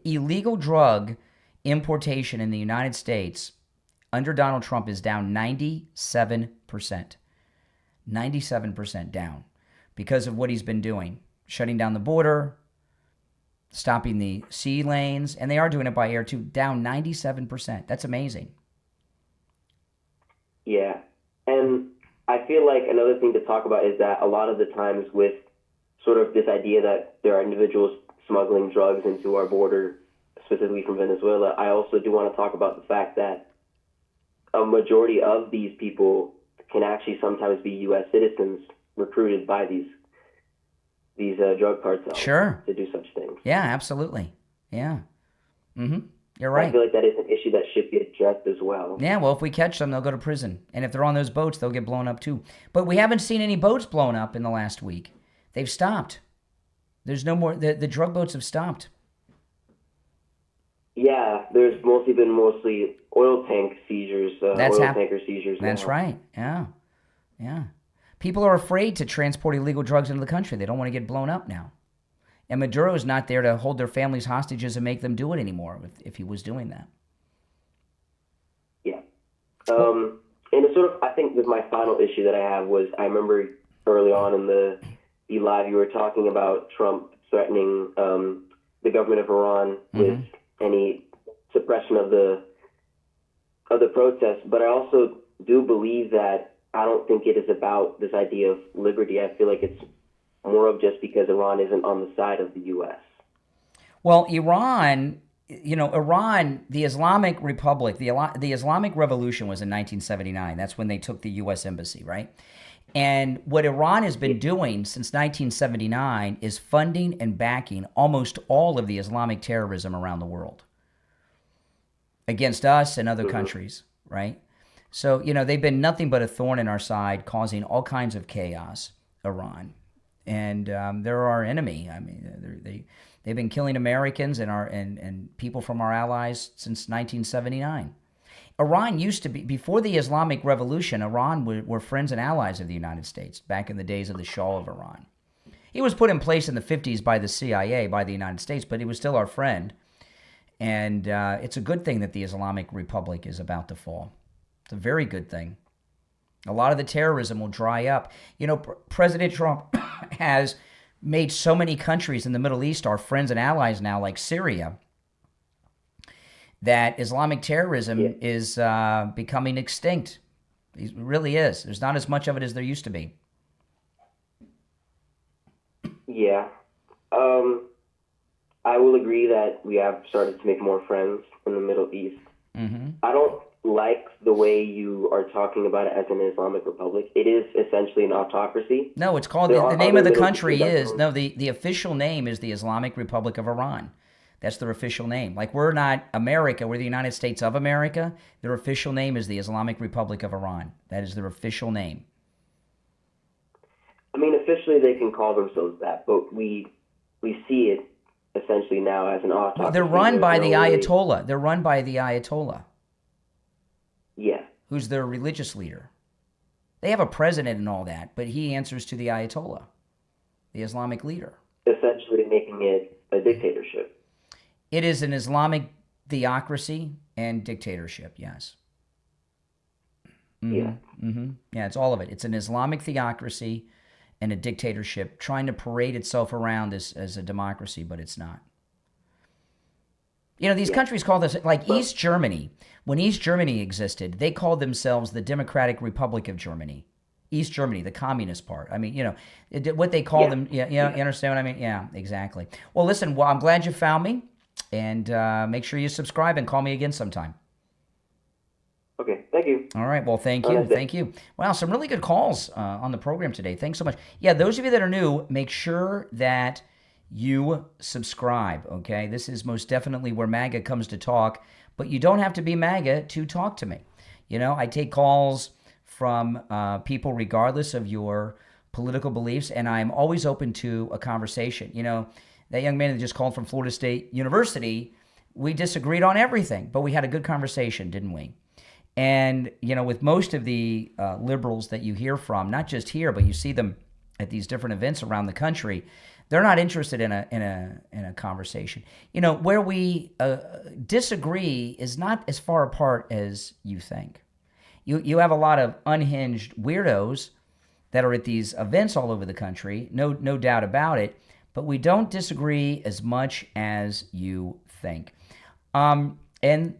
A: illegal drug importation in the United States under Donald Trump is down 97%. 97% down because of what he's been doing. Shutting down the border, stopping the sea lanes, and they are doing it by air too, down 97%. That's amazing.
J: Yeah. And I feel like another thing to talk about is that a lot of the times with sort of this idea that there are individuals smuggling drugs into our border, specifically from Venezuela, I also do want to talk about the fact that a majority of these people can actually sometimes be U.S. citizens recruited by these drug cartels to do such things.
A: Yeah, absolutely. Yeah. You're right.
J: I feel like that is an issue that should be addressed as well.
A: Yeah, well, if we catch them, they'll go to prison. And if they're on those boats, they'll get blown up too. But we haven't seen any boats blown up in the last week. They've stopped. There's no more. The drug boats have stopped.
J: Yeah, there's been oil tank seizures, tanker seizures.
A: That's right. Yeah. People are afraid to transport illegal drugs into the country. They don't want to get blown up now. And Maduro's not there to hold their families hostages and make them do it anymore if he was doing that.
J: Yeah. And I think that my final issue that I have was, I remember early on in the live you were talking about Trump threatening the government of Iran with any suppression of the protests. But I also do believe that I don't think it is about this idea of liberty. I feel like it's more of just because Iran isn't on the side of the U.S.
A: Well, Iran, the Islamic Republic, the Islamic Revolution was in 1979. That's when they took the U.S. embassy, right? And what Iran has been doing since 1979 is funding and backing almost all of the Islamic terrorism around the world against us and other countries, right? So, they've been nothing but a thorn in our side, causing all kinds of chaos, Iran. And they're our enemy. I mean, they've been killing Americans and people from our allies since 1979. Iran used to be, before the Islamic Revolution, Iran were friends and allies of the United States back in the days of the Shah of Iran. He was put in place in the 50s by the CIA, by the United States, but he was still our friend. And it's a good thing that the Islamic Republic is about to fall. It's a very good thing. A lot of the terrorism will dry up. President Trump has made so many countries in the Middle East our friends and allies now, like Syria, that Islamic terrorism is becoming extinct. It really is. There's not as much of it as there used to be.
J: Yeah. I will agree that we have started to make more friends in the Middle East. I don't like the way you are talking about it as an Islamic Republic. It is essentially an autocracy.
A: No, it's called, the name of the country is, the official name is the Islamic Republic of Iran. That's their official name. Like, we're not America, we're the United States of America. Their official name is the Islamic Republic of Iran. That is their official name.
J: I mean, officially they can call themselves that, but we see it essentially now as an autocracy.
A: They're run by the Ayatollah. They're run by the Ayatollah.
J: Yeah.
A: Who's their religious leader. They have a president and all that, but he answers to the Ayatollah, the Islamic leader.
J: Essentially making it a dictatorship.
A: It is an Islamic theocracy and dictatorship, yes.
J: Yeah.
A: Yeah, it's all of it. It's an Islamic theocracy and a dictatorship trying to parade itself around as a democracy, but it's not. These countries call this, like East Germany. When East Germany existed, they called themselves the Democratic Republic of Germany. East Germany, the communist part. I mean, what they call them. You understand what I mean? Yeah, exactly. Well, listen, I'm glad you found me. And make sure you subscribe and call me again sometime.
J: Okay, thank you.
A: All right, well, thank you. Thank you. Wow, some really good calls on the program today. Thanks so much. Yeah, those of you that are new, make sure that you subscribe, okay? This is most definitely where MAGA comes to talk, but you don't have to be MAGA to talk to me. I take calls from people regardless of your political beliefs, and I'm always open to a conversation. That young man that just called from Florida State University, we disagreed on everything, but we had a good conversation, didn't we? And, with most of the liberals that you hear from, not just here, but you see them at these different events around the country, they're not interested in a conversation. Where we disagree is not as far apart as you think. You have a lot of unhinged weirdos that are at these events all over the country, no doubt about it, but we don't disagree as much as you think. And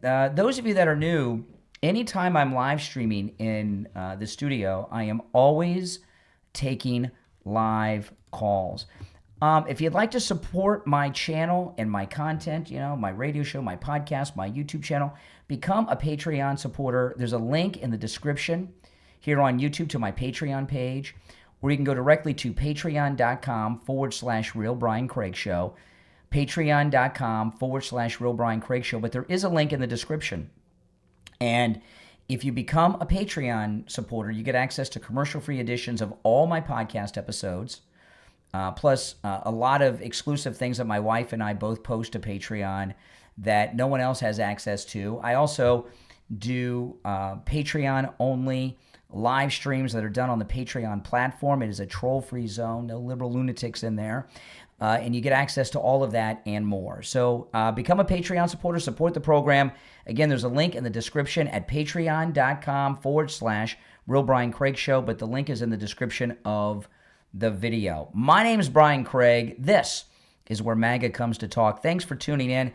A: those of you that are new, anytime I'm live streaming in the studio, I am always taking live calls. If you'd like to support my channel and my content, my radio show, my podcast, my YouTube channel, become a Patreon supporter. There's a link in the description here on YouTube to my Patreon page, where you can go directly to patreon.com/Real Brian Craig Show, patreon.com/Real Brian Craig Show. But there is a link in the description. And if you become a Patreon supporter, you get access to commercial-free editions of all my podcast episodes, plus a lot of exclusive things that my wife and I both post to Patreon that no one else has access to. I also do Patreon-only live streams that are done on the Patreon platform. It is a troll-free zone, no liberal lunatics in there. And you get access to all of that and more. So become a Patreon supporter, support the program. Again, there's a link in the description at patreon.com/Real Brian Craig Show, but the link is in the description of the video. My name is Brian Craig. This is where MAGA comes to talk. Thanks for tuning in.